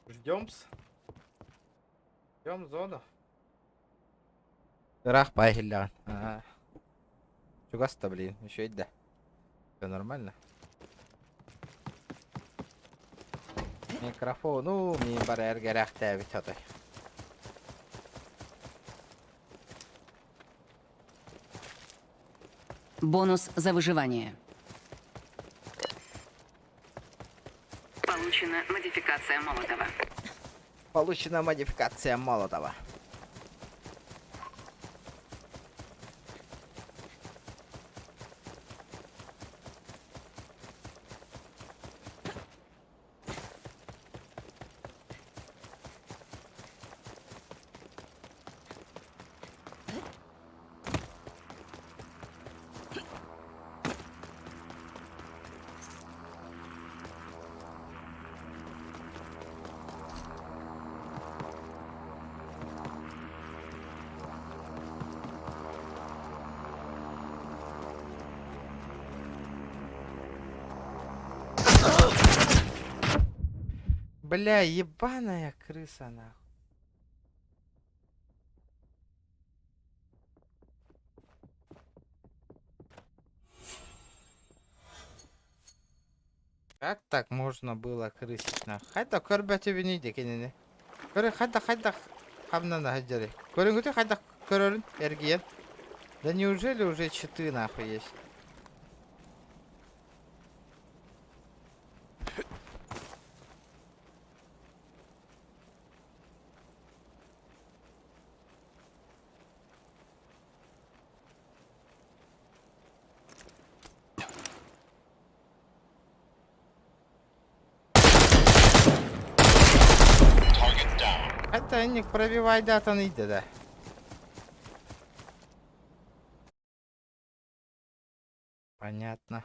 Ждем-с. Ждем зону. Рах поехали. Чугас-то, блин, еще и да. Все нормально. Микрофон, ну, мне барьер горях тавить это. Бонус за выживание. Получена модификация Молотова. Получена модификация Молотова. Бля, ебаная крыса, нахуй. Как так можно было крысить, нахуй? Хайда көрбәте бинейді кенені. Көрі, хайда хамнана хаджары. Көрін көте хайда көрерін, әргиен. Да неужели уже читы, нахуй, есть? Хотя не пробивай дата не иди, да. Понятно.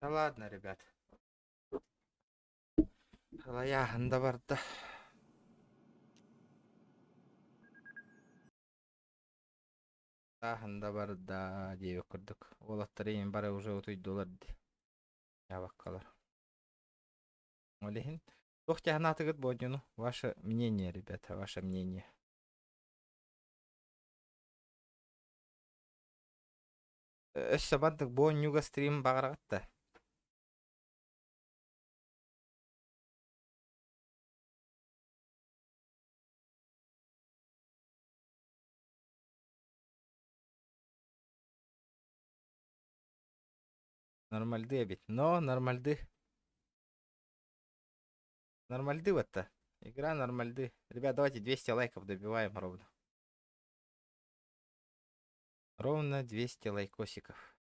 Да ладно, ребят. Аяғында бар да. Аяғында бар да деп көрдік. Ол аттар ең бары уже $30 я баққалар. Олейін. Тоқты ағынатығыт бодыну. Ваше мнение, ребята, ваше мнение. Өз сабандық бодынуға стрим бағырағатта. Нормальды бит, но нормальды. Нормальды вот-то. Игра нормальды. Ребят, давайте 200 лайков добиваем ровно. Ровно 200 лайкосиков.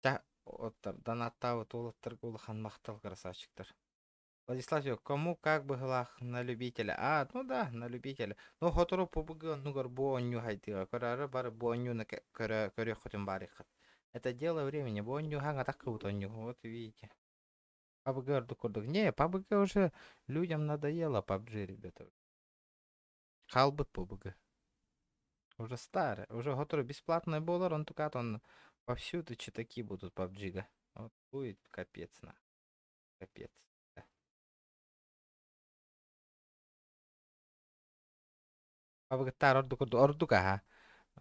Да, вот доната вот улыхан мақтал красавчиктар. Владислав, кому как бы глах на любителя? А, ну да, на любителя. Ну, хотору побуга, ну, горбо, ню хайдига. Корара бар боню на көре хотим барихат. Это дело времени. Бонню ханга так утоню. Вот видите. PUBG курдук. Не, PUBG уже людям надоело, PUBG, ребята. Халбыт PUBG. Уже старый. Уже который бесплатный болар, он только он повсюду читаки будут PUBG. Вот будет капец на. Капец. Да. PUBG тар ордука, ага.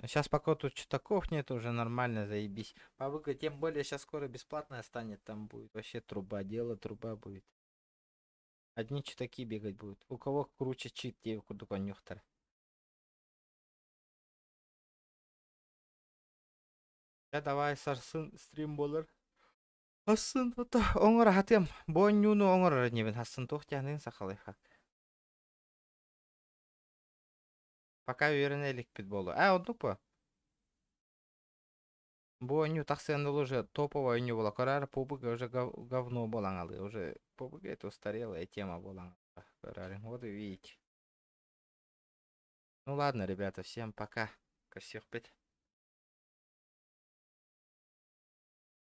Сейчас пока тут читаков нет, уже нормально, заебись. PUBG, тем более сейчас скоро бесплатная станет, там будет вообще труба, дело труба будет. Одни читаки бегать будут. У кого круче чит, те куда нюхтер. Я давай сарсын стрим болар. Асын тота оңор хатем. Боннюну оңор небен хасын тохтянын сахалай хак. Пока үйренелик бит болу. Однук по. Бонню таксенду уже топовая ню была. Карар PUBG уже говно болангалы. Уже PUBG это устарелая тема болангала. Вот и видите. Ну ладно, ребята, всем пока. Косих пять.